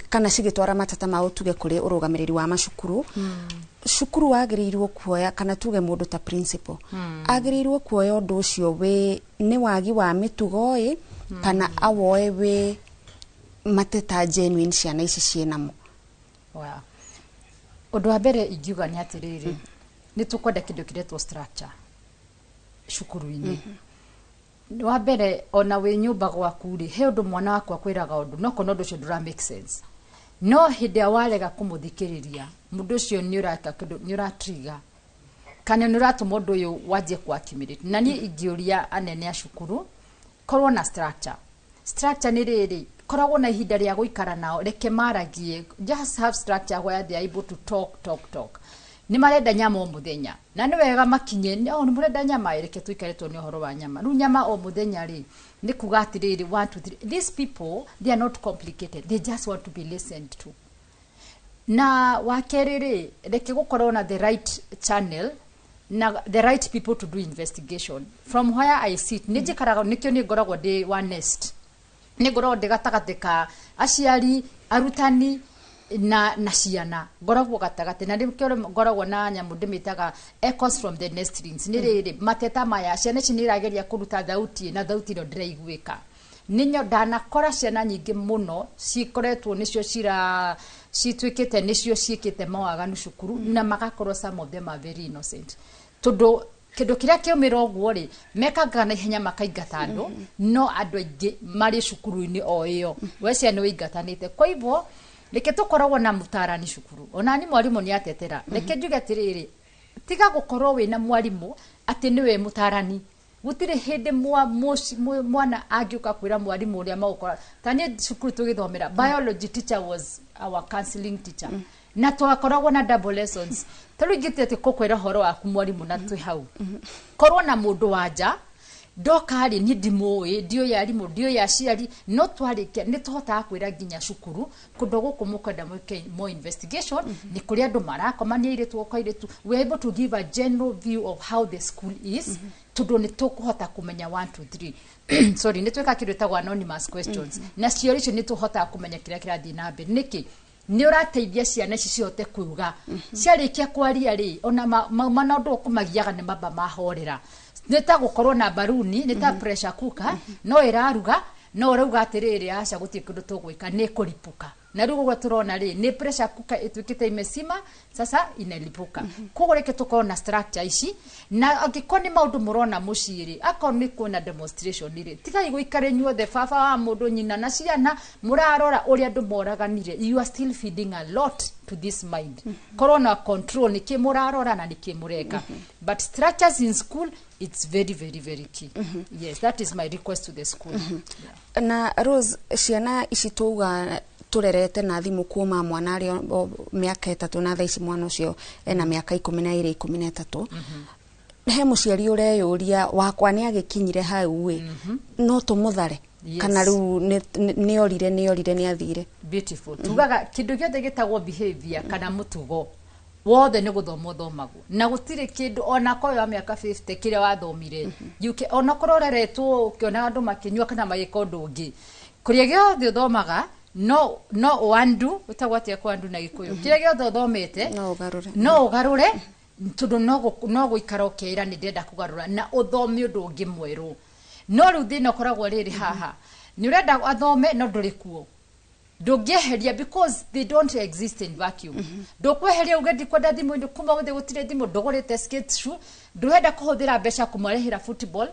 kana cigitwara mateta mao tuge kuri urugamiriri wa macukuru cukuru wagĩrĩirwo kuoya kana tuge mũndũ ta principal agĩrĩirwo kuoya ũndũ ũcio we nĩ wagi wa mĩtugo kana awoe we mateta genuine ciana ici cienamo. Ũndũ wa mbere ingiuga nĩ atĩrĩrĩ nĩ tũkwenda kĩndũ kĩretwo structure cukuru-inĩ. Wa mbere ona we nyũmba gwaku rĩ he ũndũ mwana waku akwĩraga ũndũ no kono ũndũ ũcio ndũra make sense no hĩndĩ ya warega kũmũthikĩrĩria mũndũ ũcio nĩ ũraka kĩndũ nĩ ũratriga kana nĩ ũratũma ũndũ ũyũ wanjie kuaccumulate na niĩ ingĩũria anene a cukuru korwo na structure nĩ rĩrĩ koragwo na ihinda rĩa gũikara nao reke maragie just have structure where they are able to talk ni marenda nyama o muthenya na ni wega makinye ni murenda nyama reke tuikaretwo ni uhoro wa nyama ru nyama o muthenya ri ni kuga atiriri 1 2 3 these people they are not complicated they just want to be listened to na wakerere reke gukorwo na the right channel na the right people to do investigation from where I sit ni jikaraga nikyo ni ngoragwo ndi one nest ni ngoragwo ndi gatagatika aciari arutani na ciana ngoragwo gatagate na ndikyo ngoragwo na nyamu ndimitaga echoes from the nestlings ni riri mateta maya ciana ici nirageria kuruta thauti na thauti ro ndiraiguika ninyo ndanakora ciana nyingi muno cikoretwo nicio citwikite nicio ciikite mawaganu cukuru na magakorwo some of them are very innocent tondu kindu kiria kiumira ogwo ri mekaga na ihenya makaingata andu no andu aingi mari cukuru-ini o iyo we ciana uingatanite kwa hivyo reke tukoragwo na mutarani cukuru ona ni mwarimu ni atetera reke njuge atiriri tiga gukorwo wina mwarimu ati niwe mutarani gutire hindi mwana agiuka kwira mwarimu uria magukora tani cukuru tugithomera biology teacher was our counseling teacher na twakoragwo na double lessons tarugite ati kukwira horo waku mwarimu na twi hau korwo na mundu wanja ndokari ni ndimoi ndio ya arimu ndio ya ciari no twarike ni tuhota kwira ginya cukuru kundu guku mukwenda more investigation ni kuri andu marakomania iretu kwa iretu we able to give a general view of how the school is tundu ni tukuhota kumenya 1 2 3 sorry ni tweka kindu tagwa anonymous questions na ciori icio ni tuhota kumenya kiria kirathi na mbere niki ni urateithia ciana ici cihote kuuga ciarikia kwaria ri ona mauna ndu kumagiaga ni mamba mahorera nita gukorwo na baruni nita pressure cooker no iraruga no urauga atiriri aca gutie kindu tugwika ni kuripuka na rugo turona ri ni pressure cooker itwikite imesima sasa inalipuka koguo reke tukorwo na structure ici na angikoni maundu murona muciri akoni kuna demonstration ri tigai guikare nyuothe baba wa mundu nyina na ciana murarora uria andu moraganire you are still feeding a lot to this mind corona control ni kimurarora na ni kimureka but structures in school it's very very very key yes that is my request to the school na Rose ciana ici tuga turerete na thimu kuma mwana ari miaka 3 na thaici mwana ucio ena miaka 12 13 he muciari ureyuria wakwa ni agikinyire hau we no tumuthare kana ru ni orire ni athire beautiful tugaga kindu giothe gitagwo behavior kana mutugo wothe ni guthomagwo na gutire kindu ona koyo wa miaka 50 kire wathomire yuke ona kuroreretwo ukiona andu makinywa kana magika undu ungi kuria giothe uthomaga no wandu utagwatia kwa andu na gikuyu kire giothe thomete no ugarure tundu no guikara ukeira ni ndenda kugarura na uthome undu ungi mweru no riu thina koragwo riri haha ni urenda athome no nduri kuo ndungieheria because they don't exist in vacuum ndukweheria ugendi kwenda thimu ndi kuma guthe gutire thimu ndugurite skate shoe nduhenda kuhuthira mbeca kumarehera football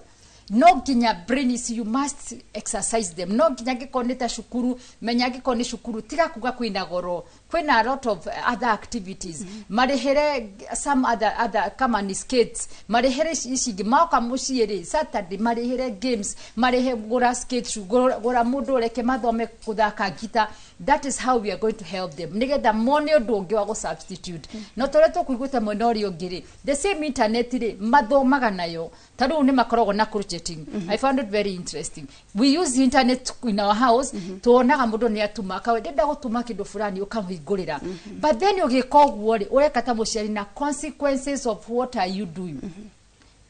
no nginya brains you must exercise them no nginya gikonita shukuru menya gikoni shukuru tiga kuga kwina goro kwina a lot of other activities marehere some other kama ni skates marehere ici mauka muciiri Saturday marehere games marehe gura skate shoe gura mundu reke mathome kuthaka gita. That is how we are going to help them nigetha mone undu ungi wa go substitute no toreto kuiguta monori ongiri the same internet ri mathomaga nayo tadu ni makorogo na crochetting. I found it very interesting. We use the internet in our house tuonaga mundu ni atuma kawe ndenda gutuma kindu fulani ukamhingurira but then ugikoguo ri ureka ta muciari na consequences of what are you doing.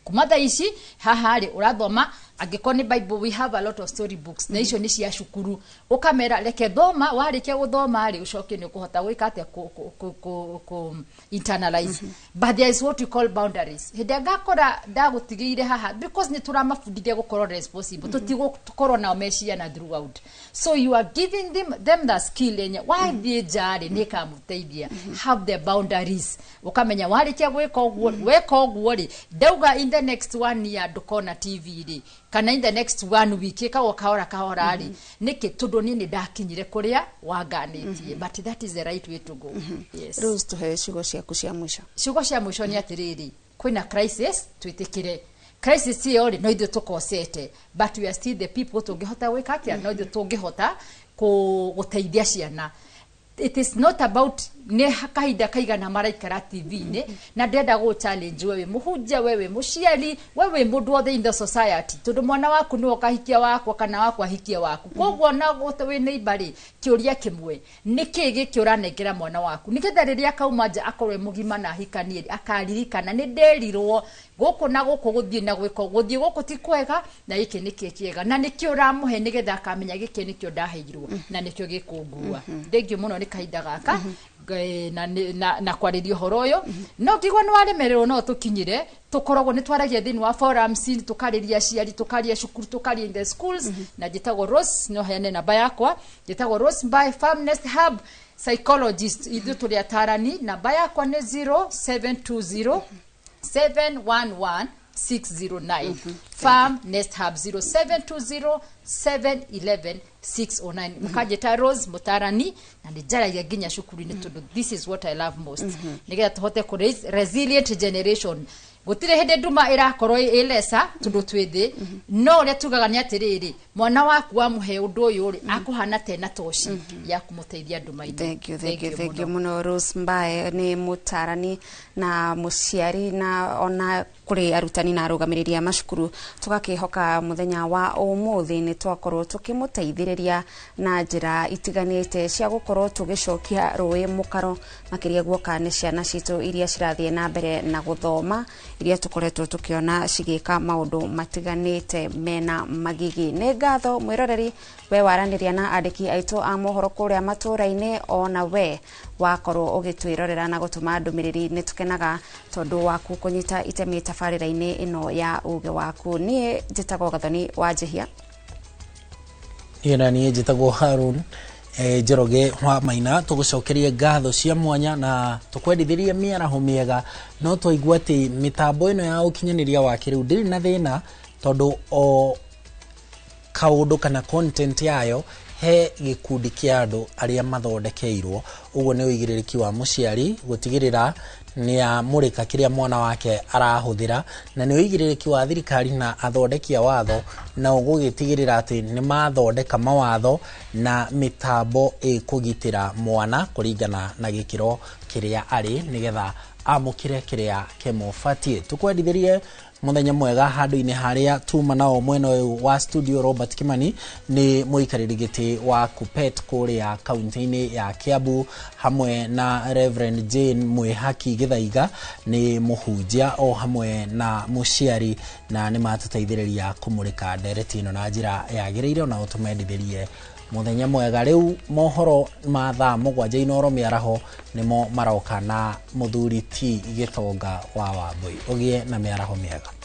Kumatha ici haha ri urathoma agikoni Bible we have a lot of story books na icio ni cia shukuru ukamera reke thoma warikia guthoma ri ucoke ni kuhota gwika atia ku internalize but there is what we call boundaries hinde ngakora ndagutigire haha because ni turamafundithia gukorwo responsible tutigukorwo na meciria na throughout so you are giving them the skill enya why the jari ni kamuteithia have the boundaries ukamenya warikia gwika uguo weka uguo ri ndauga in the next 1 year ndukona TV ri kana in the next 1 week ka kahora ari niki tundu nini ndakinyire kuria wanganitie but that is the right way to go. Yes, Rose tuhe ciugo ciaku cia mwisho ni atiriri kwina crisis twitikire crisis iyo ri no ithu tukosete but we are still the people tungihota gwika atia no ithu tungihota guteithia ciana. It is not about ne hakaida kaigana maraikara TV-ni na ndenda go challenge wewe muhunjia wewe muciari wewe mundu othe in the society tundu mwana waku no kahikia wako kana wako ahikia waku koguo na gote we neighbor kiuria kimwe niki gikiuranengera mwana waku niketha riria kauma nja akorwe mugima na hikanie akaririkana ni nderirwo guku na guku guthie na gwiko guthie guku ti kwega na iki niki kiega na niki uramuhe nigetha akamenya giki nikio ndaheirwo na nikio gikungua thengio muno ni kahinda gaka na kwaririo horoyo no tigwa no aremerero no tukinyire tukoragwo ni twaragia thini wa forums tukariria ciari tukaria shukuru tukaria in the schools na jitago Rose no hene namba yakwa jitago Rose by Farm Nest Hub psychologist ithu tuli atarani namba yakwa ni 0720 711 609 Farm Nest Hub 0720 711 609 mukajeta Rose mutarani na ndijaragia ginya shukuru ni tundu this is what I love most nigetha tuhote ku raise resilient generation gutire hende nduma irakorwo ilesa tundu twithi no ria tugaga ni atiriri mwana waku wa muhe undu uyu ri akuhana tena toshi ya kumuteithia nduma-ini. Thank you muno Rose Mbae ni mutarani na muciari na ona kuri arutani na arugamiriria mashukuru tugakihoka muthenya wa umuthi ni twakorwo tukimuteithiriria na njira itiganite cia gukorwo tugicokia rui mukaro makiria guoka ni ciana citu iria cirathie na mbere na guthoma iria tukoretwo tukiona cigika maundu matiganite mena magigi. Ni ngatho mwiroreri we waraniria na andiki aitu a mohoro kuria matura-ini ona we wakorwo ugitwirorera na gutuma ndumiriri ni tukenaga tondu waku kunyita itemi tafarira-ini ino ya uge waku. Nie njitagwo Gathoni wa Njihia ina nie njitagwo Harun Njoroge wa Maina tugucokerie ngatho cia mwanya na tukwendithirie miaraho miega no twaigua ati mitambo ino ya ukinyaniria wa kiriu ndiri na thina tondu o kaundu kana content yayo he gikundi kia andu aria mathondekeirwo uguo ni uigiririki wa muciari gutigirira ni amurika kiria mwana wake arahuthira na ni uigiririki wa thirikari na athondekia watho na ugugitigirira ati ni mathondeka mawatho na mitambo ikugitira mwana kuringana na gikiro kiria ari nigetha amukire kiria kemufatie. Tukwendithirie muthenya mwega handu-ini haria tuma nao mwena uyu wa studio. Robert Kimani ni muikariri giti wa Kupet kuria kaunti-ini ya Kiambu hamwe na Reverend Jane Mwihaki Githaiga ni muhunjia o hamwe na muciari na ni matuteithiriria kumurika ndereti ino na njira yagiriire na utumendithirie muthenya mwega. Riu mohoro ma thaa 7 Inoro miaraho nimo maroka na muthuri ti Gitonga wa Wambui. Ugie na miaraho miega.